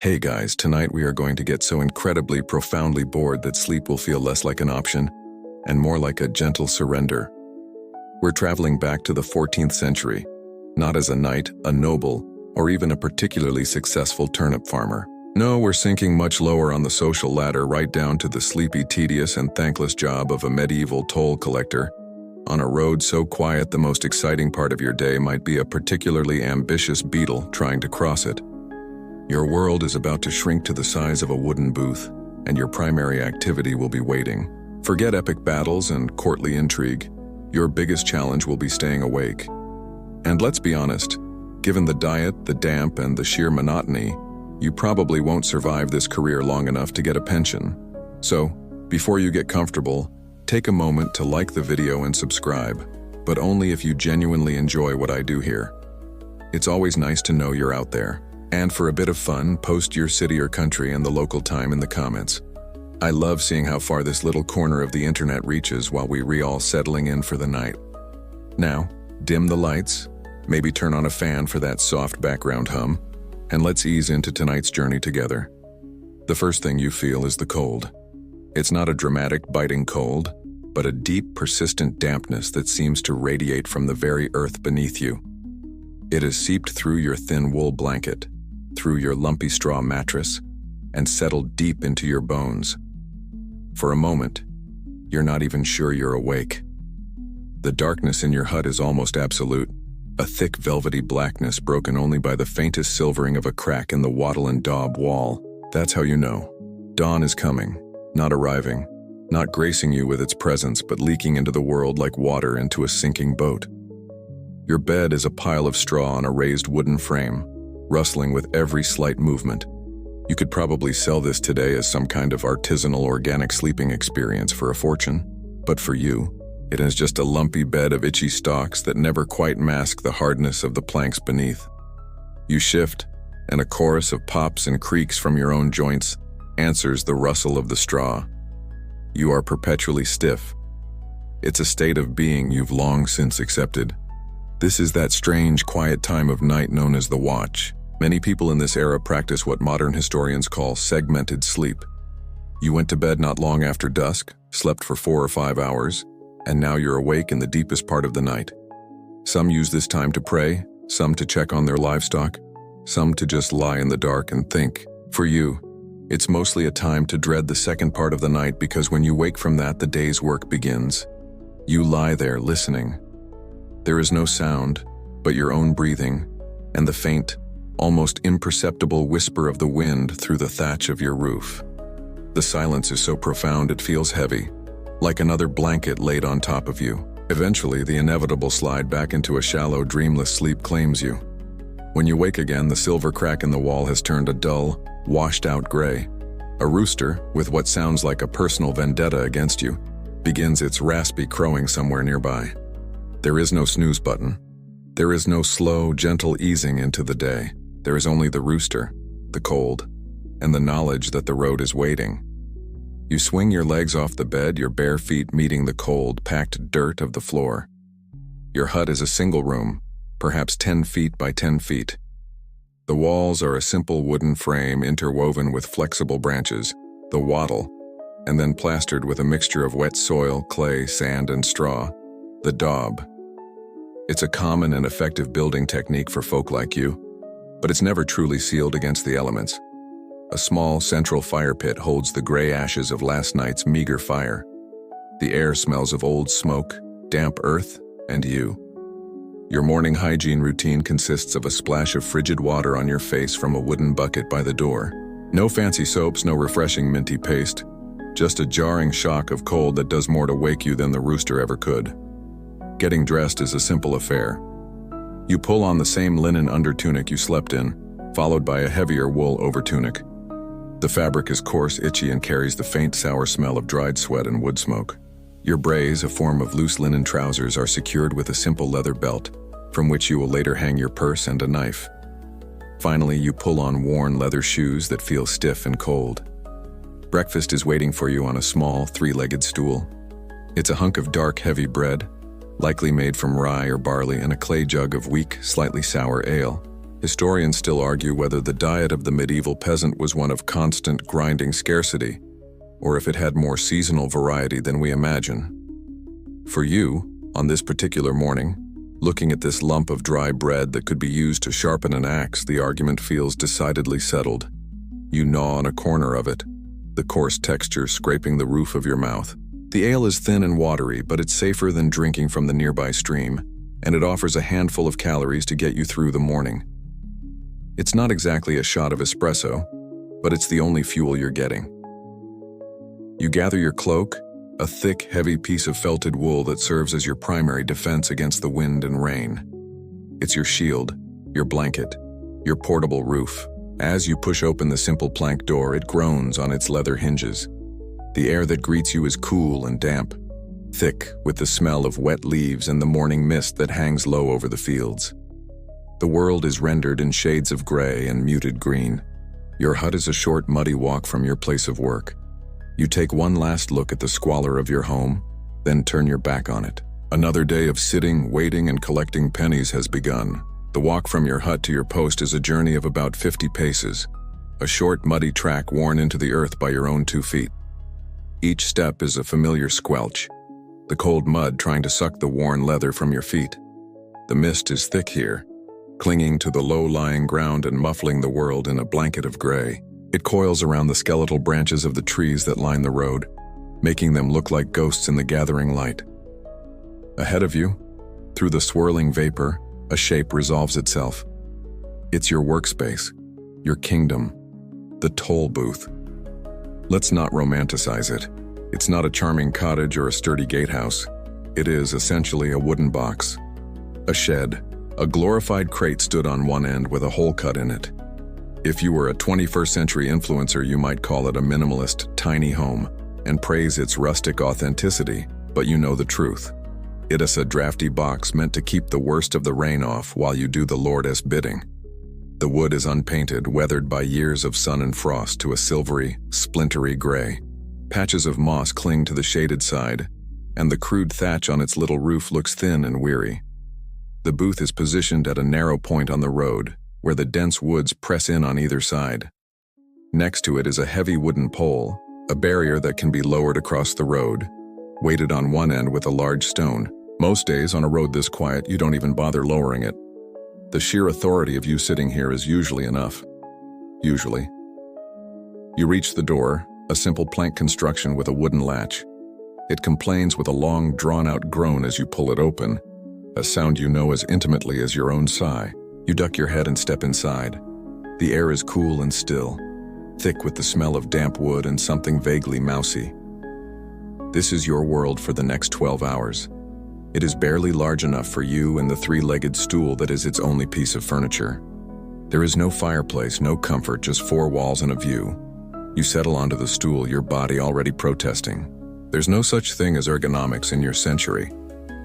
Hey guys, tonight we are going to get so incredibly profoundly bored that sleep will feel less like an option and more like a gentle surrender. We're traveling back to the 14th century, not as a knight, a noble, or even a particularly successful turnip farmer. No, we're sinking much lower on the social ladder, right down to the sleepy, tedious, and thankless job of a medieval toll collector. On a road so quiet the most exciting part of your day might be a particularly ambitious beetle trying to cross it. Your world is about to shrink to the size of a wooden booth, and your primary activity will be waiting. Forget epic battles and courtly intrigue. Your biggest challenge will be staying awake. And let's be honest, given the diet, the damp, and the sheer monotony, you probably won't survive this career long enough to get a pension. So, before you get comfortable, take a moment to like the video and subscribe, but only if you genuinely enjoy what I do here. It's always nice to know you're out there. And for a bit of fun, post your city or country and the local time in the comments. I love seeing how far this little corner of the internet reaches while we all settling in for the night. Now, dim the lights, maybe turn on a fan for that soft background hum, and let's ease into tonight's journey together. The first thing you feel is the cold. It's not a dramatic, biting cold, but a deep, persistent dampness that seems to radiate from the very earth beneath you. It has seeped through your thin wool blanket, through your lumpy straw mattress, and settled deep into your bones. For a moment, you're not even sure you're awake. The darkness in your hut is almost absolute, a thick velvety blackness broken only by the faintest silvering of a crack in the wattle and daub wall. That's how you know. Dawn is coming, not arriving, not gracing you with its presence, but leaking into the world like water into a sinking boat. Your bed is a pile of straw on a raised wooden frame, rustling with every slight movement. You could probably sell this today as some kind of artisanal organic sleeping experience for a fortune. But for you, it is just a lumpy bed of itchy stalks that never quite mask the hardness of the planks beneath. You shift, and a chorus of pops and creaks from your own joints answers the rustle of the straw. You are perpetually stiff. It's a state of being you've long since accepted. This is that strange, quiet time of night known as the watch. Many people in this era practice what modern historians call segmented sleep. You went to bed not long after dusk, slept for 4 or 5 hours, and now you're awake in the deepest part of the night. Some use this time to pray, some to check on their livestock, some to just lie in the dark and think. For you, it's mostly a time to dread the second part of the night, because when you wake from that, the day's work begins. You lie there listening. There is no sound but your own breathing and the faint, almost imperceptible whisper of the wind through the thatch of your roof. The silence is so profound it feels heavy, like another blanket laid on top of you. Eventually, the inevitable slide back into a shallow, dreamless sleep claims you. When you wake again, the silver crack in the wall has turned a dull, washed-out gray. A rooster, with what sounds like a personal vendetta against you, begins its raspy crowing somewhere nearby. There is no snooze button. There is no slow, gentle easing into the day. There is only the rooster, the cold, and the knowledge that the road is waiting. You swing your legs off the bed, your bare feet meeting the cold, packed dirt of the floor. Your hut is a single room, perhaps 10 feet by 10 feet. The walls are a simple wooden frame interwoven with flexible branches, the wattle, and then plastered with a mixture of wet soil, clay, sand, and straw, the daub. It's a common and effective building technique for folk like you, but it's never truly sealed against the elements. A small central fire pit holds the gray ashes of last night's meager fire. The air smells of old smoke, damp earth, and you. Your morning hygiene routine consists of a splash of frigid water on your face from a wooden bucket by the door. No fancy soaps, no refreshing minty paste, just a jarring shock of cold that does more to wake you than the rooster ever could. Getting dressed is a simple affair. You pull on the same linen undertunic you slept in, followed by a heavier wool overtunic. The fabric is coarse, itchy, and carries the faint, sour smell of dried sweat and wood smoke. Your brays, a form of loose linen trousers, are secured with a simple leather belt, from which you will later hang your purse and a knife. Finally, you pull on worn leather shoes that feel stiff and cold. Breakfast is waiting for you on a small, 3-legged stool. It's a hunk of dark, heavy bread, likely made from rye or barley, and a clay jug of weak, slightly sour ale. Historians still argue whether the diet of the medieval peasant was one of constant grinding scarcity, or if it had more seasonal variety than we imagine. For you, on this particular morning, looking at this lump of dry bread that could be used to sharpen an axe, the argument feels decidedly settled. You gnaw on a corner of it, the coarse texture scraping the roof of your mouth. The ale is thin and watery, but it's safer than drinking from the nearby stream, and it offers a handful of calories to get you through the morning. It's not exactly a shot of espresso, but it's the only fuel you're getting. You gather your cloak, a thick, heavy piece of felted wool that serves as your primary defense against the wind and rain. It's your shield, your blanket, your portable roof. As you push open the simple plank door, it groans on its leather hinges. The air that greets you is cool and damp, thick with the smell of wet leaves and the morning mist that hangs low over the fields. The world is rendered in shades of gray and muted green. Your hut is a short, muddy walk from your place of work. You take one last look at the squalor of your home, then turn your back on it. Another day of sitting, waiting, and collecting pennies has begun. The walk from your hut to your post is a journey of about 50 paces, a short, muddy track worn into the earth by your own 2 feet. Each step is a familiar squelch, the cold mud trying to suck the worn leather from your feet. The mist is thick here, clinging to the low-lying ground and muffling the world in a blanket of gray. It coils around the skeletal branches of the trees that line the road, making them look like ghosts in the gathering light. Ahead of you, through the swirling vapor, a shape resolves itself. It's your workspace, your kingdom, the toll booth. Let's not romanticize it. It's not a charming cottage or a sturdy gatehouse. It is essentially a wooden box, a shed. A glorified crate stood on one end with a hole cut in it. If you were a 21st century influencer, you might call it a minimalist, tiny home and praise its rustic authenticity, but you know the truth. It is a drafty box meant to keep the worst of the rain off while you do the Lord's bidding. The wood is unpainted, weathered by years of sun and frost to a silvery, splintery gray. Patches of moss cling to the shaded side, and the crude thatch on its little roof looks thin and weary. The booth is positioned at a narrow point on the road, where the dense woods press in on either side. Next to it is a heavy wooden pole, a barrier that can be lowered across the road, weighted on one end with a large stone. Most days on a road this quiet, you don't even bother lowering it. The sheer authority of you sitting here is usually enough. Usually. You reach the door, a simple plank construction with a wooden latch. It complains with a long, drawn-out groan as you pull it open, a sound you know as intimately as your own sigh. You duck your head and step inside. The air is cool and still, thick with the smell of damp wood and something vaguely mousy. This is your world for the next 12 hours. It is barely large enough for you and the three-legged stool that is its only piece of furniture. There is no fireplace, no comfort, just four walls and a view. You settle onto the stool, your body already protesting. There's no such thing as ergonomics in your century.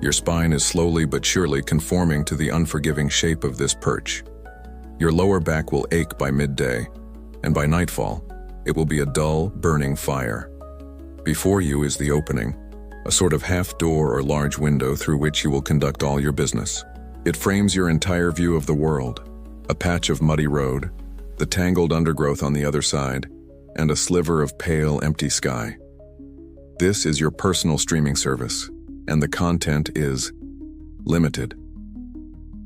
Your spine is slowly but surely conforming to the unforgiving shape of this perch. Your lower back will ache by midday, and by nightfall, it will be a dull, burning fire. Before you is the opening, a sort of half-door or large window through which you will conduct all your business. It frames your entire view of the world, a patch of muddy road, the tangled undergrowth on the other side, and a sliver of pale, empty sky. This is your personal streaming service, and the content is limited.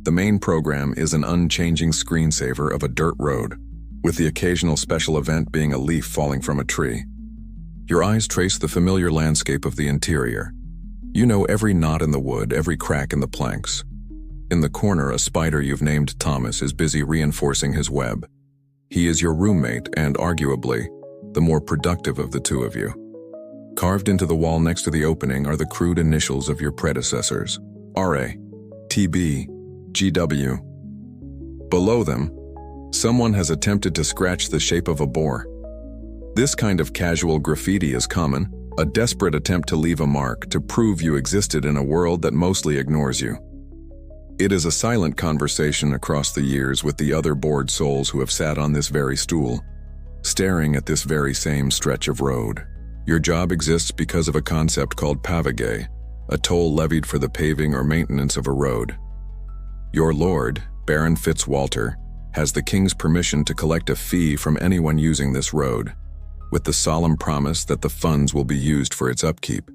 The main program is an unchanging screensaver of a dirt road, with the occasional special event being a leaf falling from a tree. Your eyes trace the familiar landscape of the interior. You know every knot in the wood, every crack in the planks. In the corner, a spider you've named Thomas is busy reinforcing his web. He is your roommate and, arguably, the more productive of the two of you. Carved into the wall next to the opening are the crude initials of your predecessors, R.A., T.B., G.W. Below them, someone has attempted to scratch the shape of a boar. This kind of casual graffiti is common, a desperate attempt to leave a mark, to prove you existed in a world that mostly ignores you. It is a silent conversation across the years with the other bored souls who have sat on this very stool, staring at this very same stretch of road. Your job exists because of a concept called pavage, a toll levied for the paving or maintenance of a road. Your lord, Baron Fitzwalter, has the king's permission to collect a fee from anyone using this road, with the solemn promise that the funds will be used for its upkeep.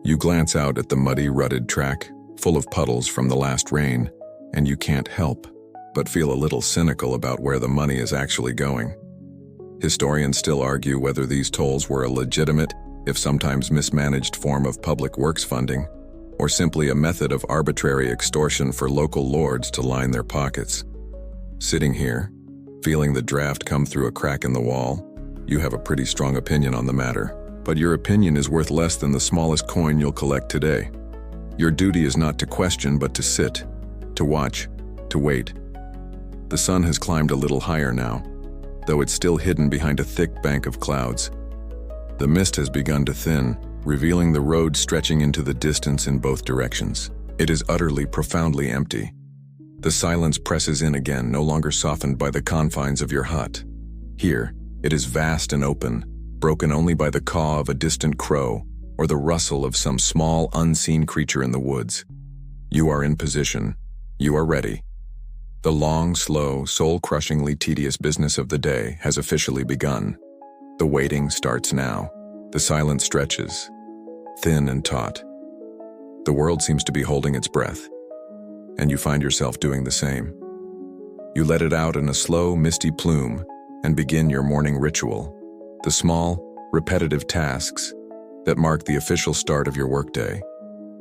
You glance out at the muddy, rutted track, full of puddles from the last rain, and you can't help but feel a little cynical about where the money is actually going. Historians still argue whether these tolls were a legitimate, if sometimes mismanaged form of public works funding, or simply a method of arbitrary extortion for local lords to line their pockets. Sitting here, feeling the draft come through a crack in the wall, you have a pretty strong opinion on the matter, but your opinion is worth less than the smallest coin you'll collect today. Your duty is not to question but to sit, to watch, to wait. The sun has climbed a little higher now, though it's still hidden behind a thick bank of clouds. The mist has begun to thin, revealing the road stretching into the distance in both directions. It is utterly, profoundly empty. The silence presses in again, no longer softened by the confines of your hut. Here, it is vast and open, broken only by the caw of a distant crow or the rustle of some small, unseen creature in the woods. You are in position. You are ready. The long, slow, soul-crushingly tedious business of the day has officially begun. The waiting starts now. The silence stretches, thin and taut. The world seems to be holding its breath, and you find yourself doing the same. You let it out in a slow, misty plume and begin your morning ritual, the small, repetitive tasks that mark the official start of your workday.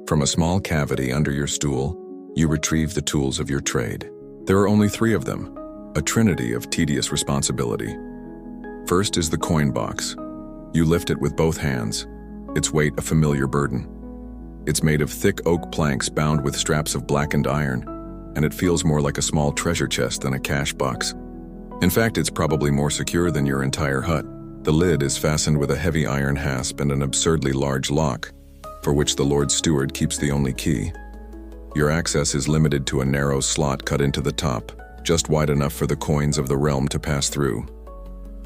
From a small cavity under your stool, you retrieve the tools of your trade. There are only 3 of them, a trinity of tedious responsibility. First is the coin box. You lift it with both hands, its weight a familiar burden. It's made of thick oak planks bound with straps of blackened iron, and it feels more like a small treasure chest than a cash box. In fact, it's probably more secure than your entire hut. The lid is fastened with a heavy iron hasp and an absurdly large lock, for which the Lord Steward keeps the only key. Your access is limited to a narrow slot cut into the top, just wide enough for the coins of the realm to pass through.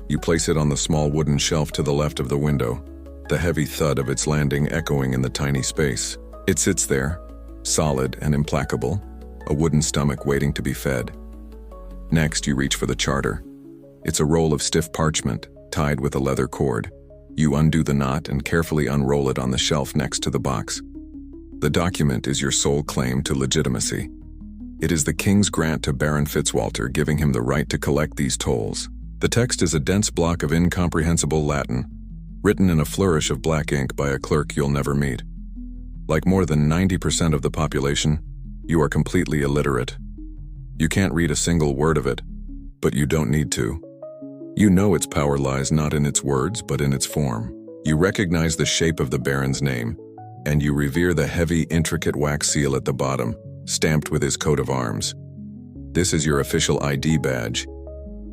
You place it on the small wooden shelf to the left of the window, the heavy thud of its landing echoing in the tiny space. It sits there, solid and implacable, a wooden stomach waiting to be fed. Next, you reach for the charter. It's a roll of stiff parchment, tied with a leather cord. You undo the knot and carefully unroll it on the shelf next to the box. The document is your sole claim to legitimacy. It is the king's grant to Baron Fitzwalter, giving him the right to collect these tolls. The text is a dense block of incomprehensible Latin, written in a flourish of black ink by a clerk you'll never meet. Like more than 90% of the population, you are completely illiterate. You can't read a single word of it, but you don't need to. You know its power lies not in its words, but in its form. You recognize the shape of the Baron's name, and you revere the heavy, intricate wax seal at the bottom, stamped with his coat of arms. This is your official ID badge.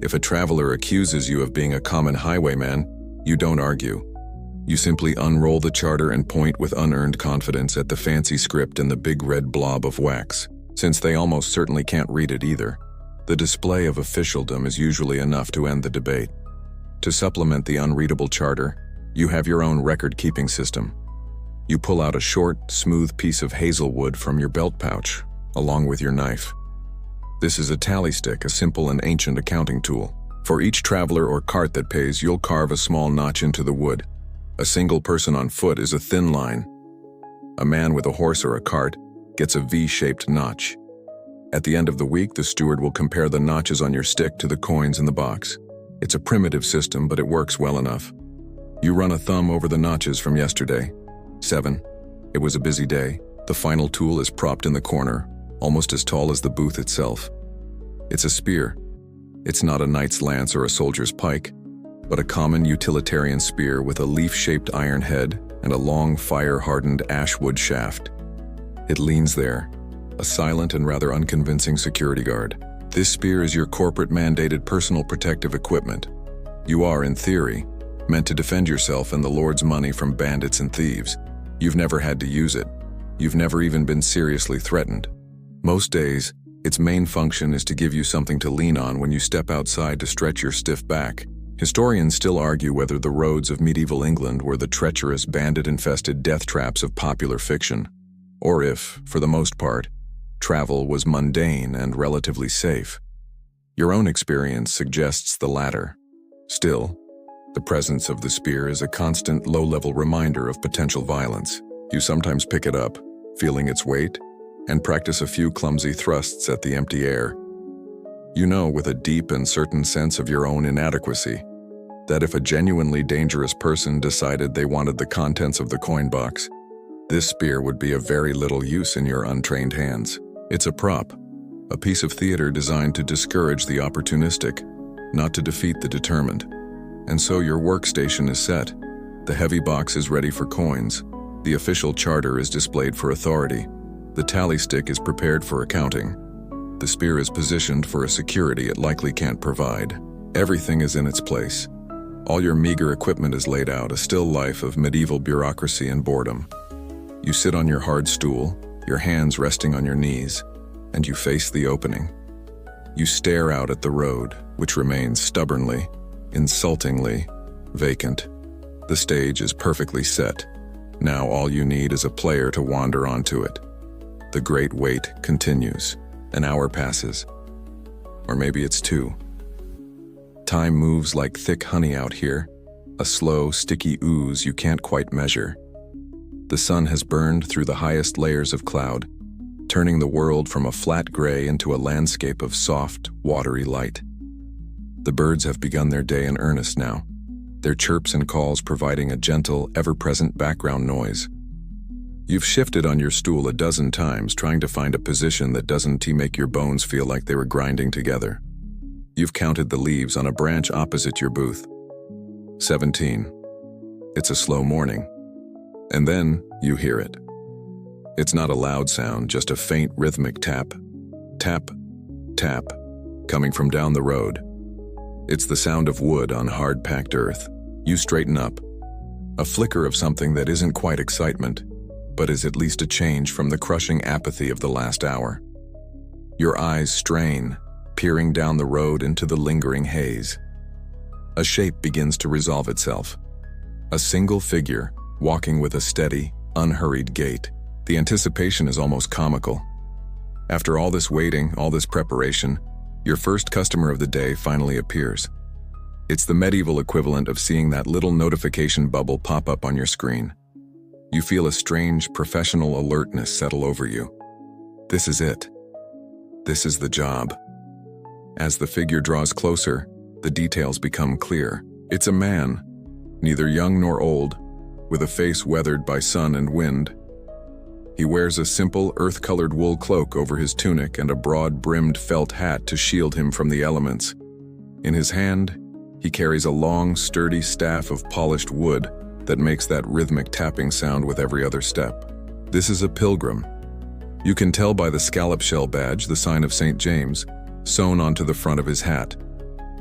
If a traveler accuses you of being a common highwayman, you don't argue. You simply unroll the charter and point with unearned confidence at the fancy script and the big red blob of wax, since they almost certainly can't read it either. The display of officialdom is usually enough to end the debate. To supplement the unreadable charter, you have your own record-keeping system. You pull out a short, smooth piece of hazelwood from your belt pouch, along with your knife. This is a tally stick, a simple and ancient accounting tool. For each traveler or cart that pays, you'll carve a small notch into the wood. A single person on foot is a thin line. A man with a horse or a cart gets a V-shaped notch. At the end of the week, the steward will compare the notches on your stick to the coins in the box. It's a primitive system, but it works well enough. You run a thumb over the notches from yesterday. 7. It was a busy day. The final tool is propped in the corner, almost as tall as the booth itself. It's a spear. It's not a knight's lance or a soldier's pike, but a common utilitarian spear with a leaf-shaped iron head and a long fire-hardened ashwood shaft. It leans there, a silent and rather unconvincing security guard. This spear is your corporate-mandated personal protective equipment. You are, in theory, meant to defend yourself and the Lord's money from bandits and thieves. You've never had to use it. You've never even been seriously threatened. Most days, its main function is to give you something to lean on when you step outside to stretch your stiff back. Historians still argue whether the roads of medieval England were the treacherous, bandit-infested death traps of popular fiction, or if, for the most part, travel was mundane and relatively safe. Your own experience suggests the latter. Still, the presence of the spear is a constant low-level reminder of potential violence. You sometimes pick it up, feeling its weight, and practice a few clumsy thrusts at the empty air. You know with a deep and certain sense of your own inadequacy that if a genuinely dangerous person decided they wanted the contents of the coin box, this spear would be of very little use in your untrained hands. It's a prop, a piece of theater designed to discourage the opportunistic, not to defeat the determined. And so your workstation is set. The heavy box is ready for coins. The official charter is displayed for authority. The tally stick is prepared for accounting. The spear is positioned for a security it likely can't provide. Everything is in its place. All your meager equipment is laid out, a still life of medieval bureaucracy and boredom. You sit on your hard stool, your hands resting on your knees, and you face the opening. You stare out at the road, which remains stubbornly, insultingly vacant. The stage is perfectly set. Now all you need is a player to wander onto it. The great wait continues. An hour passes. Or maybe it's 2. Time moves like thick honey out here, a slow, sticky ooze you can't quite measure. The sun has burned through the highest layers of cloud, turning the world from a flat gray into a landscape of soft, watery light. The birds have begun their day in earnest now, their chirps and calls providing a gentle, ever-present background noise. You've shifted on your stool a dozen times trying to find a position that doesn't make your bones feel like they were grinding together. You've counted the leaves on a branch opposite your booth. 17. It's a slow morning. And then you hear it. It's not a loud sound, just a faint rhythmic tap. Tap, tap, coming from down the road. It's the sound of wood on hard-packed earth. You straighten up. A flicker of something that isn't quite excitement, but is at least a change from the crushing apathy of the last hour. Your eyes strain, peering down the road into the lingering haze. A shape begins to resolve itself. A single figure, walking with a steady, unhurried gait. The anticipation is almost comical. After all this waiting, all this preparation, your first customer of the day finally appears. It's the medieval equivalent of seeing that little notification bubble pop up on your screen. You feel a strange, professional alertness settle over you. This is it. This is the job. As the figure draws closer, the details become clear. It's a man, neither young nor old, with a face weathered by sun and wind. He wears a simple, earth-colored wool cloak over his tunic and a broad-brimmed felt hat to shield him from the elements. In his hand, he carries a long, sturdy staff of polished wood that makes that rhythmic tapping sound with every other step. This is a pilgrim. You can tell by the scallop shell badge, the sign of St. James, sewn onto the front of his hat.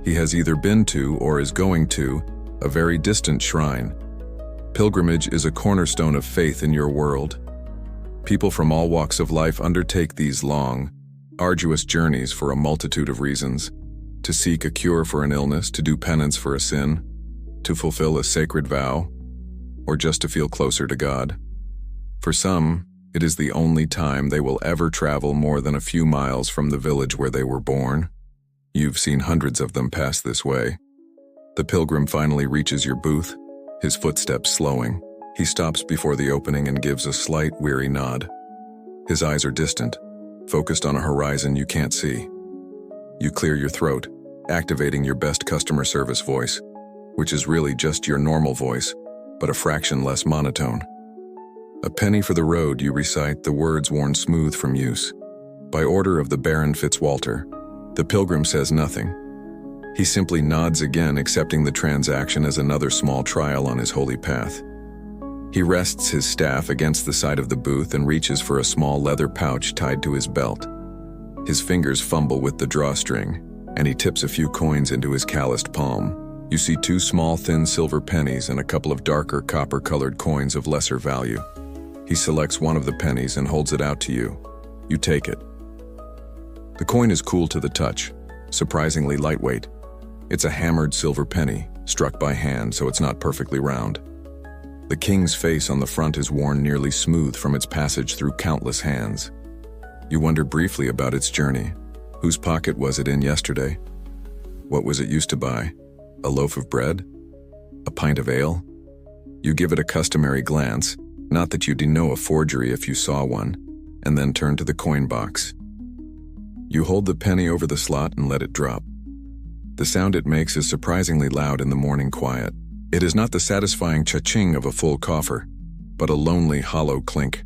He has either been to, or is going to, a very distant shrine. Pilgrimage is a cornerstone of faith in your world. People from all walks of life undertake these long, arduous journeys for a multitude of reasons: to seek a cure for an illness, to do penance for a sin, to fulfill a sacred vow, or just to feel closer to God. For some, it is the only time they will ever travel more than a few miles from the village where they were born. You've seen hundreds of them pass this way. The pilgrim finally reaches your booth, his footsteps slowing. He stops before the opening and gives a slight, weary nod. His eyes are distant, focused on a horizon you can't see. You clear your throat, activating your best customer service voice, which is really just your normal voice, but a fraction less monotone. A penny for the road, you recite, the words worn smooth from use. By order of the Baron Fitzwalter. The pilgrim says nothing. He simply nods again, accepting the transaction as another small trial on his holy path. He rests his staff against the side of the booth and reaches for a small leather pouch tied to his belt. His fingers fumble with the drawstring, and he tips a few coins into his calloused palm. You see 2 small, thin silver pennies and a couple of darker, copper-colored coins of lesser value. He selects one of the pennies and holds it out to you. You take it. The coin is cool to the touch, surprisingly lightweight. It's a hammered silver penny, struck by hand so it's not perfectly round. The king's face on the front is worn nearly smooth from its passage through countless hands. You wonder briefly about its journey. Whose pocket was it in yesterday? What was it used to buy? A loaf of bread? A pint of ale? You give it a customary glance, not that you'd know a forgery if you saw one, and then turn to the coin box. You hold the penny over the slot and let it drop. The sound it makes is surprisingly loud in the morning quiet. It is not the satisfying cha-ching of a full coffer, but a lonely, hollow clink,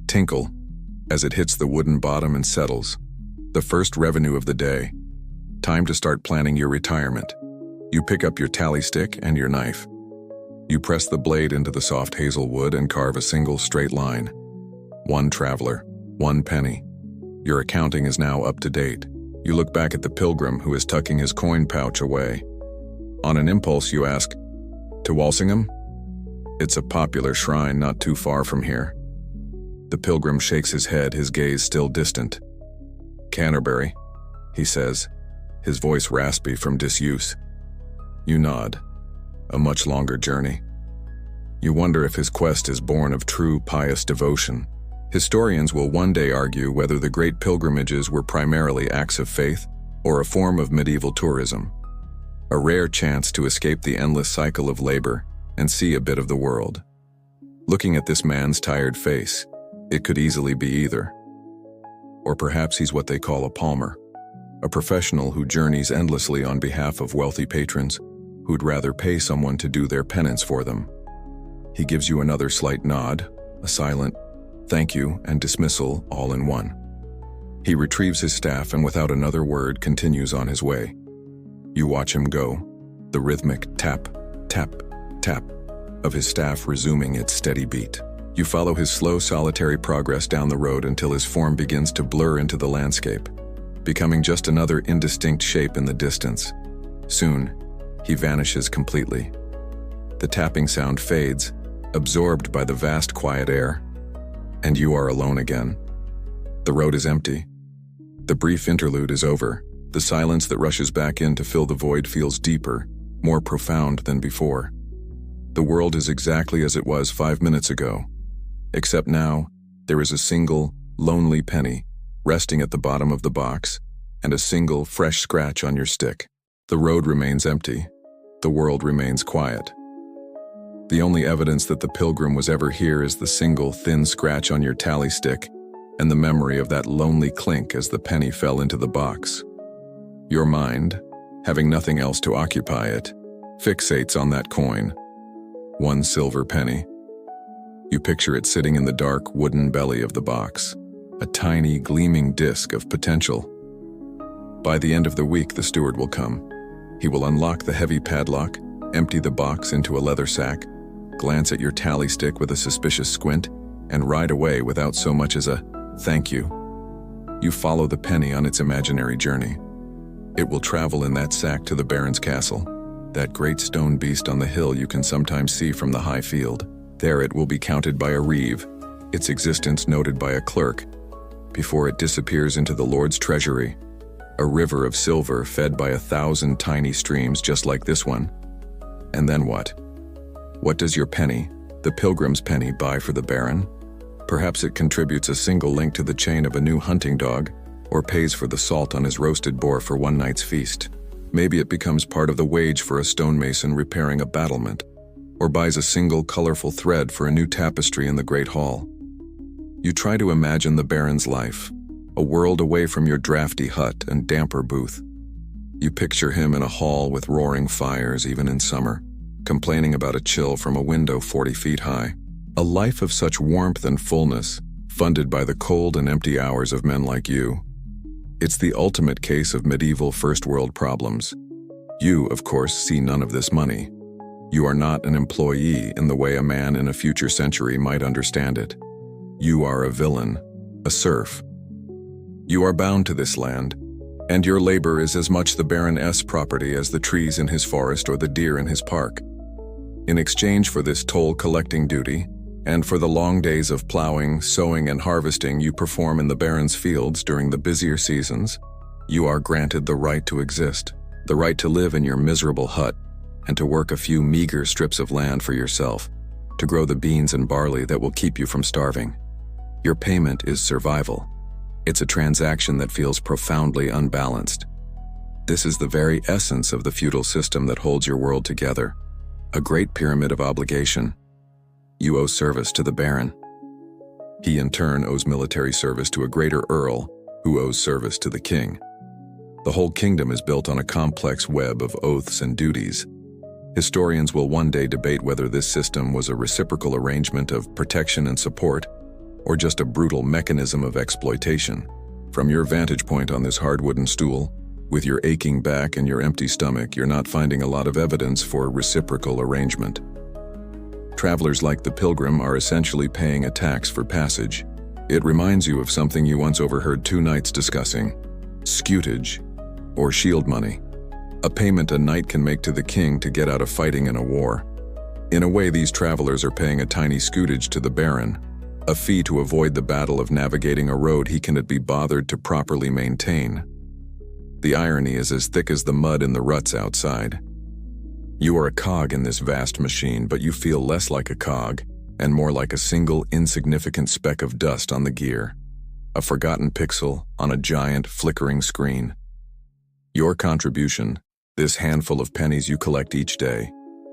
tinkle, as it hits the wooden bottom and settles. The first revenue of the day. Time to start planning your retirement. You pick up your tally stick and your knife. You press the blade into the soft hazel wood and carve a single straight line. 1 traveler, 1 penny. Your accounting is now up to date. You look back at the pilgrim who is tucking his coin pouch away. On an impulse, you ask, "To Walsingham?" It's a popular shrine not too far from here. The pilgrim shakes his head, his gaze still distant. "Canterbury," he says, his voice raspy from disuse. You nod. A much longer journey. You wonder if his quest is born of true pious devotion. Historians will one day argue whether the great pilgrimages were primarily acts of faith or a form of medieval tourism. A rare chance to escape the endless cycle of labor and see a bit of the world. Looking at this man's tired face, it could easily be either. Or perhaps he's what they call a palmer, a professional who journeys endlessly on behalf of wealthy patrons who'd rather pay someone to do their penance for them. He gives you another slight nod, a silent thank you and dismissal all in one. He retrieves his staff and without another word continues on his way. You watch him go, the rhythmic tap, tap, tap of his staff resuming its steady beat. You follow his slow, solitary progress down the road until his form begins to blur into the landscape, becoming just another indistinct shape in the distance. Soon, he vanishes completely. The tapping sound fades, absorbed by the vast quiet air, and you are alone again. The road is empty. The brief interlude is over. The silence that rushes back in to fill the void feels deeper, more profound than before. The world is exactly as it was 5 minutes ago, except now there is a single, lonely penny resting at the bottom of the box and a single, fresh scratch on your stick. The road remains empty. The world remains quiet. The only evidence that the pilgrim was ever here is the single, thin scratch on your tally stick and the memory of that lonely clink as the penny fell into the box. Your mind, having nothing else to occupy it, fixates on that coin. 1 silver penny. You picture it sitting in the dark wooden belly of the box, a tiny, gleaming disk of potential. By the end of the week, the steward will come. He will unlock the heavy padlock, empty the box into a leather sack, glance at your tally stick with a suspicious squint, and ride away without so much as a thank you. You follow the penny on its imaginary journey. It will travel in that sack to the Baron's castle, that great stone beast on the hill you can sometimes see from the high field. There it will be counted by a reeve, its existence noted by a clerk, before it disappears into the Lord's treasury, a river of silver fed by 1,000 tiny streams just like this one. And then what? What does your penny, the pilgrim's penny, buy for the Baron? Perhaps it contributes a single link to the chain of a new hunting dog, or pays for the salt on his roasted boar for one night's feast. Maybe it becomes part of the wage for a stonemason repairing a battlement, or buys a single colorful thread for a new tapestry in the Great Hall. You try to imagine the Baron's life, a world away from your drafty hut and damper booth. You picture him in a hall with roaring fires even in summer, complaining about a chill from a window 40 feet high. A life of such warmth and fullness, funded by the cold and empty hours of men like you. It's the ultimate case of medieval first world problems. You, of course, see none of this money. You are not an employee in the way a man in a future century might understand it. You are a villain, a serf. You are bound to this land, and your labor is as much the Baron's property as the trees in his forest or the deer in his park. In exchange for this toll-collecting duty, and for the long days of plowing, sowing, and harvesting you perform in the Baron's fields during the busier seasons, you are granted the right to exist, the right to live in your miserable hut, and to work a few meager strips of land for yourself, to grow the beans and barley that will keep you from starving. Your payment is survival. It's a transaction that feels profoundly unbalanced. This is the very essence of the feudal system that holds your world together. A great pyramid of obligation. You owe service to the baron. He in turn owes military service to a greater earl, who owes service to the king. The whole kingdom is built on a complex web of oaths and duties. Historians will one day debate whether this system was a reciprocal arrangement of protection and support, or just a brutal mechanism of exploitation. From your vantage point on this hard wooden stool, with your aching back and your empty stomach, you're not finding a lot of evidence for reciprocal arrangement. Travelers like the pilgrim are essentially paying a tax for passage. It reminds you of something you once overheard two knights discussing: scutage, or shield money. A payment a knight can make to the king to get out of fighting in a war. In a way, these travelers are paying a tiny scutage to the baron, a fee to avoid the battle of navigating a road he cannot be bothered to properly maintain. The irony is as thick as the mud in the ruts outside. You are a cog in this vast machine, but you feel less like a cog and more like a single insignificant speck of dust on the gear, a forgotten pixel on a giant flickering screen. Your contribution, this handful of pennies you collect each day,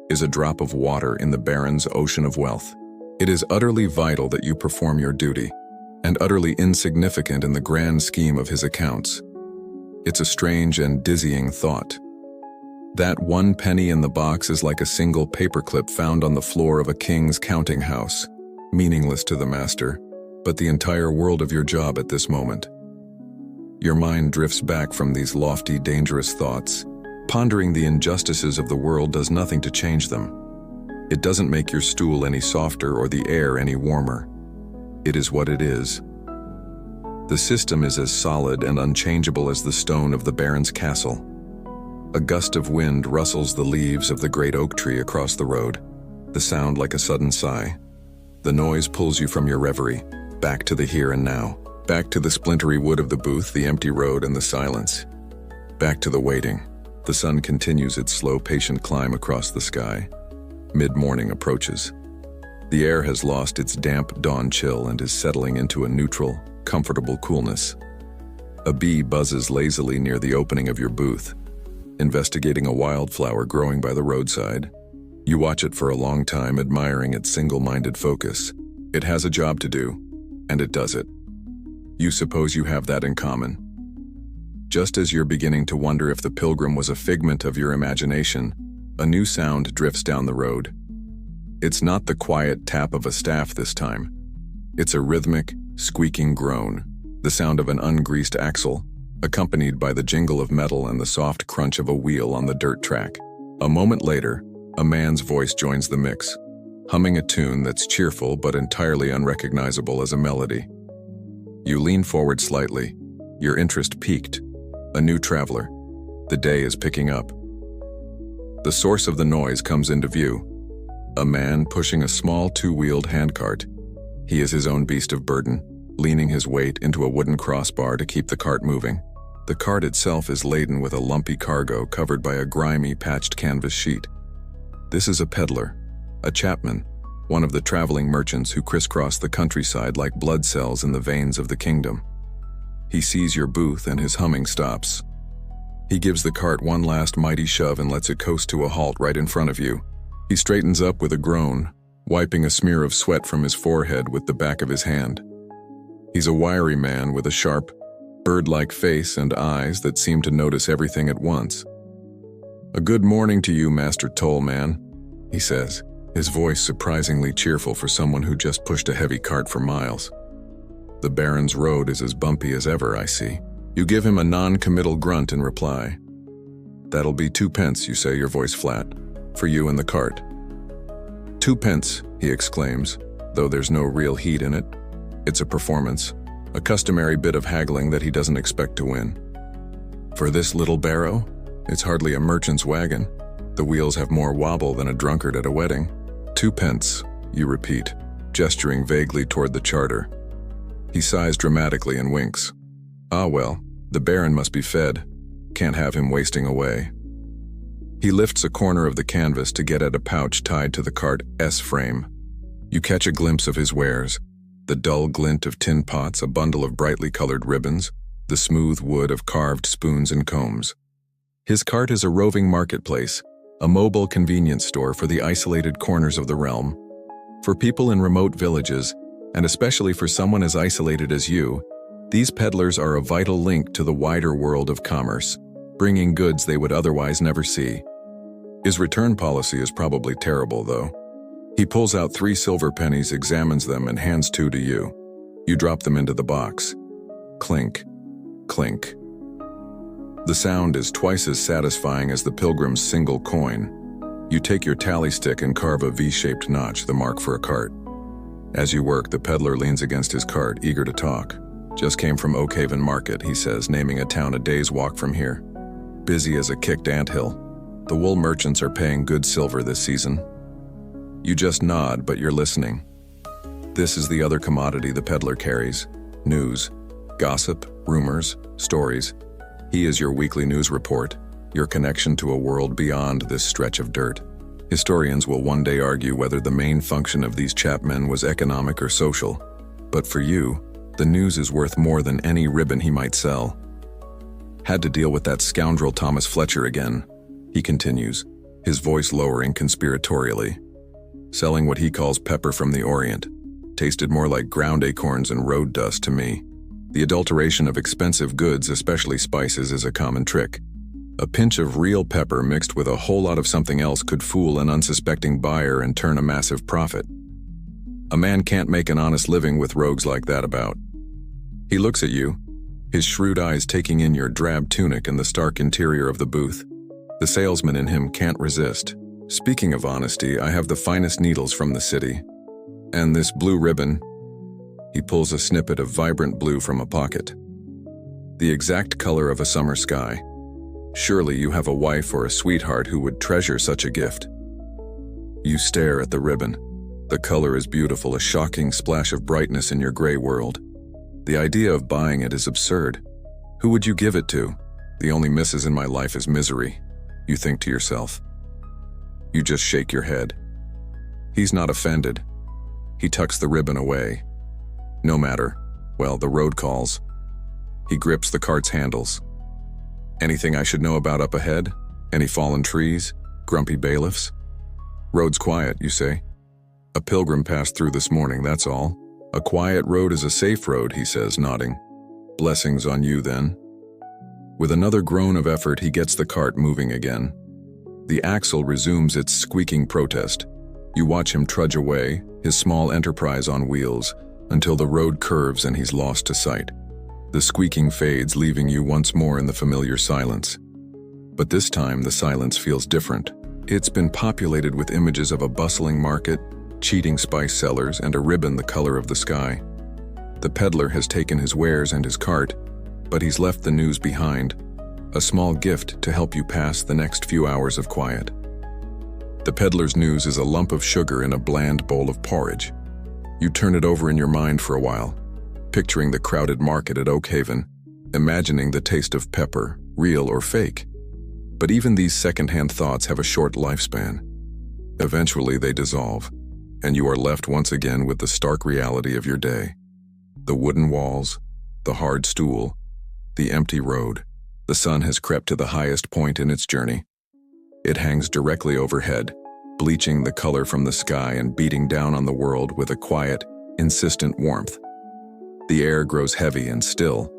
is a drop of water in the baron's ocean of wealth. It is utterly vital that you perform your duty, and utterly insignificant in the grand scheme of his accounts. It's a strange and dizzying thought. That 1 penny in the box is like a single paperclip found on the floor of a king's counting house, meaningless to the master, but the entire world of your job at this moment. Your mind drifts back from these lofty, dangerous thoughts. Pondering the injustices of the world does nothing to change them. It doesn't make your stool any softer or the air any warmer. It is what it is. The system is as solid and unchangeable as the stone of the baron's castle. A gust of wind rustles the leaves of the great oak tree across the road, the sound like a sudden sigh. The noise pulls you from your reverie, back to the here and now, back to the splintery wood of the booth, the empty road and the silence. Back to the waiting. The sun continues its slow, patient climb across the sky. Mid-morning approaches. The air has lost its damp dawn chill and is settling into a neutral, comfortable coolness. A bee buzzes lazily near the opening of your booth, investigating a wildflower growing by the roadside. You watch it for a long time, admiring its single-minded focus. It has a job to do, and it does it. You suppose you have that in common. Just as you're beginning to wonder if the pilgrim was a figment of your imagination, a new sound drifts down the road. It's not the quiet tap of a staff this time. It's a rhythmic, squeaking groan, the sound of an ungreased axle, accompanied by the jingle of metal and the soft crunch of a wheel on the dirt track. A moment later, a man's voice joins the mix, humming a tune that's cheerful but entirely unrecognizable as a melody. You lean forward slightly, your interest piqued. A new traveler. The day is picking up. The source of the noise comes into view. A man pushing a small two-wheeled handcart. He is his own beast of burden, leaning his weight into a wooden crossbar to keep the cart moving. The cart itself is laden with a lumpy cargo covered by a grimy, patched canvas sheet. This is a peddler, a chapman, one of the traveling merchants who crisscross the countryside like blood cells in the veins of the kingdom. He sees your booth and his humming stops. He gives the cart one last mighty shove and lets it coast to a halt right in front of you. He straightens up with a groan, wiping a smear of sweat from his forehead with the back of his hand. He's a wiry man with a sharp, bird-like face and eyes that seem to notice everything at once. "A good morning to you, Master Tollman," he says, his voice surprisingly cheerful for someone who just pushed a heavy cart for miles. The Baron's road is as bumpy as ever, I see. You give him a non-committal grunt in reply. "That'll be 2 pence, you say, your voice flat, for you and the cart." 2 pence, he exclaims, though there's no real heat in it. It's a performance, a customary bit of haggling that he doesn't expect to win. "For this little barrow? It's hardly a merchant's wagon. The wheels have more wobble than a drunkard at a wedding." 2 pence, you repeat, gesturing vaguely toward the charter. He sighs dramatically and winks. "Ah well, the Baron must be fed. Can't have him wasting away." He lifts a corner of the canvas to get at a pouch tied to the cart's frame. You catch a glimpse of his wares, The dull glint of tin pots, a bundle of brightly colored ribbons, the smooth wood of carved spoons and combs. His cart is a roving marketplace, a mobile convenience store for the isolated corners of the realm. For people in remote villages, and especially for someone as isolated as you, these peddlers are a vital link to the wider world of commerce, bringing goods they would otherwise never see. His return policy is probably terrible, though. He pulls out 3 silver pennies, examines them, and hands 2 to you. You drop them into the box. Clink, clink. The sound is twice as satisfying as the pilgrim's single coin. You take your tally stick and carve a V-shaped notch, the mark for a cart. As you work, the peddler leans against his cart, eager to talk. Just came from Oakhaven Market, he says, naming a town a day's walk from here. Busy as a kicked anthill. The wool merchants are paying good silver this season. You just nod, but you're listening. This is the other commodity the peddler carries. News, gossip, rumors, stories. He is your weekly news report, your connection to a world beyond this stretch of dirt. Historians will one day argue whether the main function of these chapmen was economic or social. But for you, the news is worth more than any ribbon he might sell. Had to deal with that scoundrel Thomas Fletcher again, he continues, his voice lowering conspiratorially. Selling what he calls pepper from the Orient. Tasted more like ground acorns and road dust to me. The adulteration of expensive goods, especially spices, is a common trick. A pinch of real pepper mixed with a whole lot of something else could fool an unsuspecting buyer and turn a massive profit. A man can't make an honest living with rogues like that about. He looks at you, his shrewd eyes taking in your drab tunic and the stark interior of the booth. The salesman in him can't resist. Speaking of honesty, I have the finest needles from the city. And this blue ribbon, he pulls a snippet of vibrant blue from a pocket. The exact color of a summer sky. Surely you have a wife or a sweetheart who would treasure such a gift. You stare at the ribbon. The color is beautiful, a shocking splash of brightness in your gray world. The idea of buying it is absurd. Who would you give it to? The only missus in my life is misery, you think to yourself. You just shake your head. He's not offended. He tucks the ribbon away. No matter. Well, the road calls. He grips the cart's handles. Anything I should know about up ahead? Any fallen trees? Grumpy bailiffs? Road's quiet, you say. A pilgrim passed through this morning, that's all. A quiet road is a safe road, he says, nodding. Blessings on you, then. With another groan of effort, he gets the cart moving again. The axle resumes its squeaking protest. You watch him trudge away, his small enterprise on wheels, until the road curves and he's lost to sight. The squeaking fades, leaving you once more in the familiar silence. But this time, the silence feels different. It's been populated with images of a bustling market, cheating spice sellers, and a ribbon the color of the sky. The peddler has taken his wares and his cart, but he's left the news behind, a small gift to help you pass the next few hours of quiet. The peddler's news is a lump of sugar in a bland bowl of porridge. You turn it over in your mind for a while, picturing the crowded market at Oakhaven, imagining the taste of pepper, real or fake. But even these second-hand thoughts have a short lifespan. Eventually they dissolve, and you are left once again with the stark reality of your day. The wooden walls, the hard stool, the empty road. The sun has crept to the highest point in its journey. It hangs directly overhead, bleaching the color from the sky and beating down on the world with a quiet, insistent warmth. The air grows heavy and still.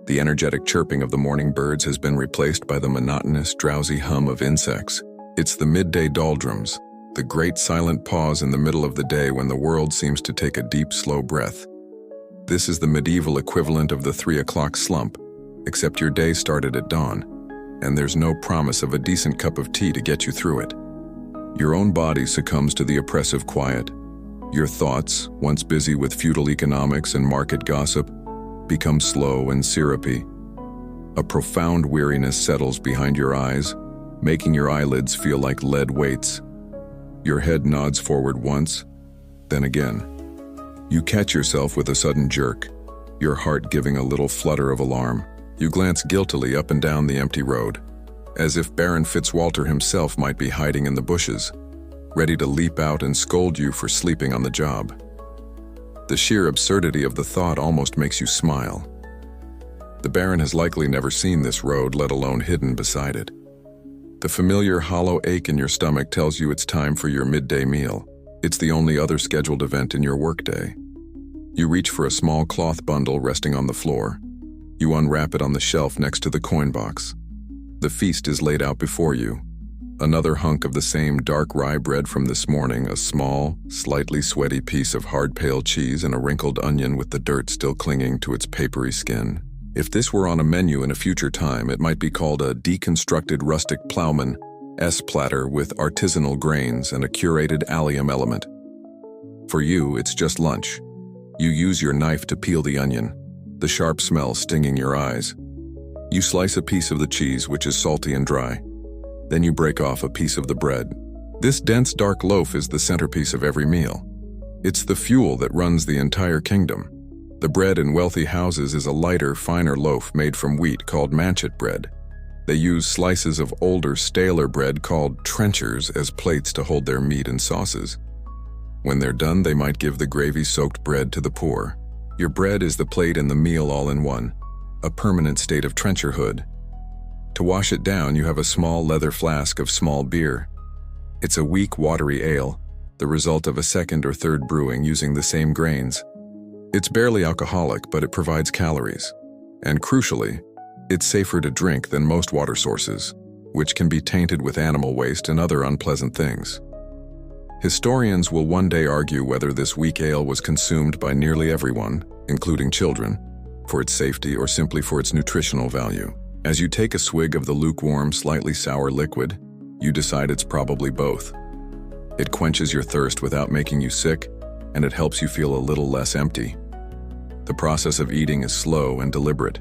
The energetic chirping of the morning birds has been replaced by the monotonous, drowsy hum of insects. It's the midday doldrums, the great silent pause in the middle of the day when the world seems to take a deep, slow breath. This is the medieval equivalent of the 3 o'clock slump, except your day started at dawn, and there's no promise of a decent cup of tea to get you through it. Your own body succumbs to the oppressive quiet. Your thoughts, once busy with feudal economics and market gossip, become slow and syrupy. A profound weariness settles behind your eyes, making your eyelids feel like lead weights. Your head nods forward once, then again. You catch yourself with a sudden jerk, your heart giving a little flutter of alarm. You glance guiltily up and down the empty road, as if Baron Fitzwalter himself might be hiding in the bushes, ready to leap out and scold you for sleeping on the job. The sheer absurdity of the thought almost makes you smile. The Baron has likely never seen this road, let alone hidden beside it. The familiar hollow ache in your stomach tells you it's time for your midday meal. It's the only other scheduled event in your workday. You reach for a small cloth bundle resting on the floor. You unwrap it on the shelf next to the coin box. The feast is laid out before you. Another hunk of the same dark rye bread from this morning, a small, slightly sweaty piece of hard pale cheese, and a wrinkled onion with the dirt still clinging to its papery skin. If this were on a menu in a future time, it might be called a deconstructed rustic plowman-esque platter with artisanal grains and a curated allium element. For you, it's just lunch. You use your knife to peel the onion, the sharp smell stinging your eyes. You slice a piece of the cheese, which is salty and dry. Then you break off a piece of the bread. This dense, dark loaf is the centerpiece of every meal. It's the fuel that runs the entire kingdom. The bread in wealthy houses is a lighter, finer loaf made from wheat called manchet bread. They use slices of older, staler bread called trenchers as plates to hold their meat and sauces. When they're done, they might give the gravy-soaked bread to the poor. Your bread is the plate and the meal all in one, a permanent state of trencherhood. To wash it down, you have a small leather flask of small beer. It's a weak, watery ale, the result of a second or third brewing using the same grains. It's barely alcoholic, but it provides calories. And crucially, it's safer to drink than most water sources, which can be tainted with animal waste and other unpleasant things. Historians will one day argue whether this weak ale was consumed by nearly everyone, including children, for its safety or simply for its nutritional value. As you take a swig of the lukewarm, slightly sour liquid, you decide it's probably both. It quenches your thirst without making you sick, and it helps you feel a little less empty. The process of eating is slow and deliberate.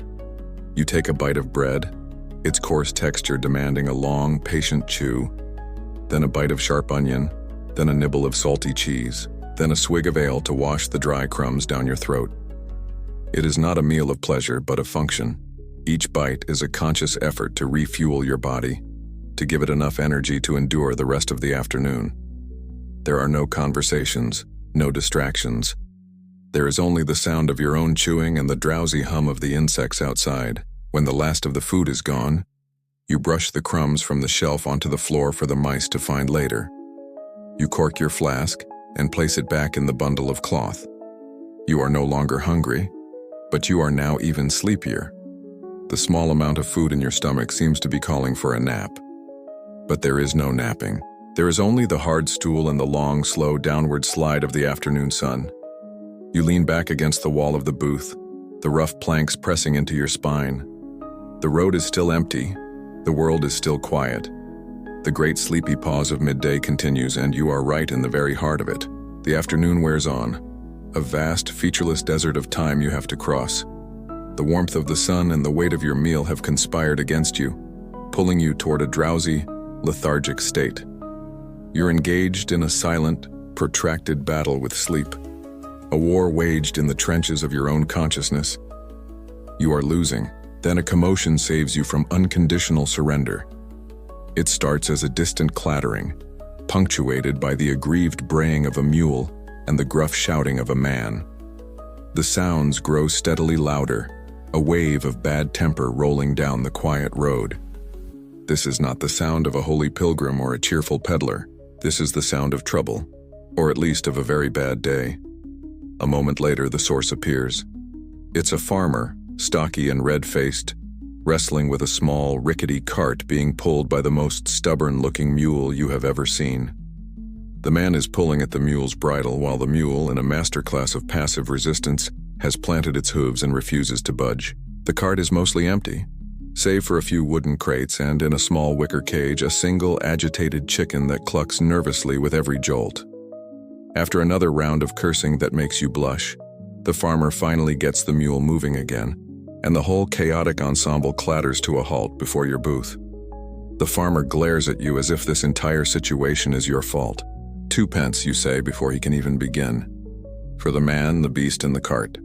You take a bite of bread, its coarse texture demanding a long, patient chew, then a bite of sharp onion, then a nibble of salty cheese, then a swig of ale to wash the dry crumbs down your throat. It is not a meal of pleasure, but of function. Each bite is a conscious effort to refuel your body, to give it enough energy to endure the rest of the afternoon. There are no conversations, no distractions. There is only the sound of your own chewing and the drowsy hum of the insects outside. When the last of the food is gone, you brush the crumbs from the shelf onto the floor for the mice to find later. You cork your flask and place it back in the bundle of cloth. You are no longer hungry, but you are now even sleepier. The small amount of food in your stomach seems to be calling for a nap. But there is no napping. There is only the hard stool and the long, slow downward slide of the afternoon sun. You lean back against the wall of the booth, the rough planks pressing into your spine. The road is still empty. The world is still quiet. The great sleepy pause of midday continues, and you are right in the very heart of it. The afternoon wears on, a vast, featureless desert of time you have to cross. The warmth of the sun and the weight of your meal have conspired against you, pulling you toward a drowsy, lethargic state. You're engaged in a silent, protracted battle with sleep, a war waged in the trenches of your own consciousness. You are losing, then a commotion saves you from unconditional surrender. It starts as a distant clattering, punctuated by the aggrieved braying of a mule and the gruff shouting of a man. The sounds grow steadily louder, a wave of bad temper rolling down the quiet road. This is not the sound of a holy pilgrim or a cheerful peddler. This is the sound of trouble, or at least of a very bad day. A moment later, the source appears. It's a farmer, stocky and red-faced, wrestling with a small, rickety cart being pulled by the most stubborn-looking mule you have ever seen. The man is pulling at the mule's bridle while the mule, in a masterclass of passive resistance, has planted its hooves and refuses to budge. The cart is mostly empty, save for a few wooden crates and, in a small wicker cage, a single agitated chicken that clucks nervously with every jolt. After another round of cursing that makes you blush, the farmer finally gets the mule moving again, and the whole chaotic ensemble clatters to a halt before your booth. The farmer glares at you as if this entire situation is your fault. 2 pence, you say before he can even begin. For the man, the beast, and the cart.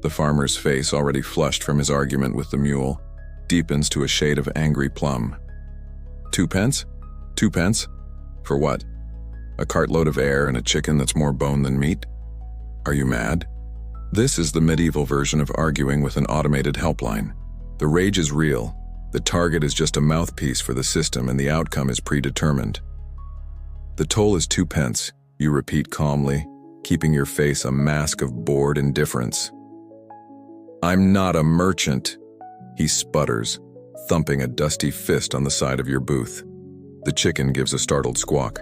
The farmer's face, already flushed from his argument with the mule, deepens to a shade of angry plum. 2 pence? 2 pence? For what? A cartload of air and a chicken that's more bone than meat? Are you mad? This is the medieval version of arguing with an automated helpline. The rage is real. The target is just a mouthpiece for the system, and the outcome is predetermined. The toll is 2 pence, you repeat calmly, keeping your face a mask of bored indifference. I'm not a merchant, he sputters, thumping a dusty fist on the side of your booth. The chicken gives a startled squawk.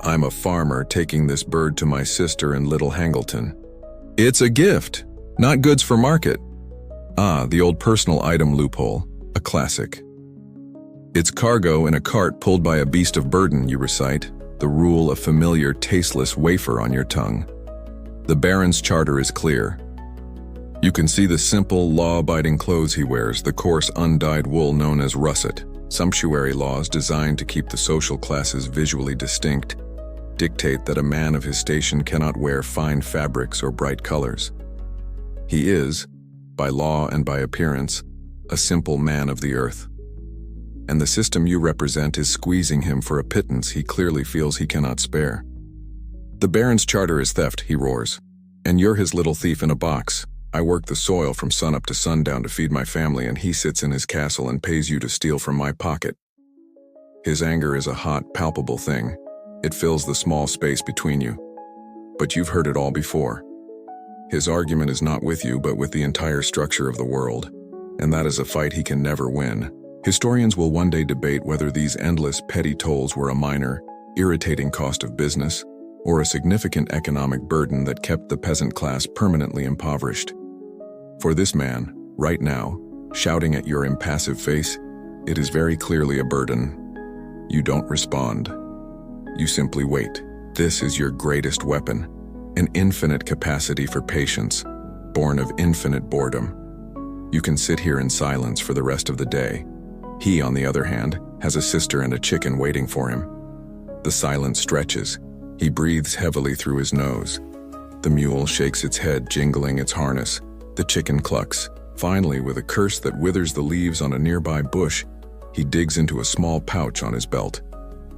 I'm a farmer taking this bird to my sister in Little Hangleton. It's a gift, not goods for market. Ah, the old personal item loophole, a classic. It's cargo in a cart pulled by a beast of burden, you recite, the rule of familiar tasteless wafer on your tongue. The Baron's charter is clear. You can see the simple, law-abiding clothes he wears, the coarse, undyed wool known as russet, sumptuary laws designed to keep the social classes visually distinct, dictate that a man of his station cannot wear fine fabrics or bright colors. He is, by law and by appearance, a simple man of the earth. And the system you represent is squeezing him for a pittance he clearly feels he cannot spare. The Baron's charter is theft, he roars. And you're his little thief in a box. I work the soil from sunup to sundown to feed my family, and he sits in his castle and pays you to steal from my pocket. His anger is a hot, palpable thing. It fills the small space between you. But you've heard it all before. His argument is not with you, but with the entire structure of the world. And that is a fight he can never win. Historians will one day debate whether these endless petty tolls were a minor, irritating cost of business, or a significant economic burden that kept the peasant class permanently impoverished. For this man, right now, shouting at your impassive face, it is very clearly a burden. You don't respond. You simply wait. This is your greatest weapon, an infinite capacity for patience, born of infinite boredom. You can sit here in silence for the rest of the day. He, on the other hand, has a sister and a chicken waiting for him. The silence stretches. He breathes heavily through his nose. The mule shakes its head, jingling its harness. The chicken clucks. Finally, with a curse that withers the leaves on a nearby bush, he digs into a small pouch on his belt.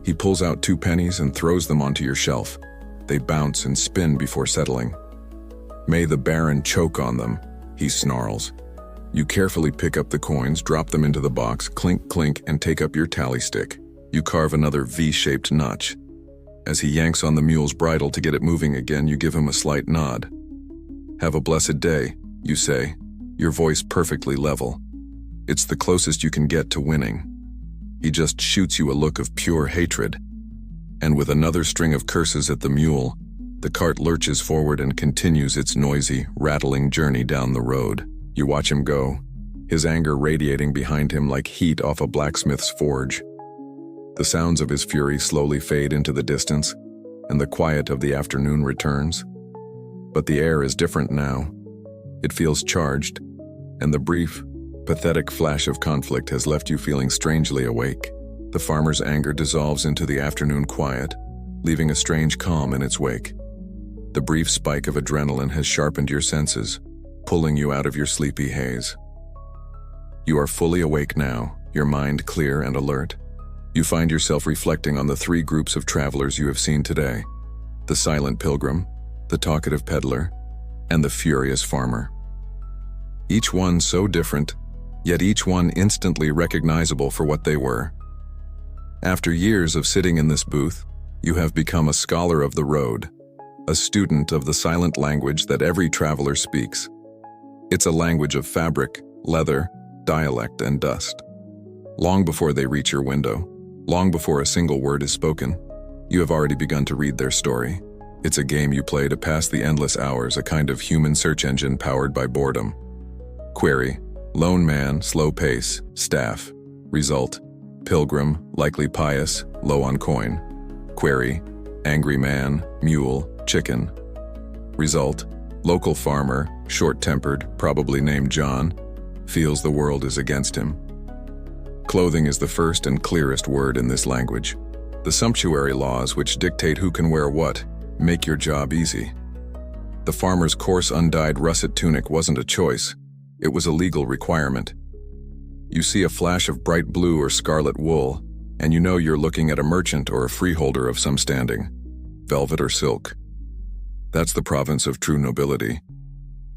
He pulls out 2 pennies and throws them onto your shelf. They bounce and spin before settling. May the Baron choke on them, he snarls. You carefully pick up the coins, drop them into the box, clink, clink, and take up your tally stick. You carve another V-shaped notch. As he yanks on the mule's bridle to get it moving again, you give him a slight nod. Have a blessed day, you say, your voice perfectly level. It's the closest you can get to winning. He just shoots you a look of pure hatred. And with another string of curses at the mule, the cart lurches forward and continues its noisy, rattling journey down the road. You watch him go, his anger radiating behind him like heat off a blacksmith's forge. The sounds of his fury slowly fade into the distance, and the quiet of the afternoon returns. But the air is different now. It feels charged, and the brief, pathetic flash of conflict has left you feeling strangely awake. The farmer's anger dissolves into the afternoon quiet, leaving a strange calm in its wake. The brief spike of adrenaline has sharpened your senses, pulling you out of your sleepy haze. You are fully awake now, your mind clear and alert. You find yourself reflecting on the 3 groups of travelers you have seen today: the silent pilgrim, the talkative peddler, and the furious farmer. Each one so different, yet each one instantly recognizable for what they were. After years of sitting in this booth, you have become a scholar of the road, a student of the silent language that every traveler speaks. It's a language of fabric, leather, dialect, and dust. Long before they reach your window, long before a single word is spoken, you have already begun to read their story. It's a game you play to pass the endless hours, a kind of human search engine powered by boredom. Query: lone man, slow pace, staff. Result: pilgrim, likely pious, low on coin. Query: angry man, mule, chicken. Result: local farmer, short-tempered, probably named John, feels the world is against him. Clothing is the first and clearest word in this language. The sumptuary laws which dictate who can wear what make your job easy. The farmer's coarse, undyed russet tunic wasn't a choice. It was a legal requirement. You see a flash of bright blue or scarlet wool, and you know you're looking at a merchant or a freeholder of some standing, velvet or silk. That's the province of true nobility,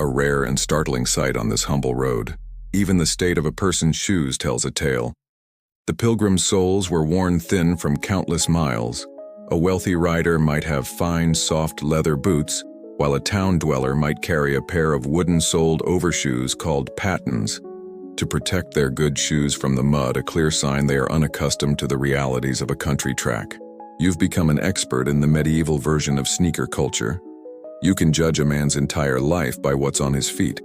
a rare and startling sight on this humble road. Even the state of a person's shoes tells a tale. The pilgrim's soles were worn thin from countless miles. A wealthy rider might have fine, soft leather boots, while a town dweller might carry a pair of wooden-soled overshoes called pattens. To protect their good shoes from the mud, a clear sign they are unaccustomed to the realities of a country track. You've become an expert in the medieval version of sneaker culture. You can judge a man's entire life by what's on his feet.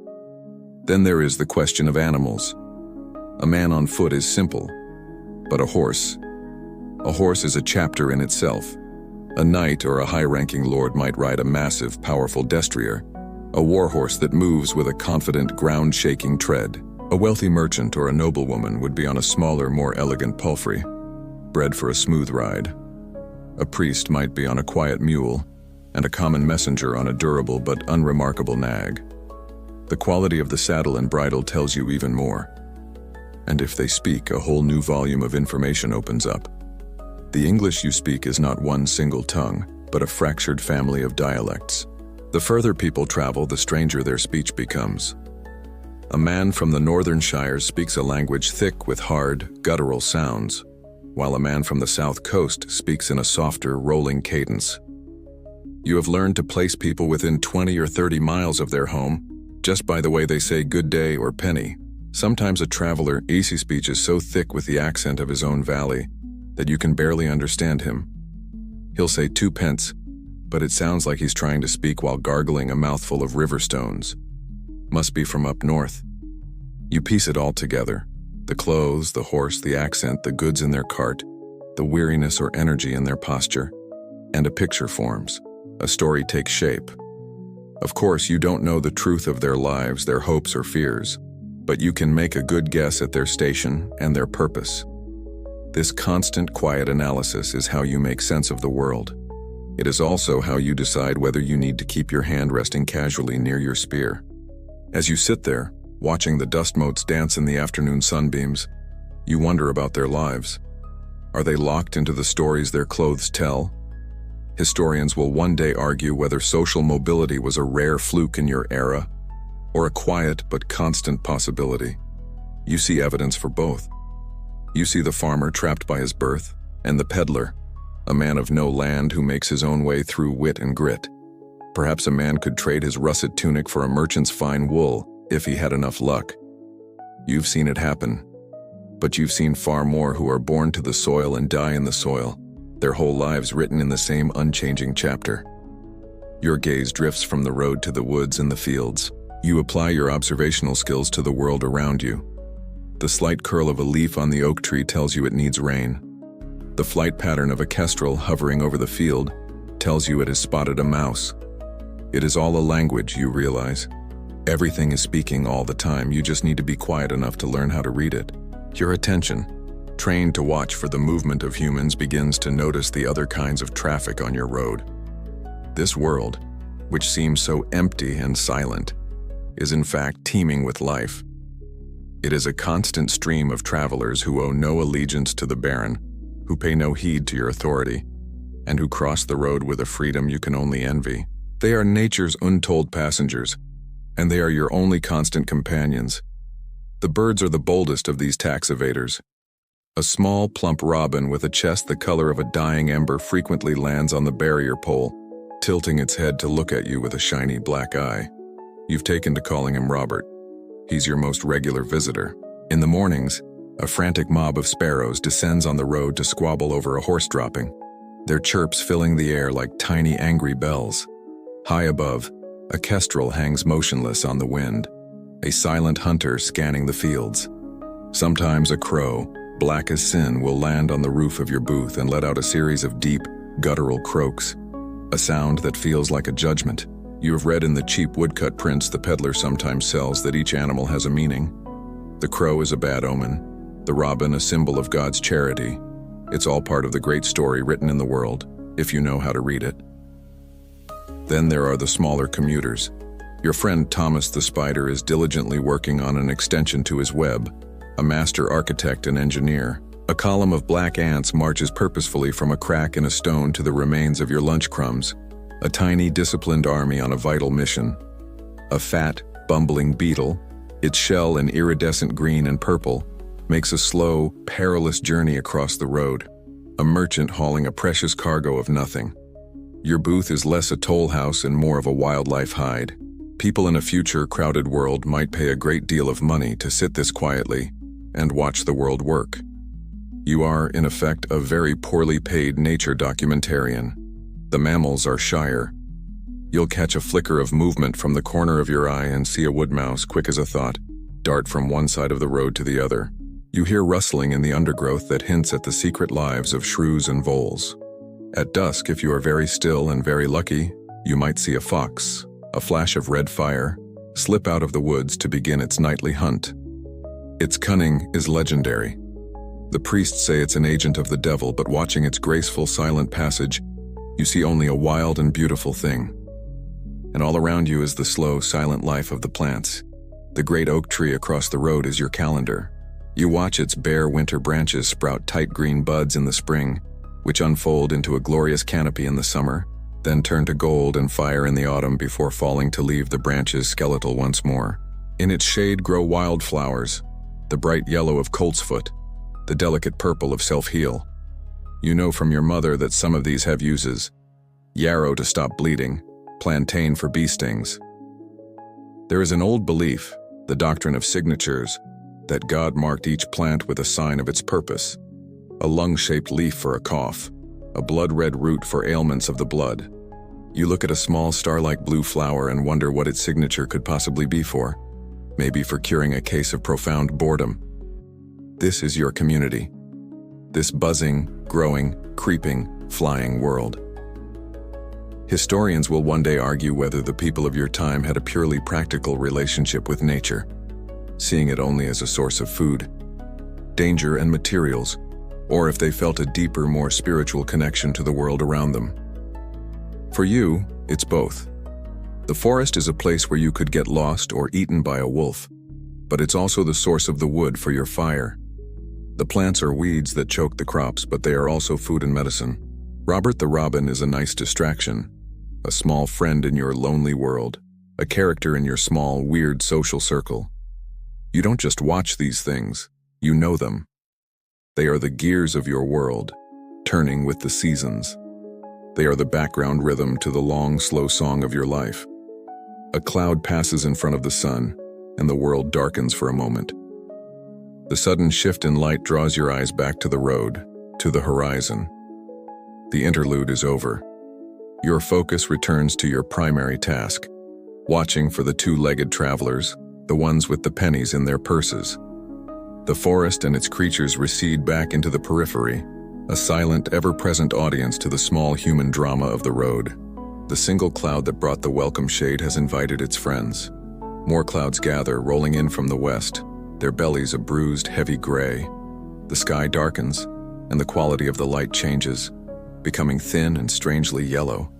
Then there is the question of animals. A man on foot is simple, but a horse is a chapter in itself. A knight or a high-ranking lord might ride a massive, powerful destrier, a warhorse that moves with a confident, ground-shaking tread. A wealthy merchant or a noblewoman would be on a smaller, more elegant palfrey, bred for a smooth ride. A priest might be on a quiet mule, and a common messenger on a durable but unremarkable nag. The quality of the saddle and bridle tells you even more. And if they speak, a whole new volume of information opens up. The English you speak is not one single tongue, but a fractured family of dialects. The further people travel, the stranger their speech becomes. A man from the northern shires speaks a language thick with hard, guttural sounds, while a man from the south coast speaks in a softer, rolling cadence. You have learned to place people within 20 or 30 miles of their home just by the way they say good day or penny. Sometimes a traveler, easy speech is so thick with the accent of his own valley that you can barely understand him. He'll say 2 pence, but it sounds like he's trying to speak while gargling a mouthful of river stones. Must be from up north. You piece it all together. The clothes, the horse, the accent, the goods in their cart, the weariness or energy in their posture, and a picture forms. A story takes shape. Of course, you don't know the truth of their lives, their hopes or fears, but you can make a good guess at their station and their purpose. This constant, quiet analysis is how you make sense of the world. It is also how you decide whether you need to keep your hand resting casually near your spear. As you sit there, watching the dust motes dance in the afternoon sunbeams, you wonder about their lives. Are they locked into the stories their clothes tell? Historians will one day argue whether social mobility was a rare fluke in your era, or a quiet but constant possibility. You see evidence for both. You see the farmer trapped by his birth, and the peddler, a man of no land who makes his own way through wit and grit. Perhaps a man could trade his russet tunic for a merchant's fine wool, if he had enough luck. You've seen it happen, but you've seen far more who are born to the soil and die in the soil, their whole lives written in the same unchanging chapter. Your gaze drifts from the road to the woods and the fields. You apply your observational skills to the world around you. The slight curl of a leaf on the oak tree tells you it needs rain. The flight pattern of a kestrel hovering over the field tells you it has spotted a mouse. It is all a language, you realize. Everything is speaking all the time, you just need to be quiet enough to learn how to read it. Your attention, trained to watch for the movement of humans, begins to notice the other kinds of traffic on your road. This world, which seems so empty and silent, is in fact teeming with life. It is a constant stream of travelers who owe no allegiance to the baron, who pay no heed to your authority, and who cross the road with a freedom you can only envy. They are nature's untold passengers, and they are your only constant companions. The birds are the boldest of these tax evaders. A small, plump robin with a chest the color of a dying ember frequently lands on the barrier pole, tilting its head to look at you with a shiny black eye. You've taken to calling him Robert. He's your most regular visitor. In the mornings, a frantic mob of sparrows descends on the road to squabble over a horse dropping, their chirps filling the air like tiny angry bells. High above, a kestrel hangs motionless on the wind, a silent hunter scanning the fields. Sometimes a crow, black as sin, will land on the roof of your booth and let out a series of deep, guttural croaks, a sound that feels like a judgment. You have read in the cheap woodcut prints the peddler sometimes sells that each animal has a meaning. The crow is a bad omen, the robin a symbol of God's charity. It's all part of the great story written in the world, if you know how to read it. Then there are the smaller commuters. Your friend Thomas the Spider is diligently working on an extension to his web, a master architect and engineer. A column of black ants marches purposefully from a crack in a stone to the remains of your lunch crumbs. A tiny, disciplined army on a vital mission. A fat, bumbling beetle, its shell an iridescent green and purple, makes a slow, perilous journey across the road. A merchant hauling a precious cargo of nothing. Your booth is less a toll house and more of a wildlife hide. People in a future crowded world might pay a great deal of money to sit this quietly and watch the world work. You are, in effect, a very poorly paid nature documentarian. The mammals are shyer. You'll catch a flicker of movement from the corner of your eye and see a wood mouse, quick as a thought, dart from one side of the road to the other. You hear rustling in the undergrowth that hints at the secret lives of shrews and voles. At dusk, if you are very still and very lucky, you might see a fox, a flash of red fire, slip out of the woods to begin its nightly hunt. Its cunning is legendary. The priests say it's an agent of the devil, but watching its graceful, silent passage, you see only a wild and beautiful thing. And all around you is the slow, silent life of the plants. The great oak tree across the road is your calendar. You watch its bare winter branches sprout tight green buds in the spring, which unfold into a glorious canopy in the summer, then turn to gold and fire in the autumn before falling to leave the branches skeletal once more. In its shade grow wild flowers, the bright yellow of coltsfoot, the delicate purple of self-heal. You know from your mother that some of these have uses: yarrow to stop bleeding, plantain for bee stings. There is an old belief, the doctrine of signatures, that God marked each plant with a sign of its purpose: a lung-shaped leaf for a cough, a blood-red root for ailments of the blood. You look at a small star-like blue flower and wonder what its signature could possibly be for. Maybe for curing a case of profound boredom. This is your community. This buzzing, growing, creeping, flying world. Historians will one day argue whether the people of your time had a purely practical relationship with nature, seeing it only as a source of food, danger, and materials, or if they felt a deeper, more spiritual connection to the world around them. For you, it's both. The forest is a place where you could get lost or eaten by a wolf, but it's also the source of the wood for your fire. The plants are weeds that choke the crops, but they are also food and medicine. Robert the Robin is a nice distraction, a small friend in your lonely world, a character in your small, weird social circle. You don't just watch these things, you know them. They are the gears of your world, turning with the seasons. They are the background rhythm to the long, slow song of your life. A cloud passes in front of the sun, and the world darkens for a moment. The sudden shift in light draws your eyes back to the road, to the horizon. The interlude is over. Your focus returns to your primary task, watching for the two-legged travelers, the ones with the pennies in their purses. The forest and its creatures recede back into the periphery, a silent, ever-present audience to the small human drama of the road. The single cloud that brought the welcome shade has invited its friends. More clouds gather, rolling in from the west, their bellies a bruised, heavy gray. The sky darkens, and the quality of the light changes, becoming thin and strangely yellow.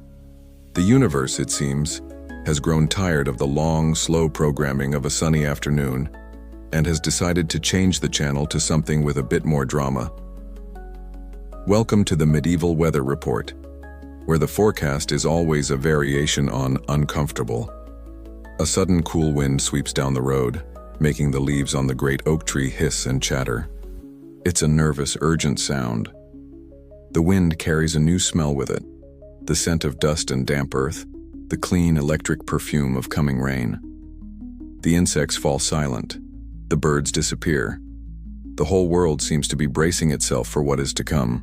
The universe, it seems, has grown tired of the long, slow programming of a sunny afternoon and has decided to change the channel to something with a bit more drama. Welcome to the medieval weather report, where the forecast is always a variation on uncomfortable. A sudden cool wind sweeps down the road, making the leaves on the great oak tree hiss and chatter. It's a nervous, urgent sound. The wind carries a new smell with it, the scent of dust and damp earth, the clean, electric perfume of coming rain. The insects fall silent. The birds disappear. The whole world seems to be bracing itself for what is to come.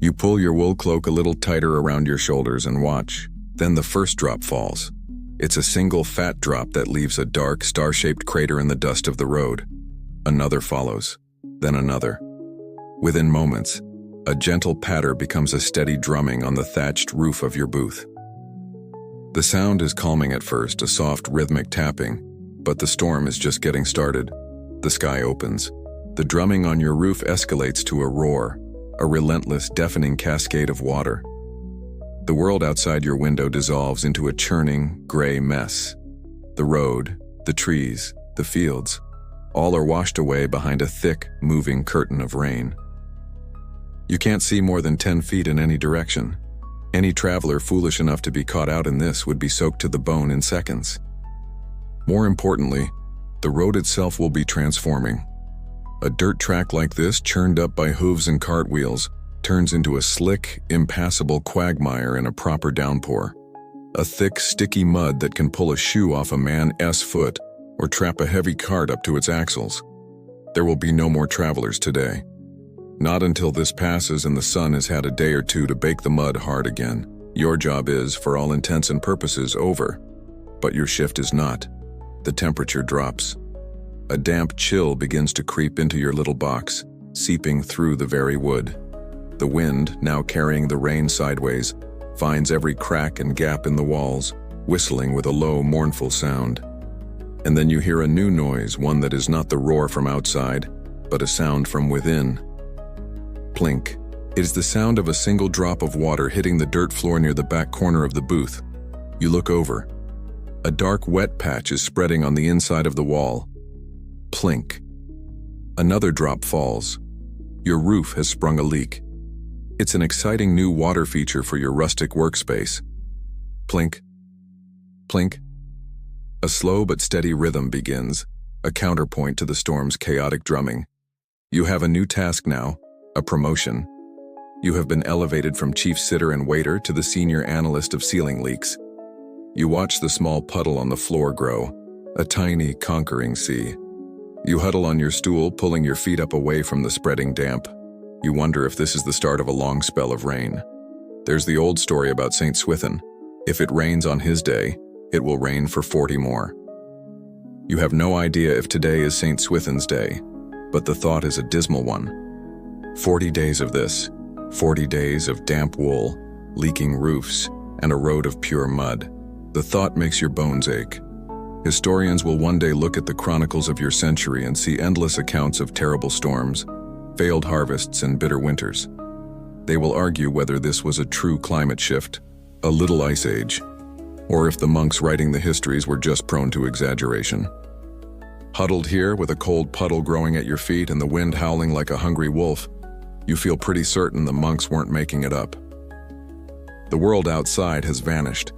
You pull your wool cloak a little tighter around your shoulders and watch. Then the first drop falls. It's a single fat drop that leaves a dark, star-shaped crater in the dust of the road. Another follows, then another. Within moments, a gentle patter becomes a steady drumming on the thatched roof of your booth. The sound is calming at first, a soft, rhythmic tapping, but the storm is just getting started. The sky opens. The drumming on your roof escalates to a roar, a relentless, deafening cascade of water. The world outside your window dissolves into a churning, gray mess. The road, the trees, the fields, all are washed away behind a thick, moving curtain of rain. You can't see more than 10 feet in any direction. Any traveler foolish enough to be caught out in this would be soaked to the bone in seconds. More importantly, the road itself will be transforming. A dirt track like this, churned up by hooves and cartwheels, turns into a slick, impassable quagmire in a proper downpour. A thick, sticky mud that can pull a shoe off a man's foot or trap a heavy cart up to its axles. There will be no more travelers today. Not until this passes and the sun has had a day or two to bake the mud hard again. Your job is, for all intents and purposes, over. But your shift is not. The temperature drops. A damp chill begins to creep into your little box, seeping through the very wood. The wind, now carrying the rain sideways, finds every crack and gap in the walls, whistling with a low, mournful sound. And then you hear a new noise, one that is not the roar from outside, but a sound from within. Plink. It is the sound of a single drop of water hitting the dirt floor near the back corner of the booth. You look over. A dark, wet patch is spreading on the inside of the wall. Plink. Another drop falls. Your roof has sprung a leak. It's an exciting new water feature for your rustic workspace. Plink. Plink. A slow but steady rhythm begins, a counterpoint to the storm's chaotic drumming. You have a new task now, a promotion. You have been elevated from chief sitter and waiter to the senior analyst of ceiling leaks. You watch the small puddle on the floor grow, a tiny, conquering sea. You huddle on your stool, pulling your feet up away from the spreading damp. You wonder if this is the start of a long spell of rain. There's the old story about St. Swithin. If it rains on his day, it will rain for 40 more. You have no idea if today is St. Swithin's day, but the thought is a dismal one. 40 days of this, 40 days of damp wool, leaking roofs, and a road of pure mud. The thought makes your bones ache. Historians will one day look at the chronicles of your century and see endless accounts of terrible storms, failed harvests, and bitter winters. They will argue whether this was a true climate shift, a little ice age, or if the monks writing the histories were just prone to exaggeration. Huddled here with a cold puddle growing at your feet and the wind howling like a hungry wolf, you feel pretty certain the monks weren't making it up. The world outside has vanished.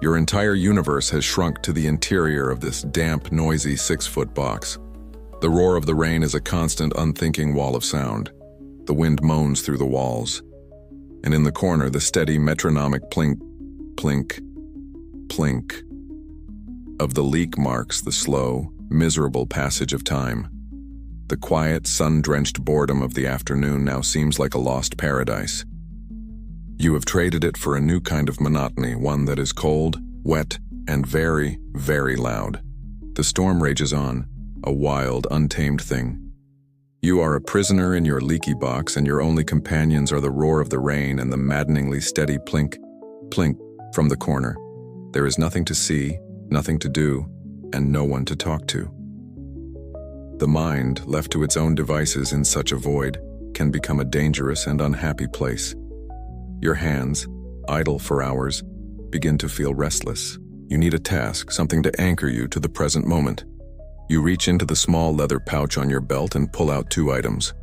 Your entire universe has shrunk to the interior of this damp, noisy 6-foot box. The roar of the rain is a constant, unthinking wall of sound. The wind moans through the walls. And in the corner, the steady, metronomic plink, plink, plink of the leak marks the slow, miserable passage of time. The quiet, sun-drenched boredom of the afternoon now seems like a lost paradise. You have traded it for a new kind of monotony, one that is cold, wet, and very, very loud. The storm rages on, a wild, untamed thing. You are a prisoner in your leaky box, and your only companions are the roar of the rain and the maddeningly steady plink, plink from the corner. There is nothing to see, nothing to do, and no one to talk to. The mind, left to its own devices in such a void, can become a dangerous and unhappy place. Your hands, idle for hours, begin to feel restless. You need a task, something to anchor you to the present moment. You reach into the small leather pouch on your belt and pull out 2 items.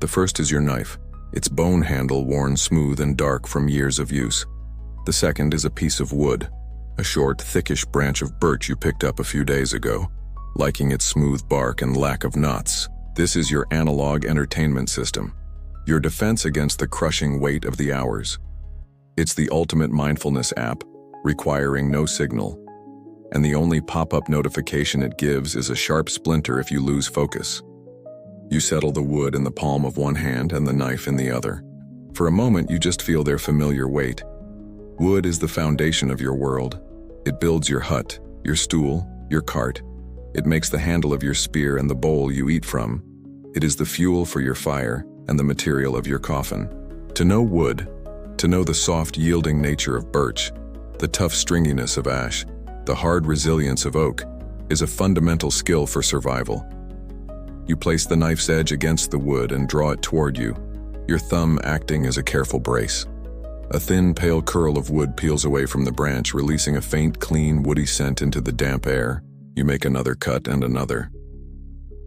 The first is your knife, its bone handle worn smooth and dark from years of use. The second is a piece of wood, a short, thickish branch of birch you picked up a few days ago, liking its smooth bark and lack of knots. This is your analog entertainment system, your defense against the crushing weight of the hours. It's the ultimate mindfulness app, requiring no signal, and the only pop-up notification it gives is a sharp splinter if you lose focus. You settle the wood in the palm of one hand and the knife in the other. For a moment, you just feel their familiar weight. Wood is the foundation of your world. It builds your hut, your stool, your cart. It makes the handle of your spear and the bowl you eat from. It is the fuel for your fire and the material of your coffin. To know wood, to know the soft, yielding nature of birch, the tough stringiness of ash, the hard resilience of oak, is a fundamental skill for survival. You place the knife's edge against the wood and draw it toward you, your thumb acting as a careful brace. A thin, pale curl of wood peels away from the branch, releasing a faint, clean, woody scent into the damp air. You make another cut and another.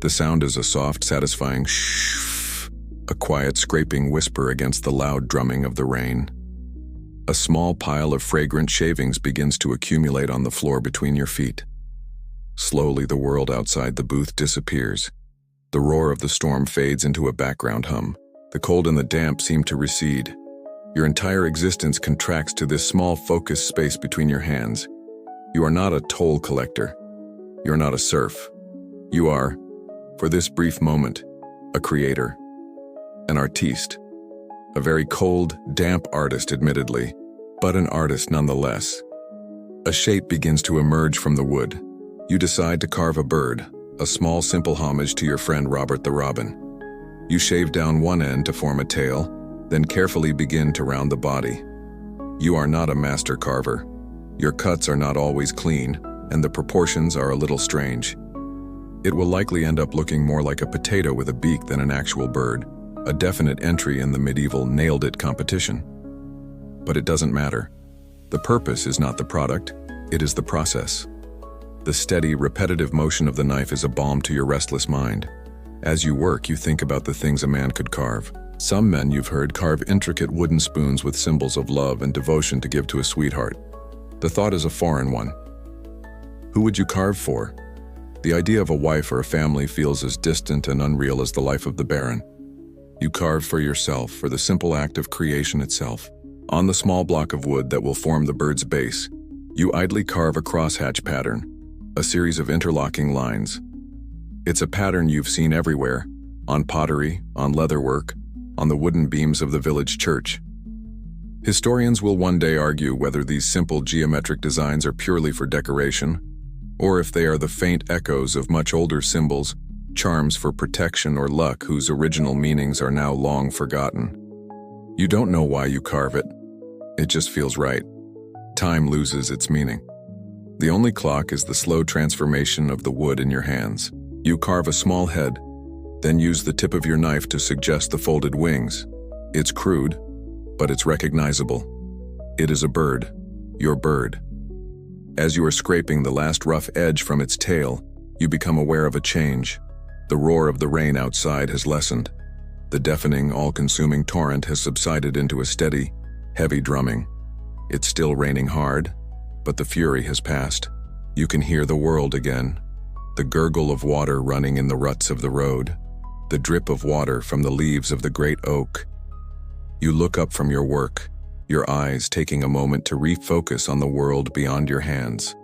The sound is a soft, satisfying shh, a quiet, scraping whisper against the loud drumming of the rain. A small pile of fragrant shavings begins to accumulate on the floor between your feet. Slowly, the world outside the booth disappears. The roar of the storm fades into a background hum. The cold and the damp seem to recede. Your entire existence contracts to this small focused space between your hands. You are not a toll collector. You are not a serf. You are, for this brief moment, a creator, an artiste. A very cold, damp artist, admittedly, but an artist nonetheless. A shape begins to emerge from the wood. You decide to carve a bird, a small, simple homage to your friend Robert the Robin. You shave down one end to form a tail, then carefully begin to round the body. You are not a master carver. Your cuts are not always clean, and the proportions are a little strange. It will likely end up looking more like a potato with a beak than an actual bird, a definite entry in the medieval nailed it competition. But it doesn't matter. The purpose is not the product, it is the process. The steady, repetitive motion of the knife is a balm to your restless mind. As you work, you think about the things a man could carve. Some men, you've heard, carve intricate wooden spoons with symbols of love and devotion to give to a sweetheart. The thought is a foreign one. Who would you carve for? The idea of a wife or a family feels as distant and unreal as the life of the baron. You carve for yourself, for the simple act of creation itself. On the small block of wood that will form the bird's base, you idly carve a crosshatch pattern, a series of interlocking lines. It's a pattern you've seen everywhere, on pottery, on leatherwork, on the wooden beams of the village church. Historians will one day argue whether these simple geometric designs are purely for decoration, or if they are the faint echoes of much older symbols, charms for protection or luck whose original meanings are now long forgotten. You don't know why you carve it. It just feels right. Time loses its meaning. The only clock is the slow transformation of the wood in your hands. You carve a small head, then use the tip of your knife to suggest the folded wings. It's crude, but it's recognizable. It is a bird, your bird. As you are scraping the last rough edge from its tail, you become aware of a change. The roar of the rain outside has lessened. The deafening, all-consuming torrent has subsided into a steady, heavy drumming. It's still raining hard, but the fury has passed. You can hear the world again. The gurgle of water running in the ruts of the road. The drip of water from the leaves of the great oak. You look up from your work, your eyes taking a moment to refocus on the world beyond your hands.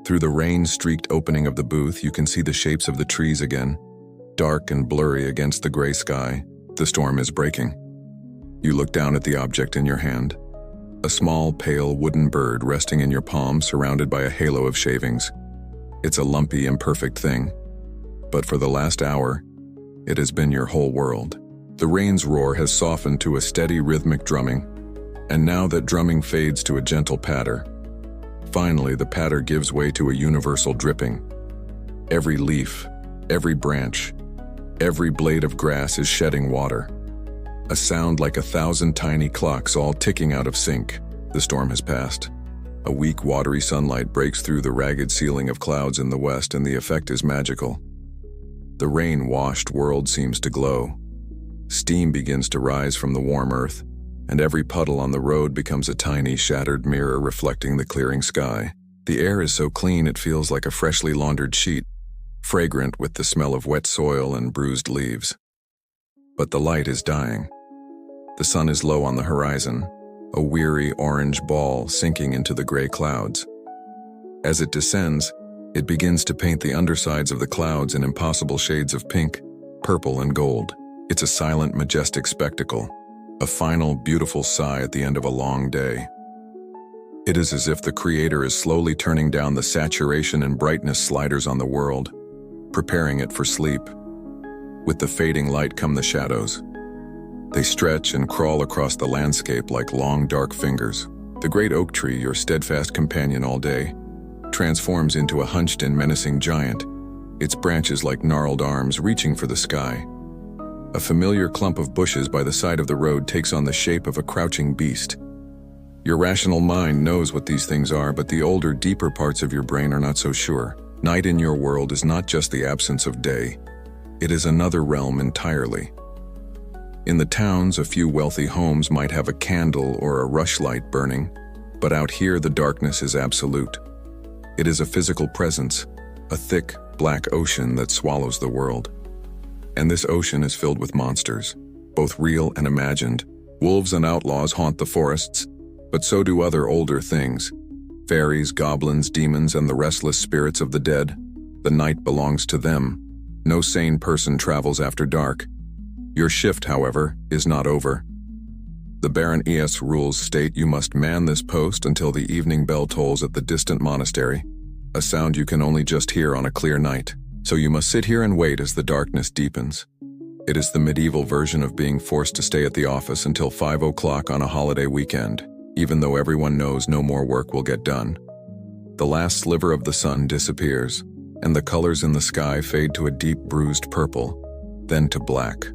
Through the rain-streaked opening of the booth, you can see the shapes of the trees again, dark and blurry against the gray sky. The storm is breaking. You look down at the object in your hand. A small, pale wooden bird resting in your palm, surrounded by a halo of shavings. It's a lumpy, imperfect thing. But for the last hour, it has been your whole world. The rain's roar has softened to a steady, rhythmic drumming, and now that drumming fades to a gentle patter. Finally, the patter gives way to a universal dripping. Every leaf, every branch, every blade of grass is shedding water. A sound like 1,000 tiny clocks all ticking out of sync. The storm has passed. A weak, watery sunlight breaks through the ragged ceiling of clouds in the west, and the effect is magical. The rain-washed world seems to glow. Steam begins to rise from the warm earth, and every puddle on the road becomes a tiny, shattered mirror reflecting the clearing sky. The air is so clean it feels like a freshly laundered sheet, fragrant with the smell of wet soil and bruised leaves. But the light is dying. The sun is low on the horizon, a weary orange ball sinking into the gray clouds. As it descends, it begins to paint the undersides of the clouds in impossible shades of pink, purple, and gold. It's a silent, majestic spectacle, a final, beautiful sigh at the end of a long day. It is as if the Creator is slowly turning down the saturation and brightness sliders on the world, preparing it for sleep. With the fading light come the shadows. They stretch and crawl across the landscape like long, dark fingers. The great oak tree, your steadfast companion all day, transforms into a hunched and menacing giant, its branches like gnarled arms reaching for the sky. A familiar clump of bushes by the side of the road takes on the shape of a crouching beast. Your rational mind knows what these things are, but the older, deeper parts of your brain are not so sure. Night in your world is not just the absence of day. It is another realm entirely. In the towns, a few wealthy homes might have a candle or a rushlight burning, but out here the darkness is absolute. It is a physical presence, a thick, black ocean that swallows the world. And this ocean is filled with monsters, both real and imagined. Wolves and outlaws haunt the forests, but so do other older things. Fairies, goblins, demons, and the restless spirits of the dead. The night belongs to them. No sane person travels after dark. Your shift, however, is not over. The Baron Es rules state you must man this post until the evening bell tolls at the distant monastery, a sound you can only just hear on a clear night. So you must sit here and wait as the darkness deepens. It is the medieval version of being forced to stay at the office until 5 o'clock on a holiday weekend, even though everyone knows no more work will get done. The last sliver of the sun disappears, and the colors in the sky fade to a deep bruised purple, then to black.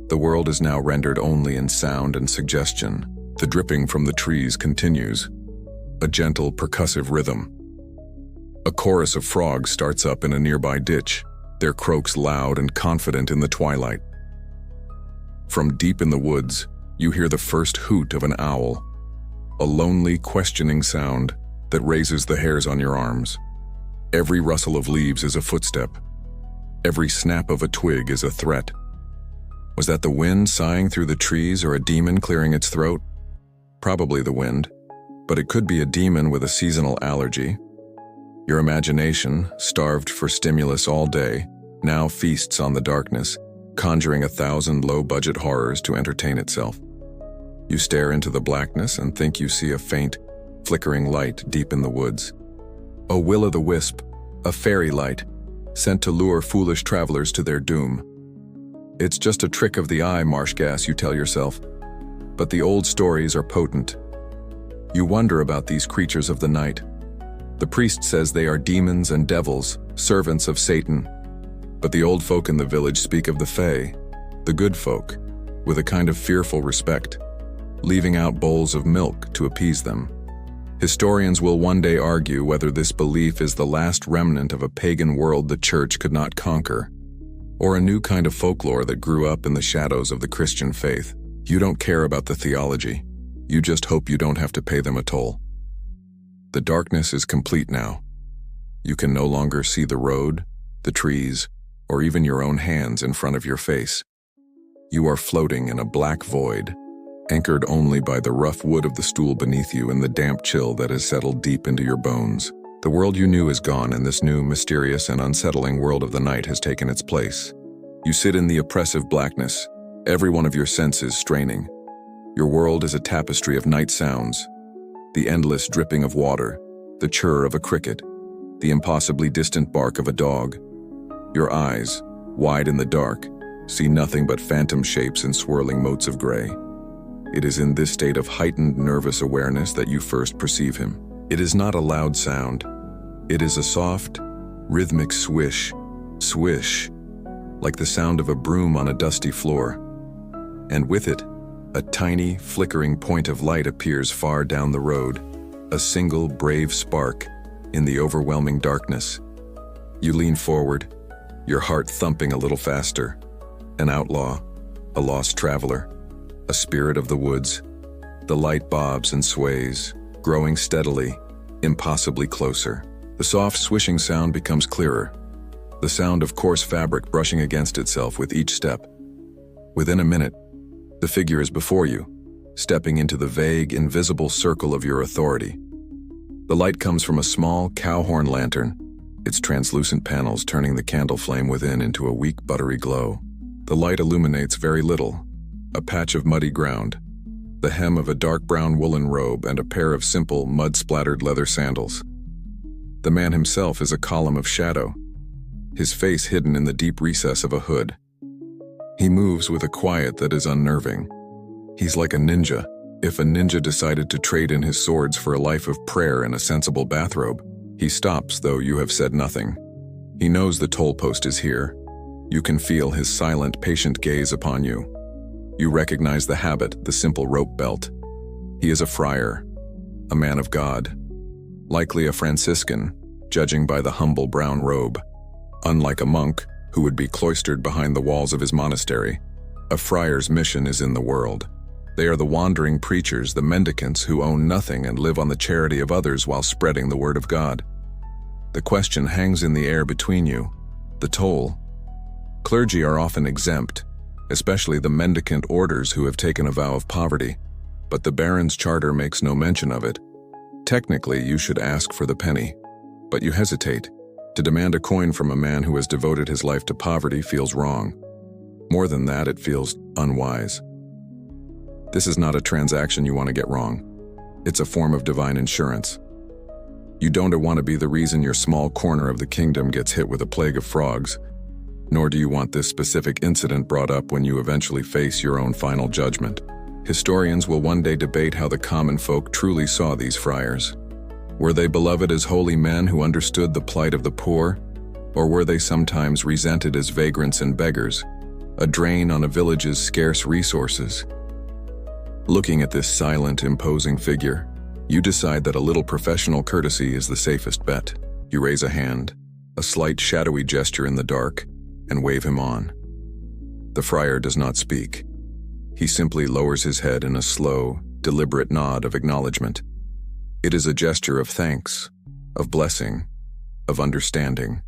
The world is now rendered only in sound and suggestion. The dripping from the trees continues, a gentle, percussive rhythm. A chorus of frogs starts up in a nearby ditch, their croaks loud and confident in the twilight. From deep in the woods, you hear the first hoot of an owl, a lonely, questioning sound that raises the hairs on your arms. Every rustle of leaves is a footstep. Every snap of a twig is a threat. Was that the wind sighing through the trees or a demon clearing its throat? Probably the wind, but it could be a demon with a seasonal allergy. Your imagination, starved for stimulus all day, now feasts on the darkness, conjuring 1,000 low-budget horrors to entertain itself. You stare into the blackness and think you see a faint, flickering light deep in the woods. A will-o'-the-wisp, a fairy light, sent to lure foolish travelers to their doom. It's just a trick of the eye, marsh gas, you tell yourself. But the old stories are potent. You wonder about these creatures of the night. The priest says they are demons and devils, servants of Satan. But the old folk in the village speak of the Fae, the good folk, with a kind of fearful respect, leaving out bowls of milk to appease them. Historians will one day argue whether this belief is the last remnant of a pagan world the church could not conquer, or a new kind of folklore that grew up in the shadows of the Christian faith. You don't care about the theology. You just hope you don't have to pay them a toll. The darkness is complete now. You can no longer see the road, the trees, or even your own hands in front of your face. You are floating in a black void, anchored only by the rough wood of the stool beneath you and the damp chill that has settled deep into your bones. The world you knew is gone, and this new, mysterious, and unsettling world of the night has taken its place. You sit in the oppressive blackness, every one of your senses straining. Your world is a tapestry of night sounds, the endless dripping of water, the chirr of a cricket, the impossibly distant bark of a dog. Your eyes, wide in the dark, see nothing but phantom shapes and swirling motes of gray. It is in this state of heightened nervous awareness that you first perceive him. It is not a loud sound. It is a soft, rhythmic swish, swish, like the sound of a broom on a dusty floor. And with it, a tiny, flickering point of light appears far down the road, a single brave spark in the overwhelming darkness. You lean forward, your heart thumping a little faster. An outlaw, a lost traveler, a spirit of the woods. The light bobs and sways, growing steadily, impossibly closer. The soft swishing sound becomes clearer, the sound of coarse fabric brushing against itself with each step. Within a minute, the figure is before you, stepping into the vague, invisible circle of your authority. The light comes from a small cow-horn lantern, its translucent panels turning the candle flame within into a weak, buttery glow. The light illuminates very little, a patch of muddy ground, the hem of a dark brown woolen robe, and a pair of simple, mud-splattered leather sandals. The man himself is a column of shadow, his face hidden in the deep recess of a hood. He moves with a quiet that is unnerving. He's like a ninja, if a ninja decided to trade in his swords for a life of prayer and a sensible bathrobe. He stops, though you have said nothing. He knows the toll post is here. You can feel his silent, patient gaze upon you. You recognize the habit, the simple rope belt. He is a friar, a man of God, likely a Franciscan, judging by the humble brown robe. Unlike a monk, who would be cloistered behind the walls of his monastery, A friar's mission is in the world. They are the wandering preachers, the mendicants who own nothing and live on the charity of others while spreading the word of God. The question hangs in the air between you: the toll. Clergy are often exempt, especially the mendicant orders who have taken a vow of poverty, but the Baron's charter makes no mention of it. Technically, you should ask for the penny, but you hesitate. To demand a coin from a man who has devoted his life to poverty feels wrong. More than that, it feels unwise. This is not a transaction you want to get wrong. It's a form of divine insurance. You don't want to be the reason your small corner of the kingdom gets hit with a plague of frogs, nor do you want this specific incident brought up when you eventually face your own final judgment. Historians will one day debate how the common folk truly saw these friars. Were they beloved as holy men who understood the plight of the poor, or were they sometimes resented as vagrants and beggars, a drain on a village's scarce resources? Looking at this silent, imposing figure, you decide that a little professional courtesy is the safest bet. You raise a hand, a slight shadowy gesture in the dark, and wave him on. The friar does not speak. He simply lowers his head in a slow, deliberate nod of acknowledgement. It is a gesture of thanks, of blessing, of understanding.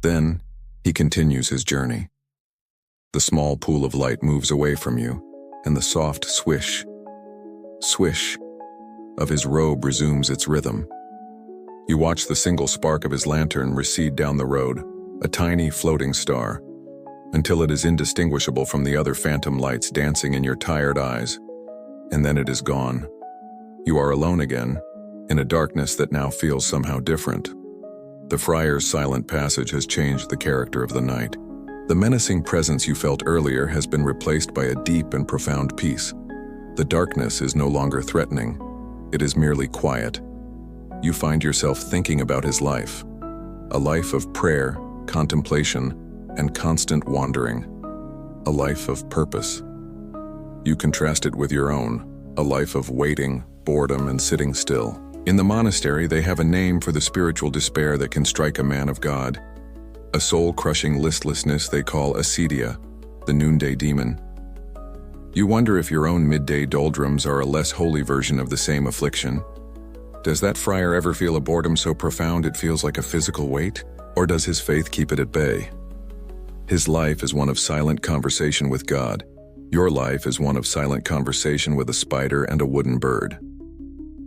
Then, he continues his journey. The small pool of light moves away from you, and the soft swish, swish of his robe resumes its rhythm. You watch the single spark of his lantern recede down the road, a tiny floating star, until it is indistinguishable from the other phantom lights dancing in your tired eyes, and then it is gone. You are alone again, in a darkness that now feels somehow different. The friar's silent passage has changed the character of the night. The menacing presence you felt earlier has been replaced by a deep and profound peace. The darkness is no longer threatening. It is merely quiet. You find yourself thinking about his life, a life of prayer, contemplation, and constant wandering, a life of purpose. You contrast it with your own, a life of waiting, boredom, and sitting still. In the monastery, they have a name for the spiritual despair that can strike a man of God, a soul-crushing listlessness they call acedia, the noonday demon. You wonder if your own midday doldrums are a less holy version of the same affliction. Does that friar ever feel a boredom so profound it feels like a physical weight? Or does his faith keep it at bay? His life is one of silent conversation with God. Your life is one of silent conversation with a spider and a wooden bird.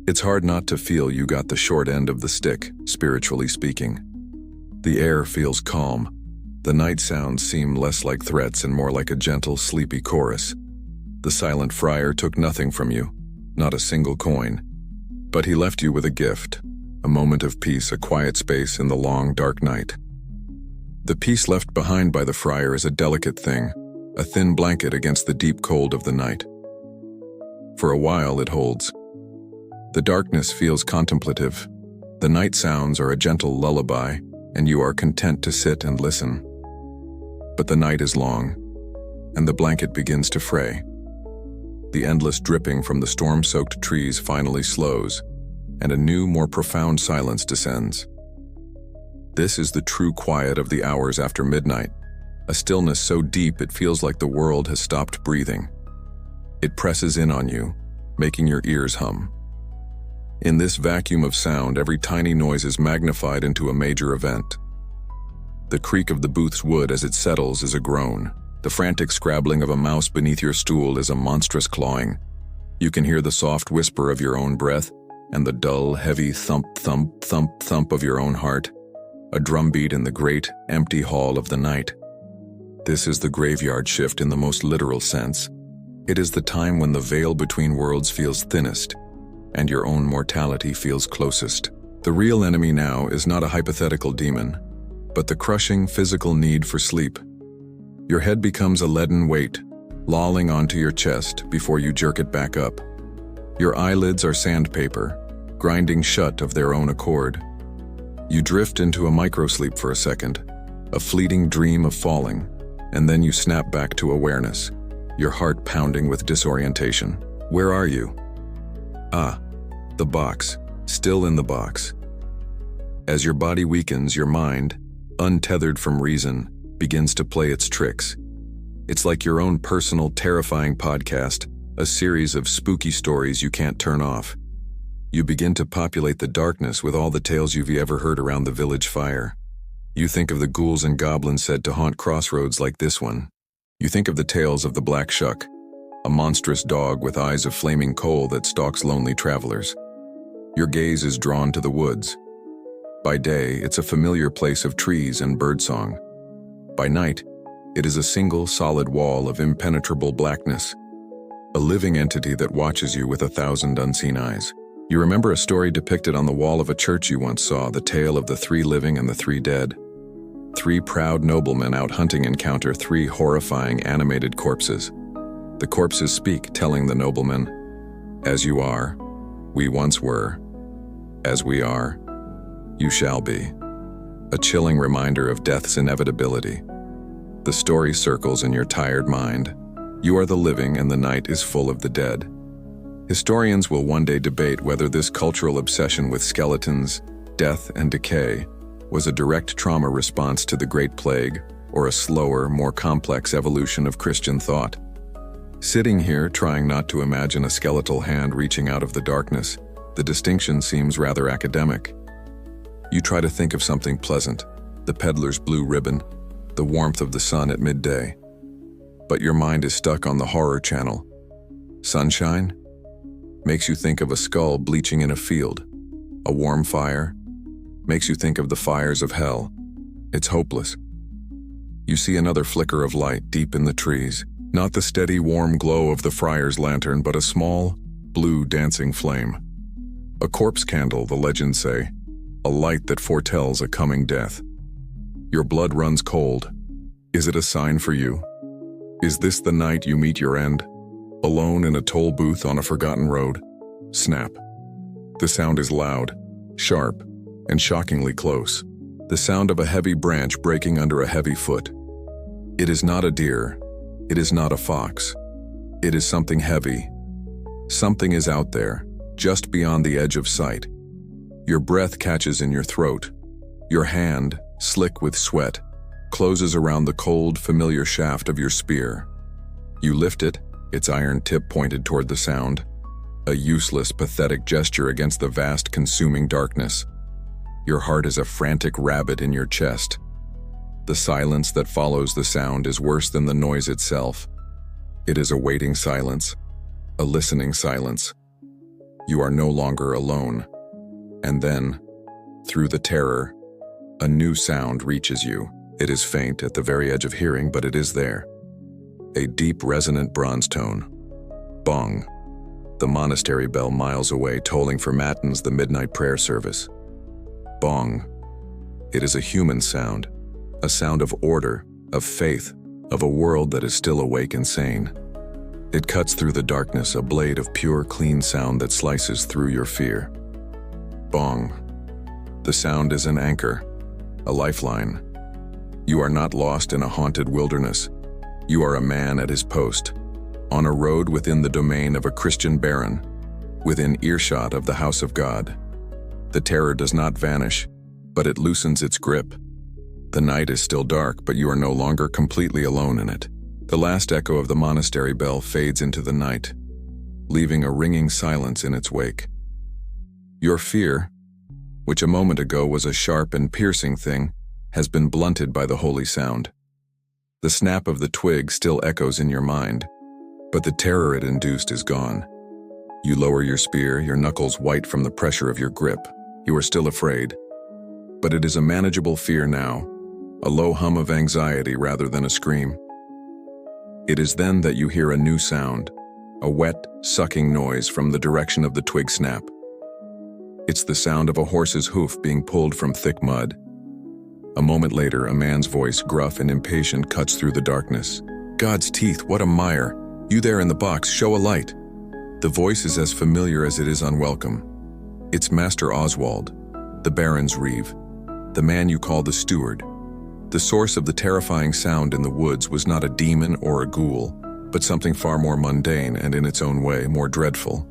It's hard not to feel you got the short end of the stick, spiritually speaking. The air feels calm. The night sounds seem less like threats and more like a gentle, sleepy chorus. The silent friar took nothing from you, not a single coin. But he left you with a gift, a moment of peace, a quiet space in the long, dark night. The peace left behind by the friar is a delicate thing, a thin blanket against the deep cold of the night. For a while it holds. The darkness feels contemplative. The night sounds are a gentle lullaby, and you are content to sit and listen. But the night is long, and the blanket begins to fray. The endless dripping from the storm-soaked trees finally slows, and a new, more profound silence descends. This is the true quiet of the hours after midnight, a stillness so deep it feels like the world has stopped breathing. It presses in on you, making your ears hum. In this vacuum of sound, every tiny noise is magnified into a major event. The creak of the booth's wood as it settles is a groan. The frantic scrabbling of a mouse beneath your stool is a monstrous clawing. You can hear the soft whisper of your own breath and the dull, heavy thump, thump, thump, thump of your own heart, a drumbeat in the great, empty hall of the night. This is the graveyard shift in the most literal sense. It is the time when the veil between worlds feels thinnest, and your own mortality feels closest. The real enemy now is not a hypothetical demon, but the crushing physical need for sleep. Your head becomes a leaden weight, lolling onto your chest before you jerk it back up. Your eyelids are sandpaper, grinding shut of their own accord. You drift into a microsleep for a second, a fleeting dream of falling, and then you snap back to awareness, your heart pounding with disorientation. Where are you? Ah, the box, still in the box. As your body weakens, your mind, untethered from reason, begins to play its tricks. It's like your own personal, terrifying podcast, a series of spooky stories you can't turn off. You begin to populate the darkness with all the tales you've ever heard around the village fire. You think of the ghouls and goblins said to haunt crossroads like this one. You think of the tales of the Black Shuck, a monstrous dog with eyes of flaming coal that stalks lonely travelers. Your gaze is drawn to the woods. By day, it's a familiar place of trees and birdsong. By night, it is a single solid wall of impenetrable blackness, a living entity that watches you with 1,000 unseen eyes. You remember a story depicted on the wall of a church you once saw, the tale of the 3 living and the 3 dead. 3 proud noblemen out hunting encounter 3 horrifying animated corpses. The corpses speak, telling the noblemen, "As you are, we once were. As we are, you shall be." A chilling reminder of death's inevitability. The story circles in your tired mind. You are the living and the night is full of the dead. Historians will one day debate whether this cultural obsession with skeletons, death, and decay was a direct trauma response to the Great Plague or a slower, more complex evolution of Christian thought. Sitting here, trying not to imagine a skeletal hand reaching out of the darkness, the distinction seems rather academic. You try to think of something pleasant, the peddler's blue ribbon, the warmth of the sun at midday. But your mind is stuck on the horror channel. Sunshine makes you think of a skull bleaching in a field. A warm fire makes you think of the fires of hell. It's hopeless. You see another flicker of light deep in the trees, not the steady warm glow of the friar's lantern, but a small, blue dancing flame. A corpse candle, the legends say, a light that foretells a coming death. Your blood runs cold. Is it a sign for you? Is this the night you meet your end? Alone in a toll booth on a forgotten road? Snap. The sound is loud, sharp, and shockingly close. The sound of a heavy branch breaking under a heavy foot. It is not a deer. It is not a fox. It is something heavy. Something is out there, just beyond the edge of sight. Your breath catches in your throat. Your hand, slick with sweat, closes around the cold, familiar shaft of your spear. You lift it, its iron tip pointed toward the sound. A useless, pathetic gesture against the vast, consuming darkness. Your heart is a frantic rabbit in your chest. The silence that follows the sound is worse than the noise itself. It is a waiting silence, a listening silence. You are no longer alone. And then, through the terror, a new sound reaches you. It is faint at the very edge of hearing, but it is there. A deep, resonant bronze tone. Bong. The monastery bell miles away, tolling for matins, the midnight prayer service. Bong. It is a human sound. A sound of order, of faith, of a world that is still awake and sane. It cuts through the darkness, a blade of pure, clean sound that slices through your fear. Bong. The sound is an anchor, a lifeline. You are not lost in a haunted wilderness. You are a man at his post, on a road within the domain of a Christian baron, within earshot of the house of God. The terror does not vanish, but it loosens its grip. The night is still dark, but you are no longer completely alone in it. The last echo of the monastery bell fades into the night, leaving a ringing silence in its wake. Your fear, which a moment ago was a sharp and piercing thing, has been blunted by the holy sound. The snap of the twig still echoes in your mind, but the terror it induced is gone. You lower your spear, your knuckles white from the pressure of your grip. You are still afraid, but it is a manageable fear now, a low hum of anxiety rather than a scream. It is then that you hear a new sound, a wet, sucking noise from the direction of the twig snap. It's the sound of a horse's hoof being pulled from thick mud. A moment later, a man's voice, gruff and impatient, cuts through the darkness. "God's teeth, what a mire! You there in the box, show a light!" The voice is as familiar as it is unwelcome. It's Master Oswald, the Baron's Reeve, the man you call the steward. The source of the terrifying sound in the woods was not a demon or a ghoul, but something far more mundane and, in its own way, more dreadful.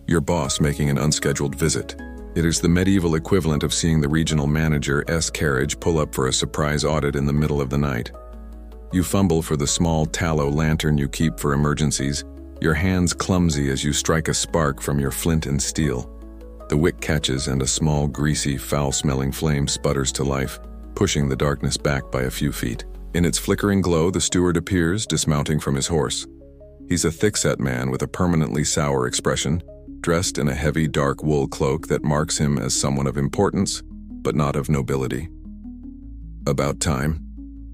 Your boss making an unscheduled visit. It is the medieval equivalent of seeing the regional manager's carriage pull up for a surprise audit in the middle of the night. You fumble for the small tallow lantern you keep for emergencies, your hands clumsy as you strike a spark from your flint and steel. The wick catches and a small, greasy, foul-smelling flame sputters to life, pushing the darkness back by a few feet. In its flickering glow, the steward appears, dismounting from his horse. He's a thick-set man with a permanently sour expression, dressed in a heavy, dark wool cloak that marks him as someone of importance, but not of nobility. "About time,"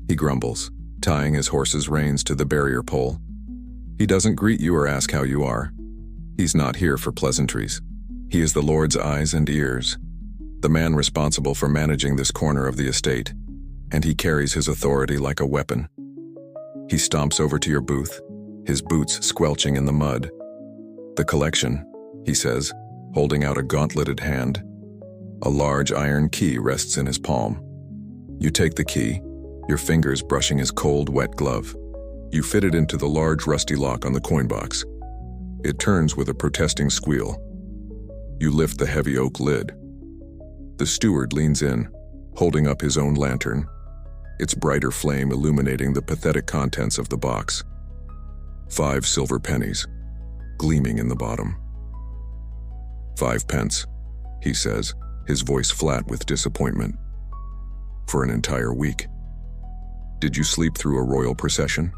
he grumbles, tying his horse's reins to the barrier pole. He doesn't greet you or ask how you are. He's not here for pleasantries. He is the Lord's eyes and ears, the man responsible for managing this corner of the estate, and he carries his authority like a weapon. He stomps over to your booth, his boots squelching in the mud. "The collection," he says, holding out a gauntleted hand. A large iron key rests in his palm. You take the key, your fingers brushing his cold, wet glove. You fit it into the large rusty lock on the coin box. It turns with a protesting squeal. You lift the heavy oak lid. The steward leans in, holding up his own lantern, its brighter flame illuminating the pathetic contents of the box. 5 silver pennies, gleaming in the bottom. 5 pence, he says, his voice flat with disappointment. For an entire week. Did you sleep through a royal procession?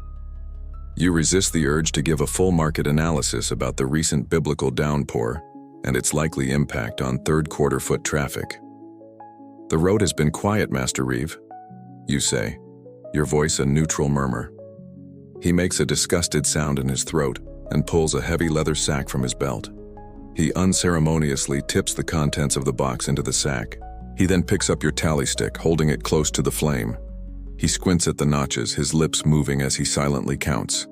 You resist the urge to give a full market analysis about the recent biblical downpour and its likely impact on third-quarter foot traffic. The road has been quiet, Master Reeve, you say, your voice a neutral murmur. He makes a disgusted sound in his throat and pulls a heavy leather sack from his belt. He unceremoniously tips the contents of the box into the sack. He then picks up your tally stick, holding it close to the flame. He squints at the notches, his lips moving as he silently counts.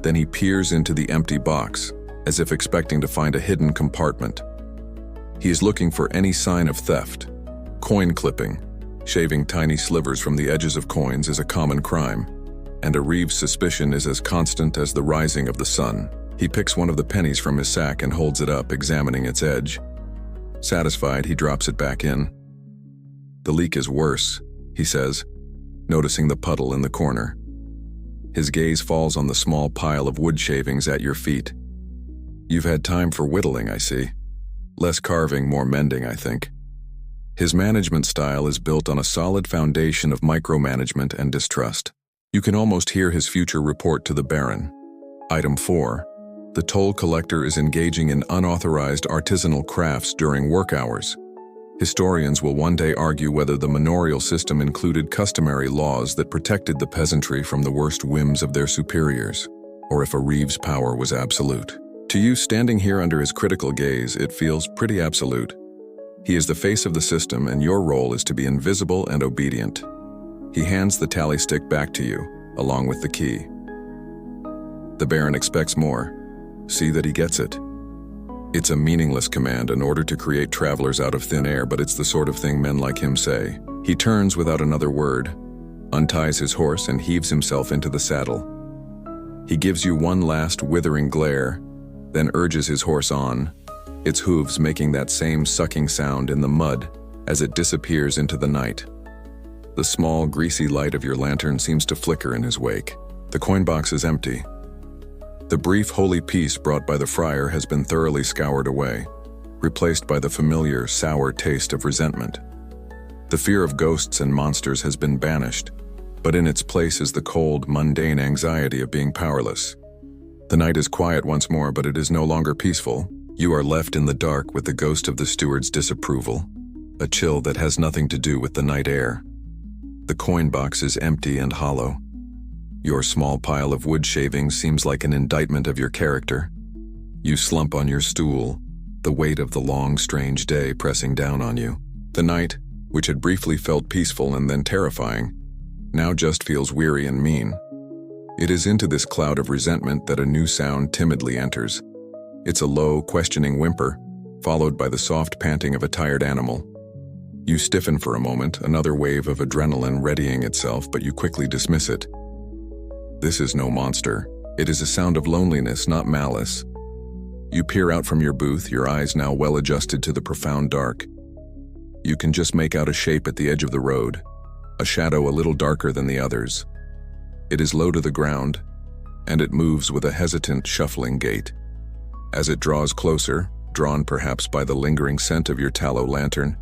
Then he peers into the empty box, as if expecting to find a hidden compartment. He is looking for any sign of theft. Coin clipping, shaving tiny slivers from the edges of coins, is a common crime, and a Reeve's suspicion is as constant as the rising of the sun. He picks one of the pennies from his sack and holds it up, examining its edge. Satisfied, he drops it back in. The leak is worse, he says, noticing the puddle in the corner. His gaze falls on the small pile of wood shavings at your feet. You've had time for whittling, I see. Less carving, more mending, I think. His management style is built on a solid foundation of micromanagement and distrust. You can almost hear his future report to the Baron. Item 4. The toll collector is engaging in unauthorized artisanal crafts during work hours. Historians will one day argue whether the manorial system included customary laws that protected the peasantry from the worst whims of their superiors, or if a Reeve's power was absolute. To you, standing here under his critical gaze, it feels pretty absolute. He is the face of the system, and your role is to be invisible and obedient. He hands the tally stick back to you, along with the key. The Baron expects more. See that he gets it. It's a meaningless command, an order to create travelers out of thin air, but it's the sort of thing men like him say. He turns without another word, unties his horse, and heaves himself into the saddle. He gives you one last withering glare, then urges his horse on, its hooves making that same sucking sound in the mud as it disappears into the night. The small, greasy light of your lantern seems to flicker in his wake. The coin box is empty. The brief holy peace brought by the friar has been thoroughly scoured away, replaced by the familiar, sour taste of resentment. The fear of ghosts and monsters has been banished, but in its place is the cold, mundane anxiety of being powerless. The night is quiet once more, but it is no longer peaceful. You are left in the dark with the ghost of the steward's disapproval, a chill that has nothing to do with the night air. The coin box is empty and hollow. Your small pile of wood shavings seems like an indictment of your character. You slump on your stool, the weight of the long, strange day pressing down on you. The night, which had briefly felt peaceful and then terrifying, now just feels weary and mean. It is into this cloud of resentment that a new sound timidly enters. It's a low, questioning whimper, followed by the soft panting of a tired animal. You stiffen for a moment, another wave of adrenaline readying itself, but you quickly dismiss it. This is no monster. It is a sound of loneliness, not malice. You peer out from your booth, your eyes now well adjusted to the profound dark. You can just make out a shape at the edge of the road, a shadow a little darker than the others. It is low to the ground, and it moves with a hesitant, shuffling gait. As it draws closer, drawn perhaps by the lingering scent of your tallow lantern,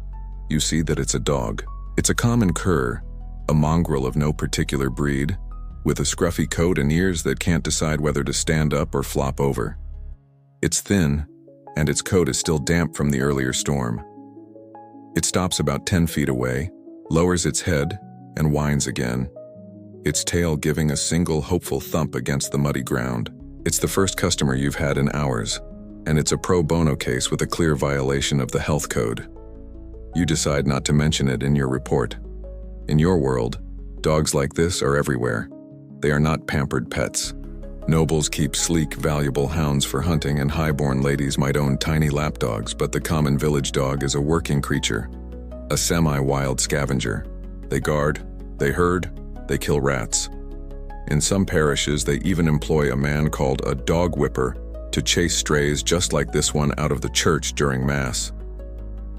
you see that it's a dog. It's a common cur, a mongrel of no particular breed, with a scruffy coat and ears that can't decide whether to stand up or flop over. It's thin, and its coat is still damp from the earlier storm. It stops about 10 feet away, lowers its head, and whines again, its tail giving a single hopeful thump against the muddy ground. It's the first customer you've had in hours, and it's a pro bono case with a clear violation of the health code. You decide not to mention it in your report. In your world, dogs like this are everywhere. They are not pampered pets. Nobles keep sleek, valuable hounds for hunting, and high-born ladies might own tiny lapdogs, but the common village dog is a working creature, a semi-wild scavenger. They guard, they herd, they kill rats. In some parishes, they even employ a man called a dog whipper to chase strays just like this one out of the church during Mass.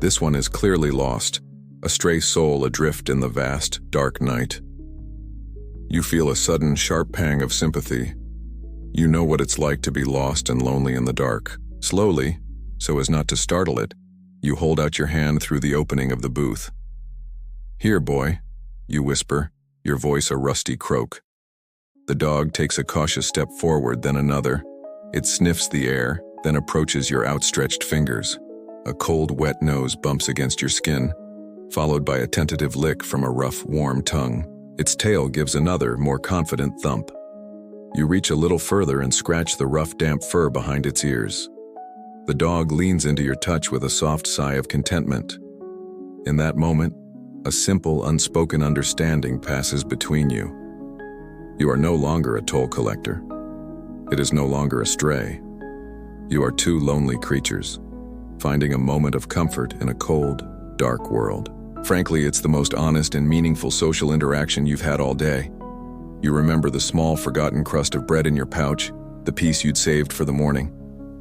This one is clearly lost, a stray soul adrift in the vast, dark night. You feel a sudden, sharp pang of sympathy. You know what it's like to be lost and lonely in the dark. Slowly, so as not to startle it, you hold out your hand through the opening of the booth. "Here, boy," you whisper, your voice a rusty croak. The dog takes a cautious step forward, then another. It sniffs the air, then approaches your outstretched fingers. A cold, wet nose bumps against your skin, followed by a tentative lick from a rough, warm tongue. Its tail gives another, more confident thump. You reach a little further and scratch the rough, damp fur behind its ears. The dog leans into your touch with a soft sigh of contentment. In that moment, a simple, unspoken understanding passes between you. You are no longer a toll collector. It is no longer a stray. You are two lonely creatures, finding a moment of comfort in a cold, dark world. Frankly, it's the most honest and meaningful social interaction you've had all day. You remember the small, forgotten crust of bread in your pouch, the piece you'd saved for the morning.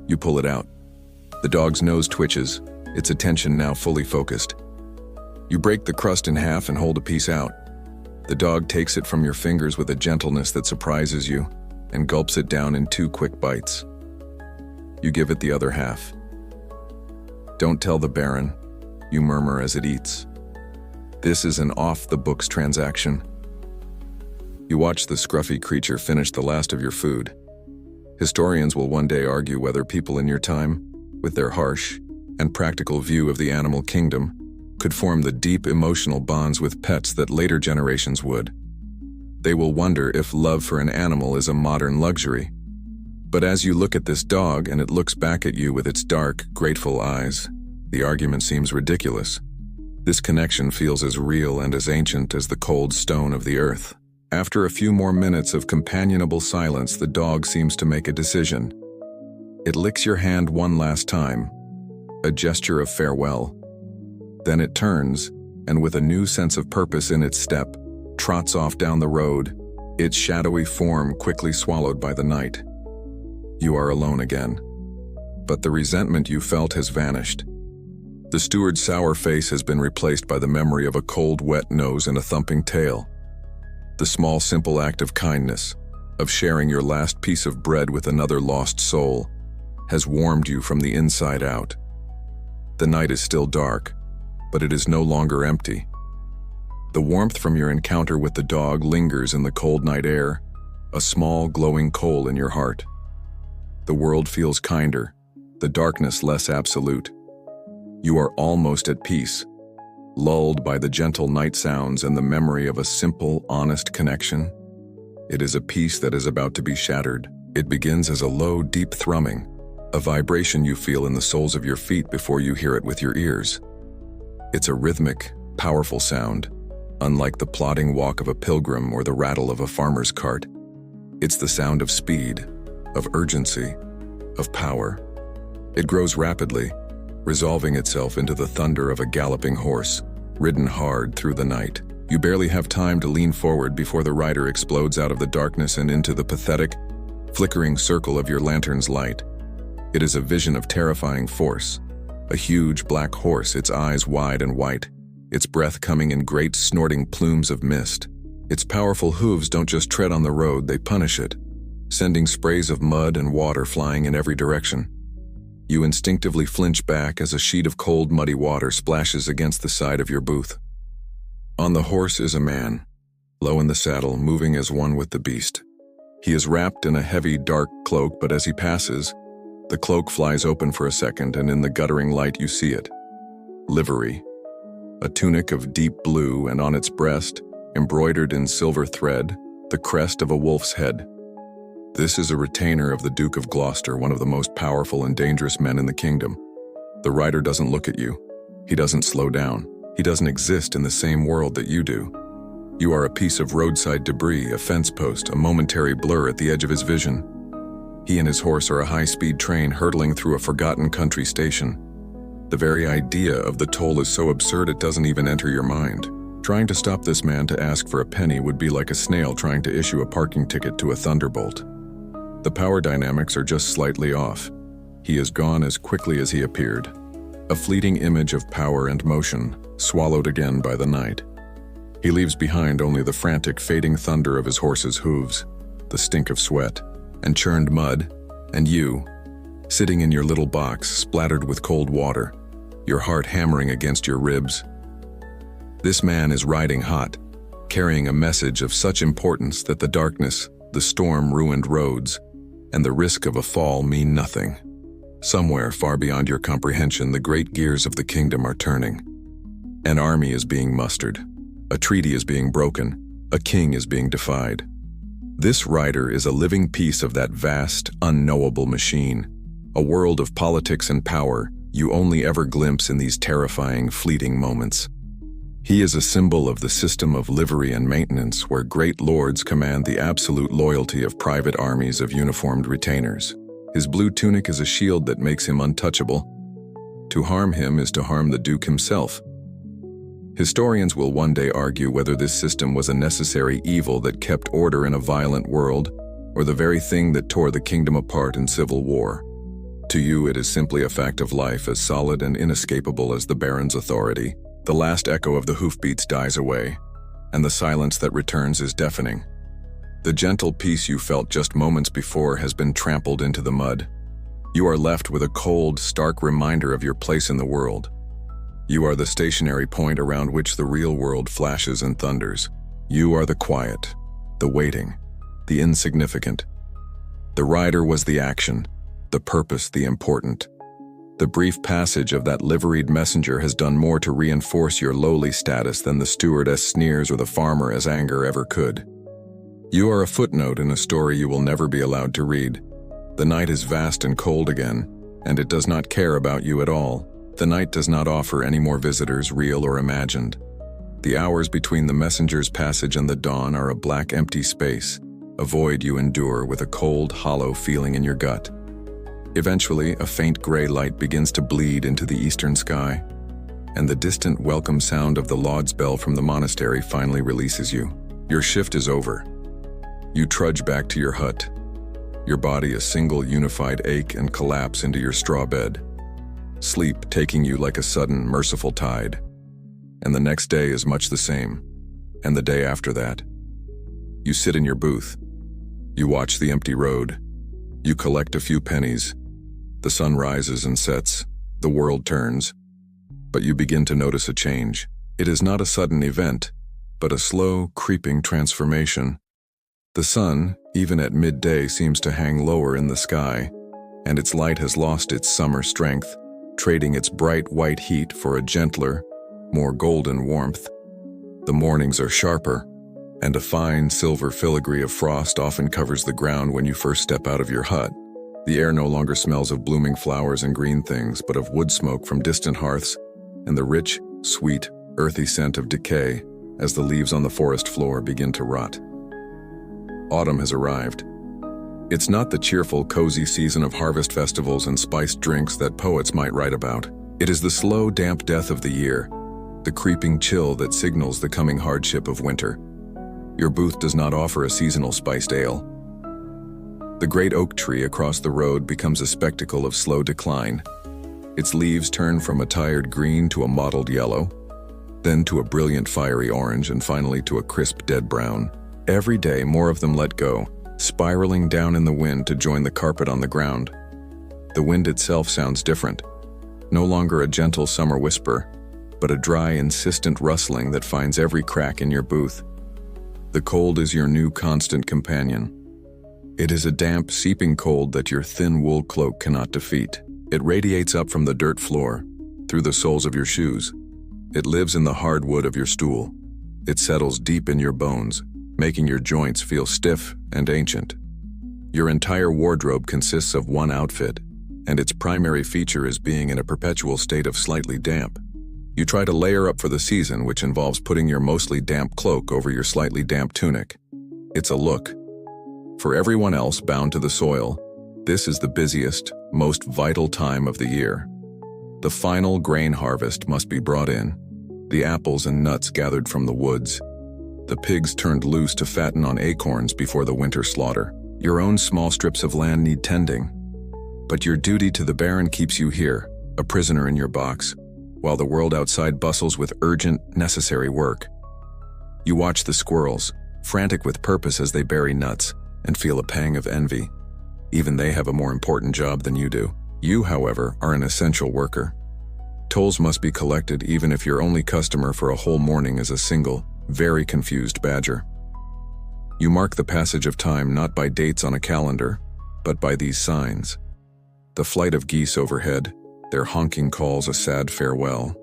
You pull it out. The dog's nose twitches, its attention now fully focused. You break the crust in half and hold a piece out. The dog takes it from your fingers with a gentleness that surprises you and gulps it down in 2 quick bites. You give it the other half. "Don't tell the Baron," you murmur as it eats. "This is an off-the-books transaction." You watch the scruffy creature finish the last of your food. Historians will one day argue whether people in your time, with their harsh and practical view of the animal kingdom, could form the deep emotional bonds with pets that later generations would. They will wonder if love for an animal is a modern luxury. But as you look at this dog and it looks back at you with its dark, grateful eyes, the argument seems ridiculous. This connection feels as real and as ancient as the cold stone of the earth. After a few more minutes of companionable silence, the dog seems to make a decision. It licks your hand one last time, a gesture of farewell. Then it turns, and with a new sense of purpose in its step, trots off down the road, its shadowy form quickly swallowed by the night. You are alone again. But the resentment you felt has vanished. The steward's sour face has been replaced by the memory of a cold, wet nose and a thumping tail. The small, simple act of kindness, of sharing your last piece of bread with another lost soul, has warmed you from the inside out. The night is still dark, but it is no longer empty. The warmth from your encounter with the dog lingers in the cold night air, a small, glowing coal in your heart. The world feels kinder, the darkness less absolute. You are almost at peace, lulled by the gentle night sounds and the memory of a simple, honest connection. It is a peace that is about to be shattered. It begins as a low, deep thrumming, a vibration you feel in the soles of your feet before you hear it with your ears. It's a rhythmic, powerful sound, unlike the plodding walk of a pilgrim or the rattle of a farmer's cart. It's the sound of speed, of urgency, of power. It grows rapidly, resolving itself into the thunder of a galloping horse, ridden hard through the night. You barely have time to lean forward before the rider explodes out of the darkness and into the pathetic, flickering circle of your lantern's light. It is a vision of terrifying force. A huge black horse, its eyes wide and white, its breath coming in great snorting plumes of mist. Its powerful hooves don't just tread on the road, they punish it, sending sprays of mud and water flying in every direction. You instinctively flinch back as a sheet of cold, muddy water splashes against the side of your booth. On the horse is a man, low in the saddle, moving as one with the beast. He is wrapped in a heavy, dark cloak, but as he passes, the cloak flies open for a second, and in the guttering light you see it. Livery. A tunic of deep blue, and on its breast, embroidered in silver thread, the crest of a wolf's head. This is a retainer of the Duke of Gloucester, one of the most powerful and dangerous men in the kingdom. The rider doesn't look at you. He doesn't slow down. He doesn't exist in the same world that you do. You are a piece of roadside debris, a fence post, a momentary blur at the edge of his vision. He and his horse are a high-speed train hurtling through a forgotten country station. The very idea of the toll is so absurd it doesn't even enter your mind. Trying to stop this man to ask for a penny would be like a snail trying to issue a parking ticket to a thunderbolt. The power dynamics are just slightly off. He is gone as quickly as he appeared. A fleeting image of power and motion, swallowed again by the night. He leaves behind only the frantic, fading thunder of his horse's hooves, the stink of sweat and churned mud, and you, sitting in your little box, splattered with cold water, your heart hammering against your ribs. This man is riding hot, carrying a message of such importance that the darkness, the storm-ruined roads, and the risk of a fall mean nothing. Somewhere far beyond your comprehension, the great gears of the kingdom are turning. An army is being mustered. A treaty is being broken. A king is being defied. This rider is a living piece of that vast, unknowable machine, a world of politics and power you only ever glimpse in these terrifying, fleeting moments. He is a symbol of the system of livery and maintenance where great lords command the absolute loyalty of private armies of uniformed retainers. His blue tunic is a shield that makes him untouchable. To harm him is to harm the Duke himself. Historians will one day argue whether this system was a necessary evil that kept order in a violent world, or the very thing that tore the kingdom apart in civil war. To you, it is simply a fact of life as solid and inescapable as the Baron's authority. The last echo of the hoofbeats dies away, and the silence that returns is deafening. The gentle peace you felt just moments before has been trampled into the mud. You are left with a cold, stark reminder of your place in the world. You are the stationary point around which the real world flashes and thunders. You are the quiet, the waiting, the insignificant. The rider was the action, the purpose the important. The brief passage of that liveried messenger has done more to reinforce your lowly status than the stewardess sneers or the farmer's anger ever could. You are a footnote in a story you will never be allowed to read. The night is vast and cold again, and it does not care about you at all. The night does not offer any more visitors, real or imagined. The hours between the messenger's passage and the dawn are a black, empty space, a void you endure with a cold, hollow feeling in your gut. Eventually, a faint gray light begins to bleed into the eastern sky, and the distant welcome sound of the Lauds bell from the monastery finally releases you. Your shift is over. You trudge back to your hut, your body a single unified ache and collapse into your straw bed. Sleep taking you like a sudden, merciful tide. And the next day is much the same, and the day after that. You sit in your booth. You watch the empty road. You collect a few pennies. The sun rises and sets. The world turns. But you begin to notice a change. It is not a sudden event, but a slow, creeping transformation. The sun, even at midday, seems to hang lower in the sky, and its light has lost its summer strength, trading its bright white heat for a gentler, more golden warmth. The mornings are sharper, and a fine silver filigree of frost often covers the ground when you first step out of your hut. The air no longer smells of blooming flowers and green things, but of wood smoke from distant hearths and the rich, sweet, earthy scent of decay as the leaves on the forest floor begin to rot. Autumn has arrived. It's not the cheerful, cozy season of harvest festivals and spiced drinks that poets might write about. It is the slow, damp death of the year, the creeping chill that signals the coming hardship of winter. Your booth does not offer a seasonal spiced ale. The great oak tree across the road becomes a spectacle of slow decline. Its leaves turn from a tired green to a mottled yellow. then to a brilliant fiery orange, and finally to a crisp dead brown. Every day, more of them let go, spiraling down in the wind to join the carpet on the ground. The wind itself sounds different. No longer a gentle summer whisper, but a dry, insistent rustling that finds every crack in your booth. The cold is your new constant companion. It is a damp, seeping cold that your thin wool cloak cannot defeat. It radiates up from the dirt floor, through the soles of your shoes. It lives in the hard wood of your stool. It settles deep in your bones, making your joints feel stiff and ancient. Your entire wardrobe consists of one outfit, and its primary feature is being in a perpetual state of slightly damp. You try to layer up for the season, which involves putting your mostly damp cloak over your slightly damp tunic. It's a look. For everyone else bound to the soil, this is the busiest, most vital time of the year. The final grain harvest must be brought in, the apples and nuts gathered from the woods, the pigs turned loose to fatten on acorns before the winter slaughter. Your own small strips of land need tending, but your duty to the barren keeps you here, a prisoner in your box, while the world outside bustles with urgent, necessary work. You watch the squirrels, frantic with purpose as they bury nuts, and feel a pang of envy. Even they have a more important job than you do. You, however, are an essential worker. Tolls must be collected even if your only customer for a whole morning is a single, very confused badger. You mark the passage of time not by dates on a calendar, but by these signs. The flight of geese overhead, their honking calls a sad farewell.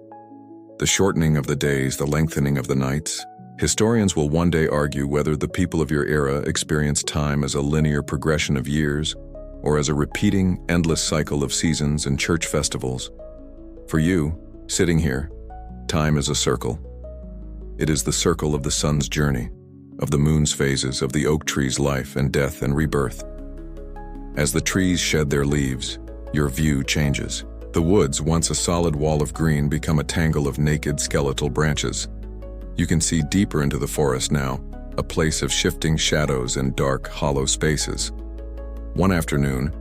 The shortening of the days, the lengthening of the nights. Historians will one day argue whether the people of your era experienced time as a linear progression of years, or as a repeating, endless cycle of seasons and church festivals. For you, sitting here, time is a circle. It is the circle of the sun's journey, of the moon's phases, of the oak tree's life and death and rebirth. As the trees shed their leaves, your view changes. The woods, once a solid wall of green, become a tangle of naked skeletal branches. You can see deeper into the forest now, a place of shifting shadows and dark, hollow spaces. One afternoon,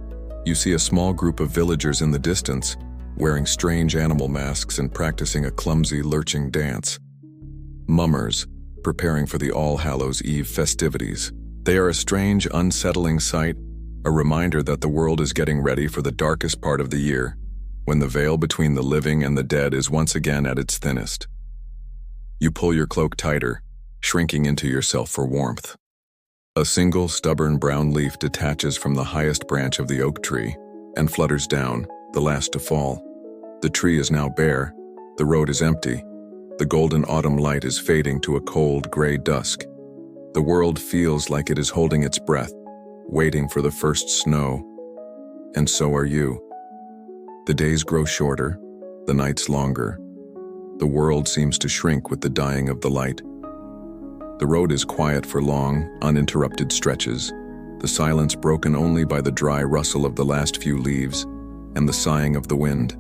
you see a small group of villagers in the distance, wearing strange animal masks and practicing a clumsy, lurching dance. Mummers, preparing for the All Hallows' Eve festivities. They are a strange, unsettling sight, a reminder that the world is getting ready for the darkest part of the year, when the veil between the living and the dead is once again at its thinnest. You pull your cloak tighter, shrinking into yourself for warmth. A single stubborn brown leaf detaches from the highest branch of the oak tree and flutters down, the last to fall. The tree is now bare, the road is empty, the golden autumn light is fading to a cold gray dusk. The world feels like it is holding its breath, waiting for the first snow. And so are you. The days grow shorter, the nights longer. The world seems to shrink with the dying of the light. The road is quiet for long, uninterrupted stretches, the silence broken only by the dry rustle of the last few leaves and the sighing of the wind.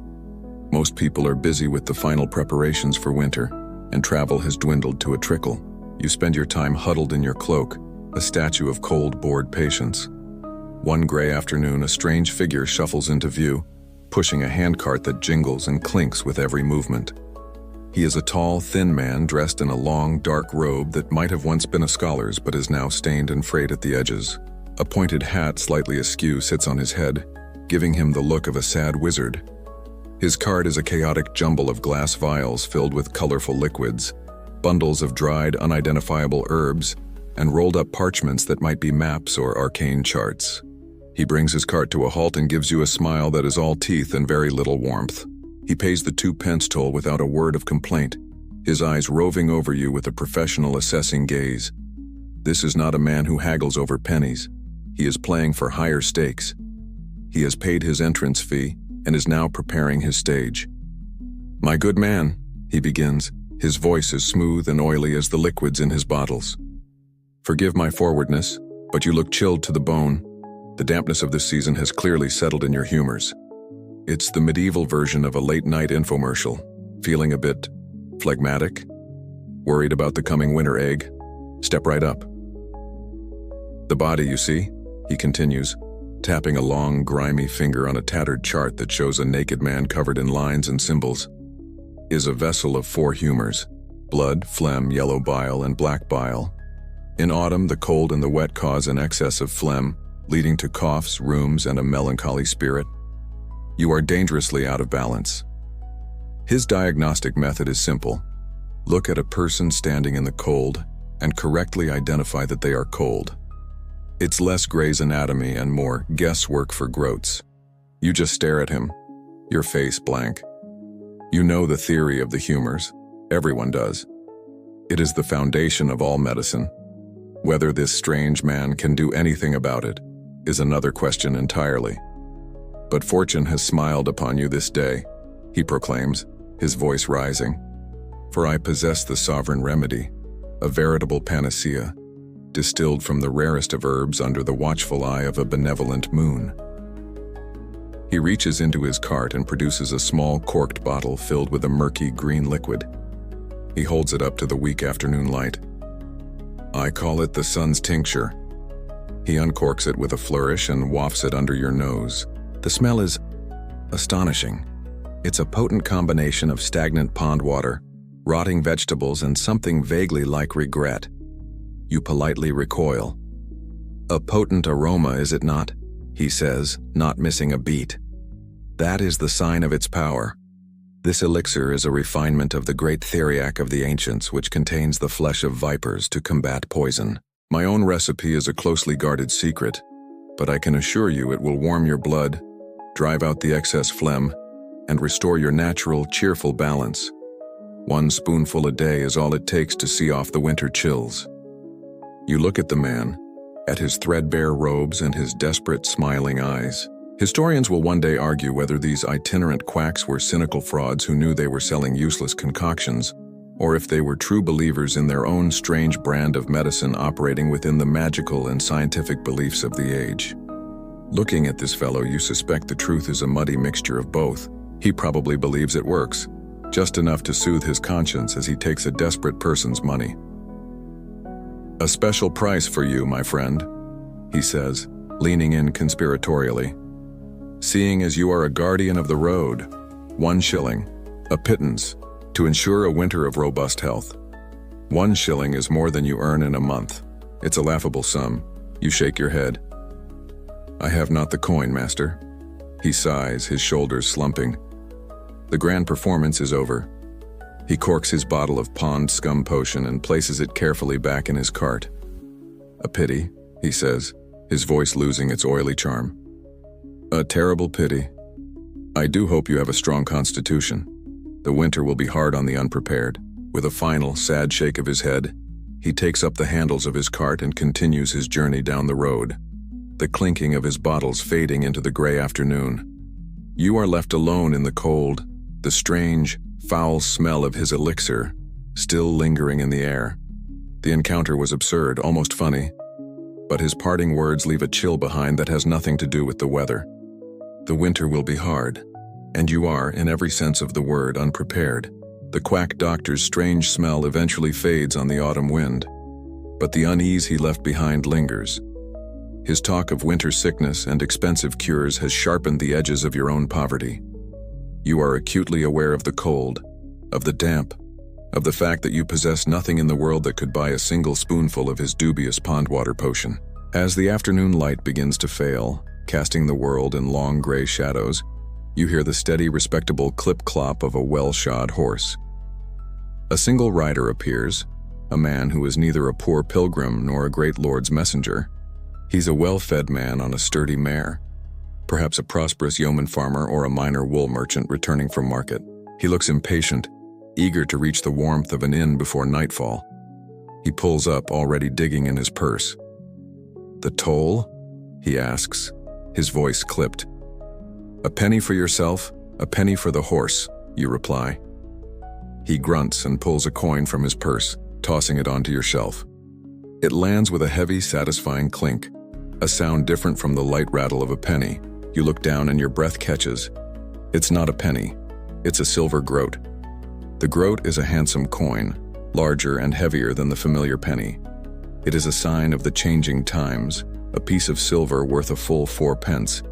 Most people are busy with the final preparations for winter, and travel has dwindled to a trickle. You spend your time huddled in your cloak, a statue of cold, bored patience. One gray afternoon, a strange figure shuffles into view, pushing a handcart that jingles and clinks with every movement. He is a tall, thin man dressed in a long, dark robe that might have once been a scholar's but is now stained and frayed at the edges. A pointed hat slightly askew sits on his head, giving him the look of a sad wizard. His cart is a chaotic jumble of glass vials filled with colorful liquids, bundles of dried, unidentifiable herbs, and rolled-up parchments that might be maps or arcane charts. He brings his cart to a halt and gives you a smile that is all teeth and very little warmth. He pays the 2-pence toll without a word of complaint, his eyes roving over you with a professional assessing gaze. This is not a man who haggles over pennies. He is playing for higher stakes. He has paid his entrance fee and is now preparing his stage. "My good man," he begins, his voice as smooth and oily as the liquids in his bottles. "Forgive my forwardness, but you look chilled to the bone. The dampness of this season has clearly settled in your humors." It's the medieval version of a late-night infomercial. Feeling a bit phlegmatic? Worried about the coming winter egg? Step right up. "The body, you see," he continues, tapping a long, grimy finger on a tattered chart that shows a naked man covered in lines and symbols, "is a vessel of 4 humors. blood, phlegm, yellow bile, and black bile. In autumn, the cold and the wet cause an excess of phlegm, leading to coughs, rheums, and a melancholy spirit. You are dangerously out of balance. His diagnostic method is simple. Look at a person standing in the cold and correctly identify that they are cold. It's less Gray's Anatomy and more guesswork for groats. You just stare at him, your face blank. You know the theory of the humors. Everyone does. It is the foundation of all medicine. Whether this strange man can do anything about it is another question entirely. But fortune has smiled upon you this day, he proclaims, his voice rising. For I possess the sovereign remedy, a veritable panacea, distilled from the rarest of herbs under the watchful eye of a benevolent moon. He reaches into his cart and produces a small corked bottle filled with a murky green liquid. He holds it up to the weak afternoon light. I call it the sun's tincture. He uncorks it with a flourish and wafts it under your nose. The smell is astonishing. It's a potent combination of stagnant pond water, rotting vegetables, and something vaguely like regret. You politely recoil. A potent aroma, is it not? He says, not missing a beat. That is the sign of its power. This elixir is a refinement of the great theriac of the ancients, which contains the flesh of vipers to combat poison. My own recipe is a closely guarded secret, but I can assure you it will warm your blood, drive out the excess phlegm, and restore your natural, cheerful balance. 1 spoonful a day is all it takes to see off the winter chills. You look at the man, at his threadbare robes and his desperate, smiling eyes. Historians will one day argue whether these itinerant quacks were cynical frauds who knew they were selling useless concoctions, or if they were true believers in their own strange brand of medicine operating within the magical and scientific beliefs of the age. Looking at this fellow, you suspect the truth is a muddy mixture of both. He probably believes it works, just enough to soothe his conscience as he takes a desperate person's money. A special price for you, my friend, he says, leaning in conspiratorially. Seeing as you are a guardian of the road, 1 shilling, a pittance, to ensure a winter of robust health. 1 shilling is more than you earn in a month. It's a laughable sum. You shake your head. I have not the coin, master. He sighs, his shoulders slumping. The grand performance is over. He corks his bottle of pond scum potion and places it carefully back in his cart. A pity, he says, his voice losing its oily charm. A terrible pity. I do hope you have a strong constitution. The winter will be hard on the unprepared. With a final, sad shake of his head, he takes up the handles of his cart and continues his journey down the road, the clinking of his bottles fading into the gray afternoon. You are left alone in the cold, the strange, foul smell of his elixir still lingering in the air. The encounter was absurd, almost funny, but his parting words leave a chill behind that has nothing to do with the weather. The winter will be hard, and you are, in every sense of the word, unprepared. The quack doctor's strange smell eventually fades on the autumn wind, but the unease he left behind lingers. His talk of winter sickness and expensive cures has sharpened the edges of your own poverty. You are acutely aware of the cold, of the damp, of the fact that you possess nothing in the world that could buy a single spoonful of his dubious pond water potion. As the afternoon light begins to fail, casting the world in long gray shadows, you hear the steady, respectable clip-clop of a well-shod horse. A single rider appears, a man who is neither a poor pilgrim nor a great lord's messenger. He's a well-fed man on a sturdy mare, perhaps a prosperous yeoman farmer or a minor wool merchant returning from market. He looks impatient, eager to reach the warmth of an inn before nightfall. He pulls up, already digging in his purse. The toll? He asks, his voice clipped. A penny for yourself, a penny for the horse, you reply. He grunts and pulls a coin from his purse, tossing it onto your shelf. It lands with a heavy, satisfying clink, a sound different from the light rattle of a penny. You look down and your breath catches. It's not a penny, it's a silver groat. The groat is a handsome coin, larger and heavier than the familiar penny. It is a sign of the changing times, a piece of silver worth a full 4 pence,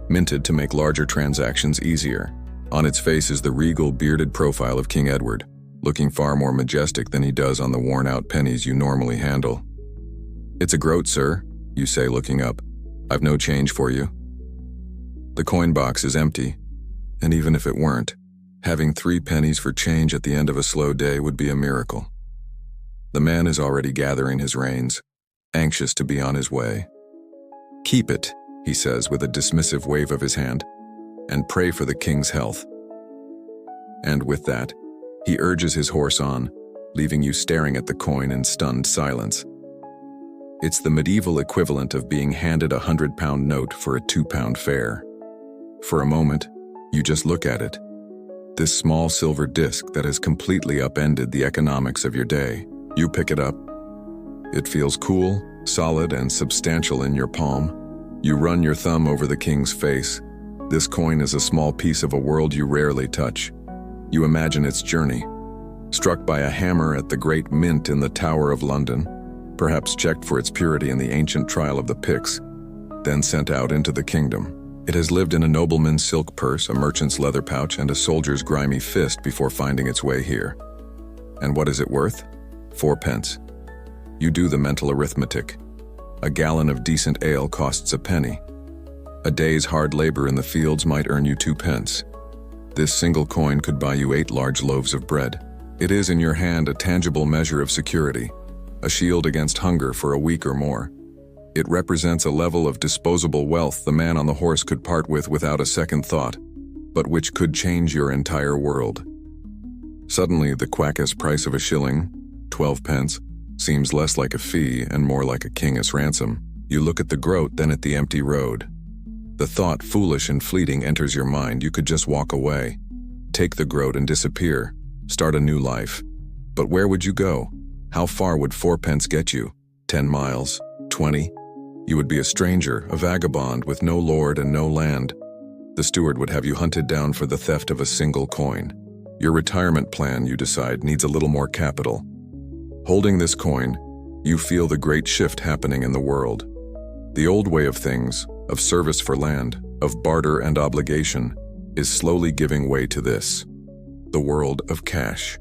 minted to make larger transactions easier. On its face is the regal, bearded profile of King Edward, looking far more majestic than he does on the worn-out pennies you normally handle. "It's a groat, sir," you say, looking up. "I've no change for you." The coin box is empty, and even if it weren't, having 3 pennies for change at the end of a slow day would be a miracle. The man is already gathering his reins, anxious to be on his way. "Keep it," he says with a dismissive wave of his hand, "and pray for the king's health." And with that, he urges his horse on, leaving you staring at the coin in stunned silence. It's the medieval equivalent of being handed a 100-pound note for a 2-pound fare. For a moment, you just look at it. This small silver disc that has completely upended the economics of your day. You pick it up. It feels cool, solid, and substantial in your palm. You run your thumb over the king's face. This coin is a small piece of a world you rarely touch. You imagine its journey. Struck by a hammer at the Great Mint in the Tower of London, perhaps checked for its purity in the ancient trial of the Picts, then sent out into the kingdom. It has lived in a nobleman's silk purse, a merchant's leather pouch, and a soldier's grimy fist before finding its way here. And what is it worth? 4 pence. You do the mental arithmetic. A gallon of decent ale costs a penny. A day's hard labor in the fields might earn you 2 pence. This single coin could buy you 8 large loaves of bread. It is in your hand a tangible measure of security, a shield against hunger for a week or more. It represents a level of disposable wealth the man on the horse could part with without a second thought, but which could change your entire world. Suddenly, the quackus price of a shilling, 12 pence, seems less like a fee and more like a king's ransom. You look at the groat, then at the empty road. The thought, foolish and fleeting, enters your mind. You could just walk away, take the groat and disappear, start a new life. But where would you go? How far would 4 pence get you? 10 miles? 20? You would be a stranger, a vagabond with no lord and no land. The steward would have you hunted down for the theft of a single coin. Your retirement plan, you decide, needs a little more capital. Holding this coin, you feel the great shift happening in the world. The old way of things, of service for land, of barter and obligation, is slowly giving way to this, the world of cash.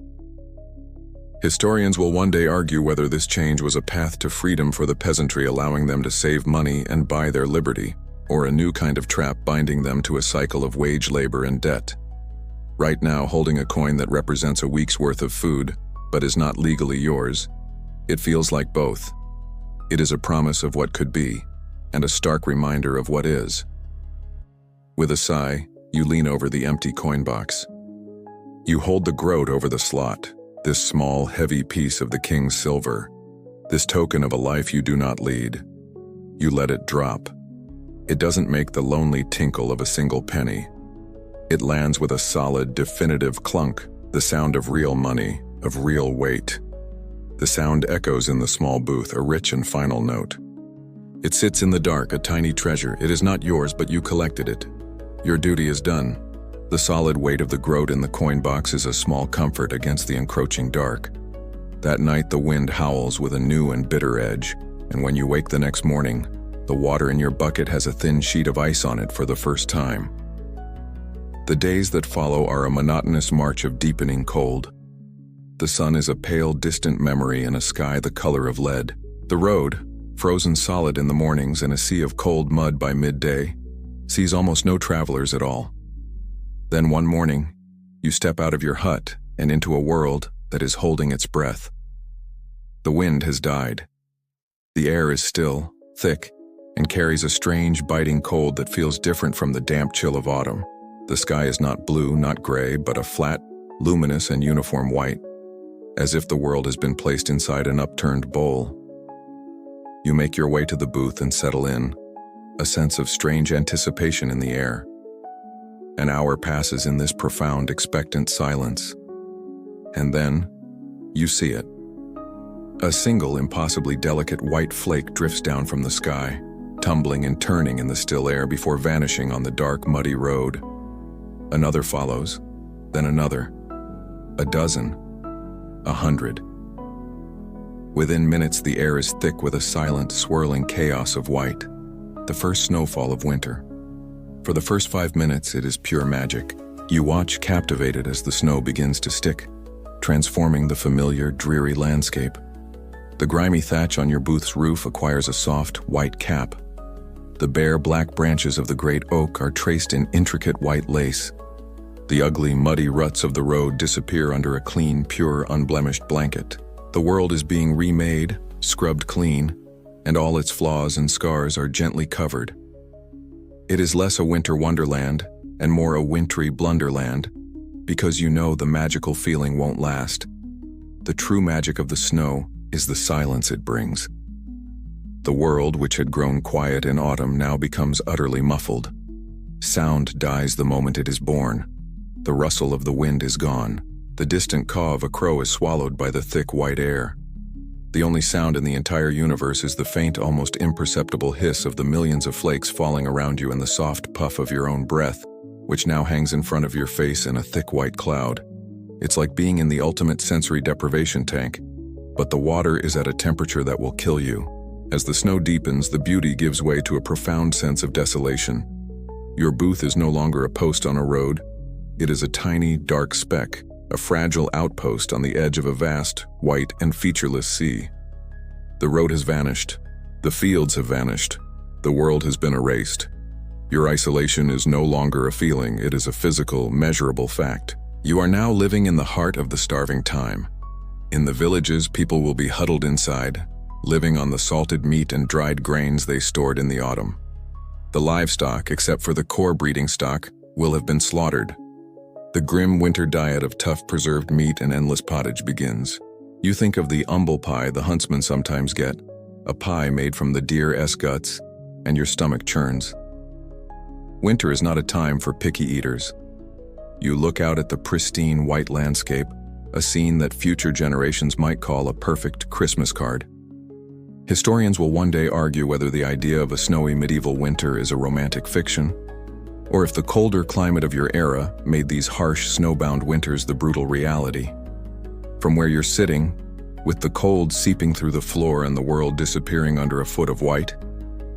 Historians will one day argue whether this change was a path to freedom for the peasantry, allowing them to save money and buy their liberty, or a new kind of trap binding them to a cycle of wage labor and debt. Right now, holding a coin that represents a week's worth of food, but is not legally yours, it feels like both. It is a promise of what could be, and a stark reminder of what is. With a sigh, you lean over the empty coin box. You hold the groat over the slot, this small, heavy piece of the king's silver, this token of a life you do not lead. You let it drop. It doesn't make the lonely tinkle of a single penny. It lands with a solid, definitive clunk, the sound of real money, of real weight. The sound echoes in the small booth, a rich and final note. It sits in the dark, a tiny treasure. It is not yours, but you collected it. Your duty is done. The solid weight of the groat in the coin box is a small comfort against the encroaching dark. That night the wind howls with a new and bitter edge, and when you wake the next morning, the water in your bucket has a thin sheet of ice on it for the first time. The days that follow are a monotonous march of deepening cold. The sun is a pale, distant memory in a sky the color of lead. The road, frozen solid in the mornings and a sea of cold mud by midday, sees almost no travelers at all. Then one morning, you step out of your hut and into a world that is holding its breath. The wind has died. The air is still, thick, and carries a strange, biting cold that feels different from the damp chill of autumn. The sky is not blue, not gray, but a flat, luminous and uniform white, as if the world has been placed inside an upturned bowl. You make your way to the booth and settle in, a sense of strange anticipation in the air. An hour passes in this profound, expectant silence. And then, you see it. A single, impossibly delicate white flake drifts down from the sky, tumbling and turning in the still air before vanishing on the dark, muddy road. Another follows, then another. A dozen. 100. Within minutes, the air is thick with a silent, swirling chaos of white, the first snowfall of winter. For the first 5 minutes, it is pure magic. You watch, captivated, as the snow begins to stick, transforming the familiar, dreary landscape. The grimy thatch on your booth's roof acquires a soft, white cap. The bare, black branches of the great oak are traced in intricate white lace. The ugly, muddy ruts of the road disappear under a clean, pure, unblemished blanket. The world is being remade, scrubbed clean, and all its flaws and scars are gently covered. It is less a winter wonderland and more a wintry blunderland, because you know the magical feeling won't last. The true magic of the snow is the silence it brings. The world, which had grown quiet in autumn, now becomes utterly muffled. Sound dies the moment it is born. The rustle of the wind is gone. The distant caw of a crow is swallowed by the thick white air. The only sound in the entire universe is the faint, almost imperceptible hiss of the millions of flakes falling around you and the soft puff of your own breath, which now hangs in front of your face in a thick white cloud. It's like being in the ultimate sensory deprivation tank, but the water is at a temperature that will kill you. As the snow deepens, the beauty gives way to a profound sense of desolation. Your booth is no longer a post on a road. It is a tiny, dark speck, a fragile outpost on the edge of a vast, white, and featureless sea. The road has vanished. The fields have vanished. The world has been erased. Your isolation is no longer a feeling, it is a physical, measurable fact. You are now living in the heart of the starving time. In the villages, people will be huddled inside, living on the salted meat and dried grains they stored in the autumn. The livestock, except for the core breeding stock, will have been slaughtered. The grim winter diet of tough preserved meat and endless pottage begins. You think of the humble pie the huntsmen sometimes get, a pie made from the deer's guts, and your stomach churns. Winter is not a time for picky eaters. You look out at the pristine white landscape, a scene that future generations might call a perfect Christmas card. Historians will one day argue whether the idea of a snowy medieval winter is a romantic fiction, or if the colder climate of your era made these harsh, snowbound winters the brutal reality. From where you're sitting, with the cold seeping through the floor and the world disappearing under a foot of white,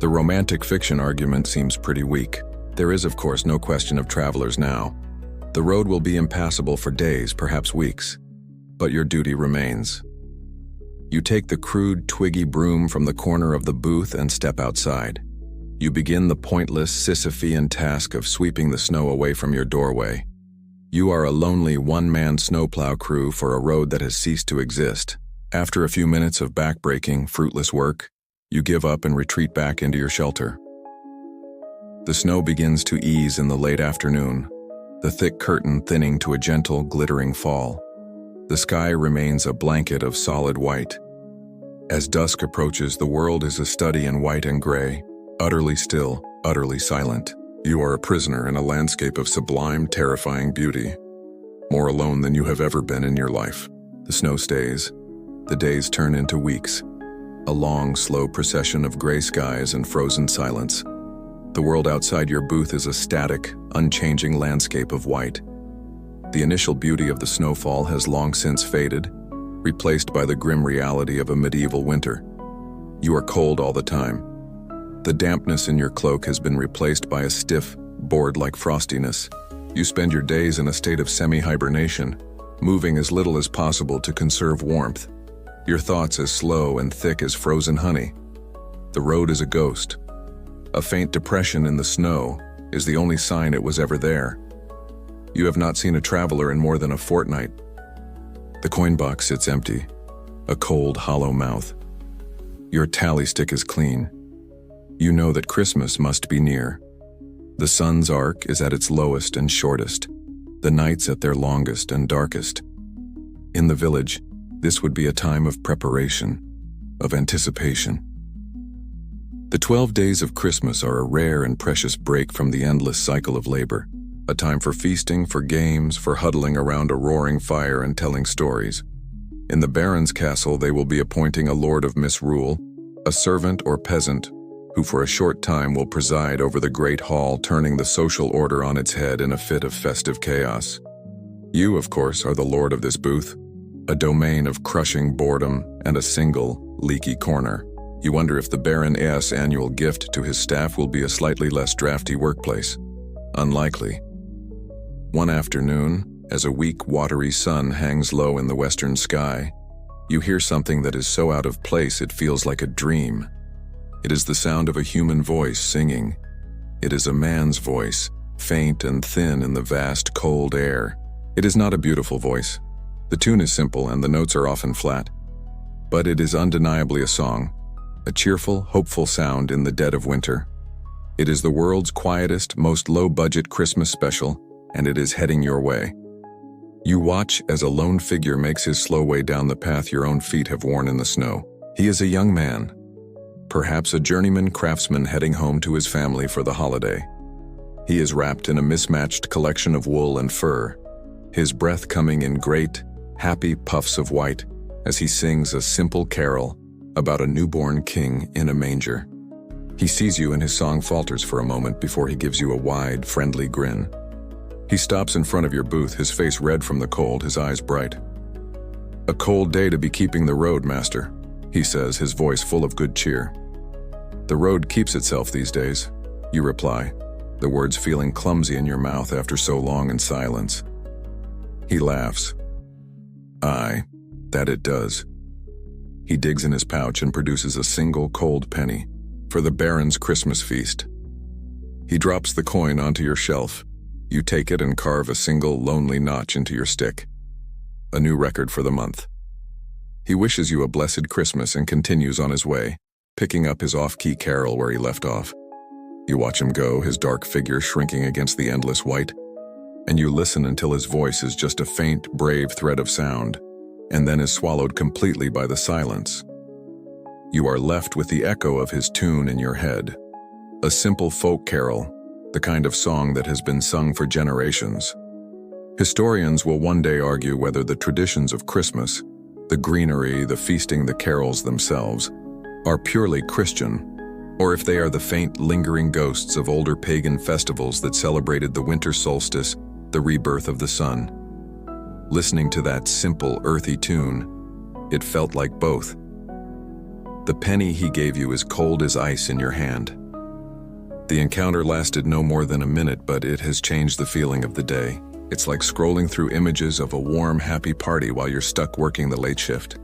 the romantic fiction argument seems pretty weak. There is, of course, no question of travelers now. The road will be impassable for days, perhaps weeks, but your duty remains. You take the crude, twiggy broom from the corner of the booth and step outside. You begin the pointless, Sisyphean task of sweeping the snow away from your doorway. You are a lonely one-man snowplow crew for a road that has ceased to exist. After a few minutes of back-breaking, fruitless work, you give up and retreat back into your shelter. The snow begins to ease in the late afternoon, the thick curtain thinning to a gentle, glittering fall. The sky remains a blanket of solid white. As dusk approaches, the world is a study in white and gray, utterly still, utterly silent. You are a prisoner in a landscape of sublime, terrifying beauty, more alone than you have ever been in your life. The snow stays. The days turn into weeks, a long, slow procession of gray skies and frozen silence. The world outside your booth is a static, unchanging landscape of white. The initial beauty of the snowfall has long since faded, replaced by the grim reality of a medieval winter. You are cold all the time. The dampness in your cloak has been replaced by a stiff, board-like frostiness. You spend your days in a state of semi-hibernation, moving as little as possible to conserve warmth. Your thoughts as slow and thick as frozen honey. The road is a ghost. A faint depression in the snow is the only sign it was ever there. You have not seen a traveler in more than a fortnight. The coin box sits empty, a cold, hollow mouth. Your tally stick is clean. You know that Christmas must be near. The sun's arc is at its lowest and shortest, the nights at their longest and darkest. In the village, this would be a time of preparation, of anticipation. The 12 days of Christmas are a rare and precious break from the endless cycle of labor, a time for feasting, for games, for huddling around a roaring fire and telling stories. In the Baron's castle, they will be appointing a lord of misrule, a servant or peasant, who for a short time will preside over the great hall, turning the social order on its head in a fit of festive chaos. You, of course, are the lord of this booth, a domain of crushing boredom and a single, leaky corner. You wonder if the Baron's annual gift to his staff will be a slightly less drafty workplace. Unlikely. One afternoon, As a weak, watery sun hangs low in the western sky, you hear something that is so out of place it feels like a dream. It is the sound of a human voice singing. It is a man's voice, faint and thin in the vast, cold air. It is not a beautiful voice. The tune is simple and the notes are often flat. But it is undeniably a song, a cheerful, hopeful sound in the dead of winter. It is the world's quietest, most low-budget Christmas special, and it is heading your way. You watch as a lone figure makes his slow way down the path your own feet have worn in the snow. He is a young man, perhaps a journeyman craftsman heading home to his family for the holiday. He is wrapped in a mismatched collection of wool and fur, his breath coming in great, happy puffs of white as he sings a simple carol about a newborn king in a manger. He sees you and his song falters for a moment before he gives you a wide, friendly grin. He stops in front of your booth, his face red from the cold, his eyes bright. "A cold day to be keeping the road, master," he says, his voice full of good cheer. "The road keeps itself these days," you reply, the words feeling clumsy in your mouth after so long in silence. He laughs. "Aye, that it does." He digs in his pouch and produces a single cold penny for the Baron's Christmas feast. He drops the coin onto your shelf. You take it and carve a single lonely notch into your stick. A new record for the month. He wishes you a blessed Christmas and continues on his way, picking up his off-key carol where he left off. You watch him go, his dark figure shrinking against the endless white, and you listen until his voice is just a faint, brave thread of sound, and then is swallowed completely by the silence. You are left with the echo of his tune in your head. A simple folk carol, the kind of song that has been sung for generations. Historians will one day argue whether the traditions of Christmas, the greenery, the feasting, the carols themselves, are purely Christian, or if they are the faint, lingering ghosts of older pagan festivals that celebrated the winter solstice, the rebirth of the sun. Listening to that simple, earthy tune, it felt like both. The penny he gave you is cold as ice in your hand. The encounter lasted no more than a minute, but it has changed the feeling of the day. It's like scrolling through images of a warm, happy party while you're stuck working the late shift.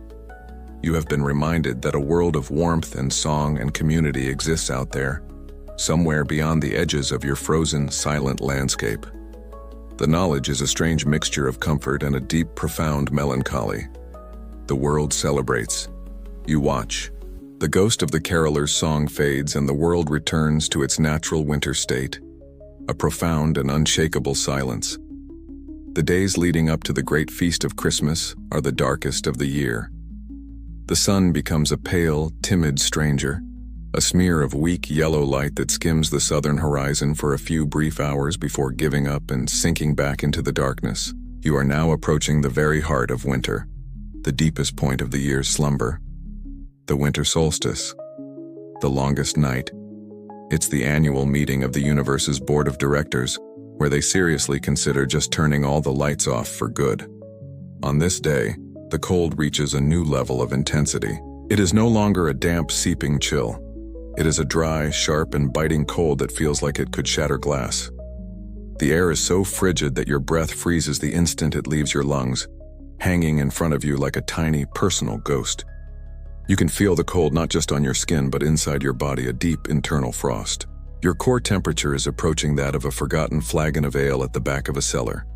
You have been reminded that a world of warmth and song and community exists out there, somewhere beyond the edges of your frozen, silent landscape. The knowledge is a strange mixture of comfort and a deep, profound melancholy. The world celebrates. You watch. The ghost of the caroler's song fades and the world returns to its natural winter state, a profound and unshakable silence. The days leading up to the great feast of Christmas are the darkest of the year. The sun becomes a pale, timid stranger, a smear of weak yellow light that skims the southern horizon for a few brief hours before giving up and sinking back into the darkness. You are now approaching the very heart of winter, the deepest point of the year's slumber. The winter solstice, the longest night. It's the annual meeting of the universe's board of directors, where they seriously consider just turning all the lights off for good. On this day, the cold reaches a new level of intensity. It is no longer a damp, seeping chill. It is a dry, sharp, and biting cold that feels like it could shatter glass. The air is so frigid that your breath freezes the instant it leaves your lungs, hanging in front of you like a tiny, personal ghost. You can feel the cold not just on your skin but inside your body, a deep internal frost. Your core temperature is approaching that of a forgotten flagon of ale at the back of a cellar.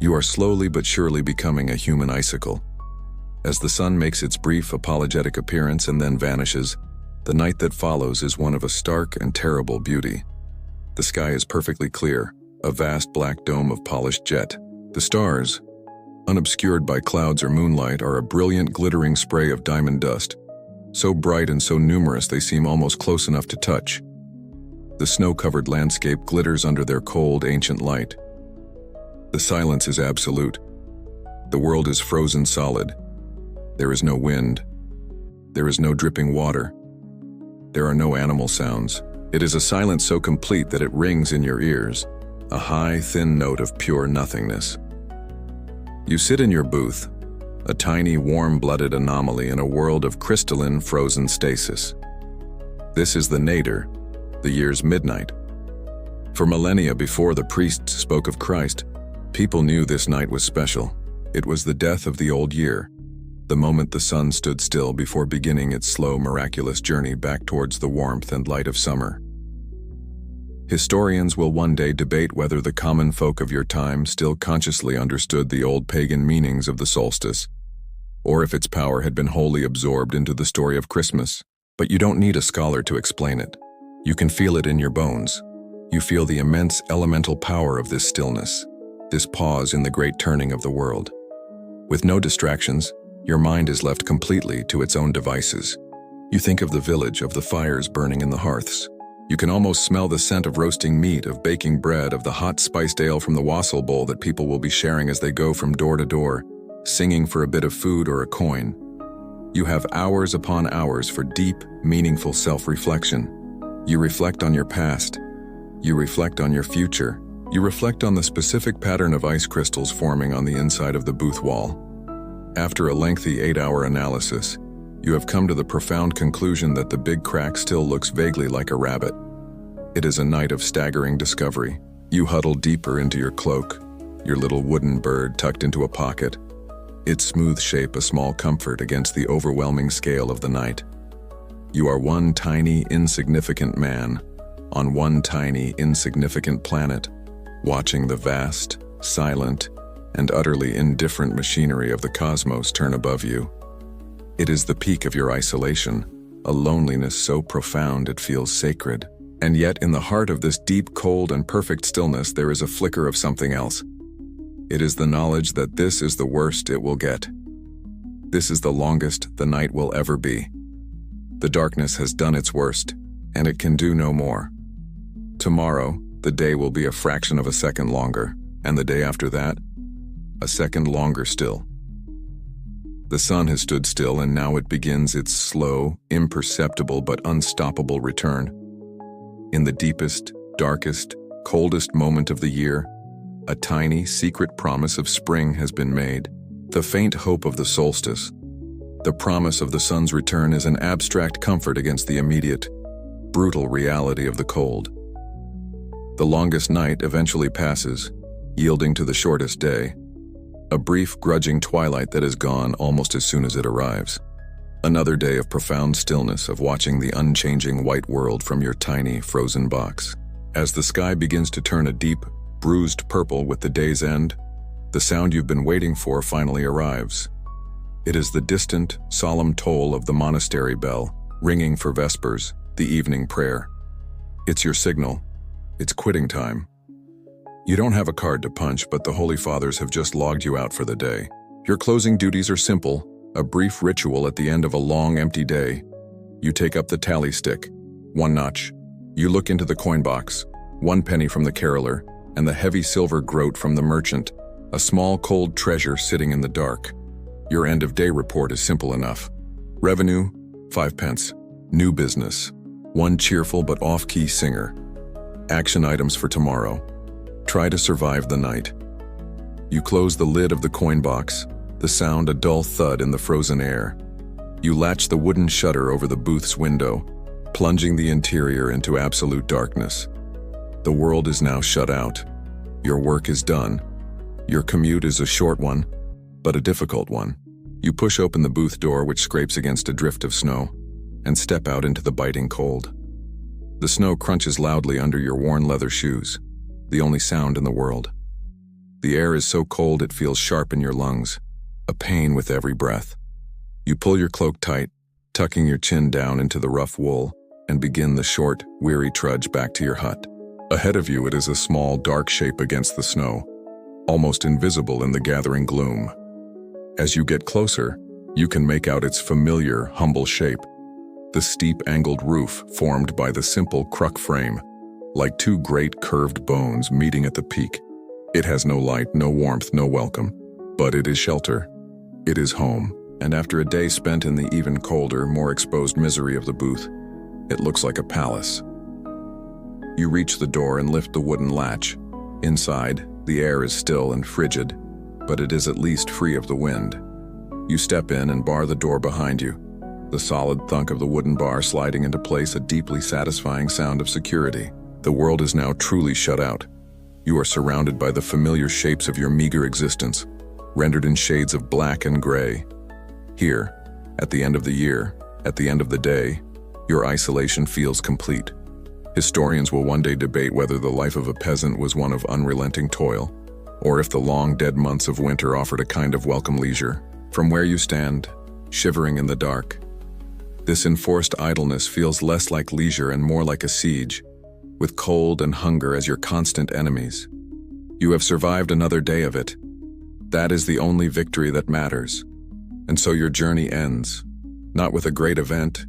You are slowly but surely becoming a human icicle. As the sun makes its brief, apologetic appearance and then vanishes, the night that follows is one of a stark and terrible beauty. The sky is perfectly clear, a vast black dome of polished jet. The stars, unobscured by clouds or moonlight, are a brilliant, glittering spray of diamond dust, so bright and so numerous they seem almost close enough to touch. The snow-covered landscape glitters under their cold, ancient light. The silence is absolute. The world is frozen solid. There is no wind. There is no dripping water. There are no animal sounds. It is a silence so complete that it rings in your ears, a high, thin note of pure nothingness. You sit in your booth, a tiny, warm-blooded anomaly in a world of crystalline, frozen stasis. This is the nadir, the year's midnight. For millennia before the priests spoke of Christ, People knew this night was special. It was the death of the old year, the moment the sun stood still before beginning its slow, miraculous journey back towards the warmth and light of summer. Historians will one day debate whether the common folk of your time still consciously understood the old pagan meanings of the solstice, or if its power had been wholly absorbed into the story of Christmas. But you don't need a scholar to explain it. You can feel it in your bones. You feel the immense elemental power of this stillness, this pause in the great turning of the world. With no distractions, your mind is left completely to its own devices. You think of the village, of the fires burning in the hearths. You can almost smell the scent of roasting meat, of baking bread, of the hot spiced ale from the wassail bowl that people will be sharing as they go from door to door, singing for a bit of food or a coin. You have hours upon hours for deep, meaningful self-reflection. You reflect on your past. You reflect on your future. You reflect on the specific pattern of ice crystals forming on the inside of the booth wall. After a lengthy 8-hour analysis, you have come to the profound conclusion that the big crack still looks vaguely like a rabbit. It is a night of staggering discovery. You huddle deeper into your cloak, your little wooden bird tucked into a pocket, its smooth shape a small comfort against the overwhelming scale of the night. You are one tiny, insignificant man on one tiny, insignificant planet, watching the vast, silent, and utterly indifferent machinery of the cosmos turn above you. It is the peak of your isolation, a loneliness so profound it feels sacred. And yet in the heart of this deep, cold, and perfect stillness there is a flicker of something else. It is the knowledge that this is the worst it will get. This is the longest the night will ever be. The darkness has done its worst, and it can do no more. Tomorrow, the day will be a fraction of a second longer, and the day after that, a second longer still. The sun has stood still, and now it begins its slow, imperceptible but unstoppable return. In the deepest, darkest, coldest moment of the year, a tiny, secret promise of spring has been made. The faint hope of the solstice, the promise of the sun's return, is an abstract comfort against the immediate, brutal reality of the cold. The longest night eventually passes, yielding to the shortest day, a brief, grudging twilight that is gone almost as soon as it arrives. Another day of profound stillness, of watching the unchanging white world from your tiny, frozen box. As the sky begins to turn a deep, bruised purple with the day's end, the sound you've been waiting for finally arrives. It is the distant, solemn toll of the monastery bell, ringing for vespers, the evening prayer. It's your signal. It's quitting time. You don't have a card to punch, but the Holy Fathers have just logged you out for the day. Your closing duties are simple, a brief ritual at the end of a long, empty day. You take up the tally stick, one notch. You look into the coin box, 1 penny from the caroler, and the heavy silver groat from the merchant, a small, cold treasure sitting in the dark. Your end-of-day report is simple enough. Revenue, 5 pence. New business, 1 cheerful but off-key singer. Action items for tomorrow. Try to survive the night. You close the lid of the coin box, the sound a dull thud in the frozen air. You latch the wooden shutter over the booth's window, plunging the interior into absolute darkness. The world is now shut out. Your work is done. Your commute is a short one, but a difficult one. You push open the booth door, which scrapes against a drift of snow, and step out into the biting cold. The snow crunches loudly under your worn leather shoes, the only sound in the world. The air is so cold it feels sharp in your lungs, a pain with every breath. You pull your cloak tight, tucking your chin down into the rough wool, and begin the short, weary trudge back to your hut. Ahead of you it is a small, dark shape against the snow, almost invisible in the gathering gloom. As you get closer, you can make out its familiar, humble shape, the steep, angled roof formed by the simple cruck frame, like 2 great curved bones meeting at the peak. It has no light, no warmth, no welcome, but it is shelter. It is home, and after a day spent in the even colder, more exposed misery of the booth, it looks like a palace. You reach the door and lift the wooden latch. Inside, the air is still and frigid, but it is at least free of the wind. You step in and bar the door behind you, the solid thunk of the wooden bar sliding into place a deeply satisfying sound of security. The world is now truly shut out. You are surrounded by the familiar shapes of your meager existence, rendered in shades of black and gray. Here, at the end of the year, at the end of the day, your isolation feels complete. Historians will one day debate whether the life of a peasant was one of unrelenting toil, or if the long dead months of winter offered a kind of welcome leisure. From where you stand, shivering in the dark, this enforced idleness feels less like leisure and more like a siege, with cold and hunger as your constant enemies. You have survived another day of it. That is the only victory that matters. And so your journey ends, not with a great event,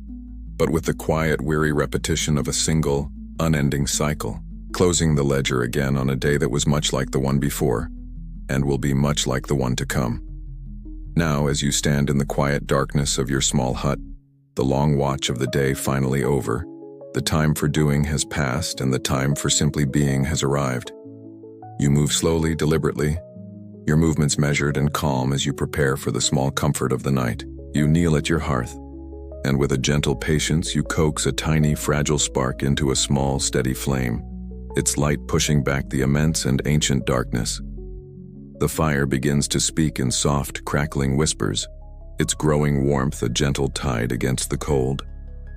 but with the quiet, weary repetition of a single, unending cycle, closing the ledger again on a day that was much like the one before, and will be much like the one to come. Now, as you stand in the quiet darkness of your small hut, the long watch of the day finally over, the time for doing has passed and the time for simply being has arrived. You move slowly, deliberately, your movements measured and calm as you prepare for the small comfort of the night. You kneel at your hearth, and with a gentle patience you coax a tiny, fragile spark into a small, steady flame, its light pushing back the immense and ancient darkness. The fire begins to speak in soft, crackling whispers, its growing warmth a gentle tide against the cold,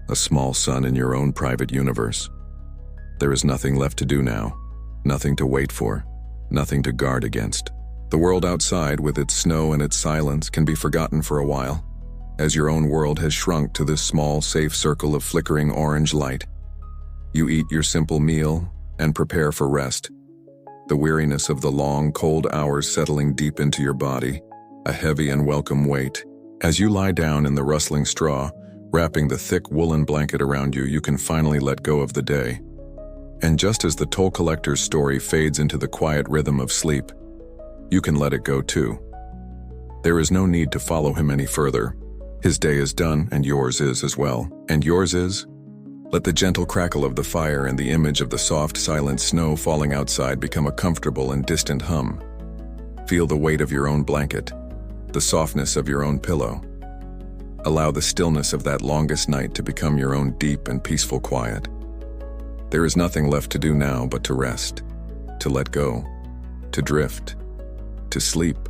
a small sun in your own private universe. There is nothing left to do now, nothing to wait for, nothing to guard against. The world outside, with its snow and its silence, can be forgotten for a while, as your own world has shrunk to this small, safe circle of flickering orange light. You eat your simple meal and prepare for rest, the weariness of the long, cold hours settling deep into your body, a heavy and welcome weight. As you lie down in the rustling straw, wrapping the thick woolen blanket around you, you can finally let go of the day. And just as the toll collector's story fades into the quiet rhythm of sleep, you can let it go too. There is no need to follow him any further. His day is done, and yours is as well. And yours is? Let the gentle crackle of the fire and the image of the soft, silent snow falling outside become a comfortable and distant hum. Feel the weight of your own blanket, the softness of your own pillow. Allow the stillness of that longest night to become your own deep and peaceful quiet. There is nothing left to do now but to rest, to let go, to drift, to sleep.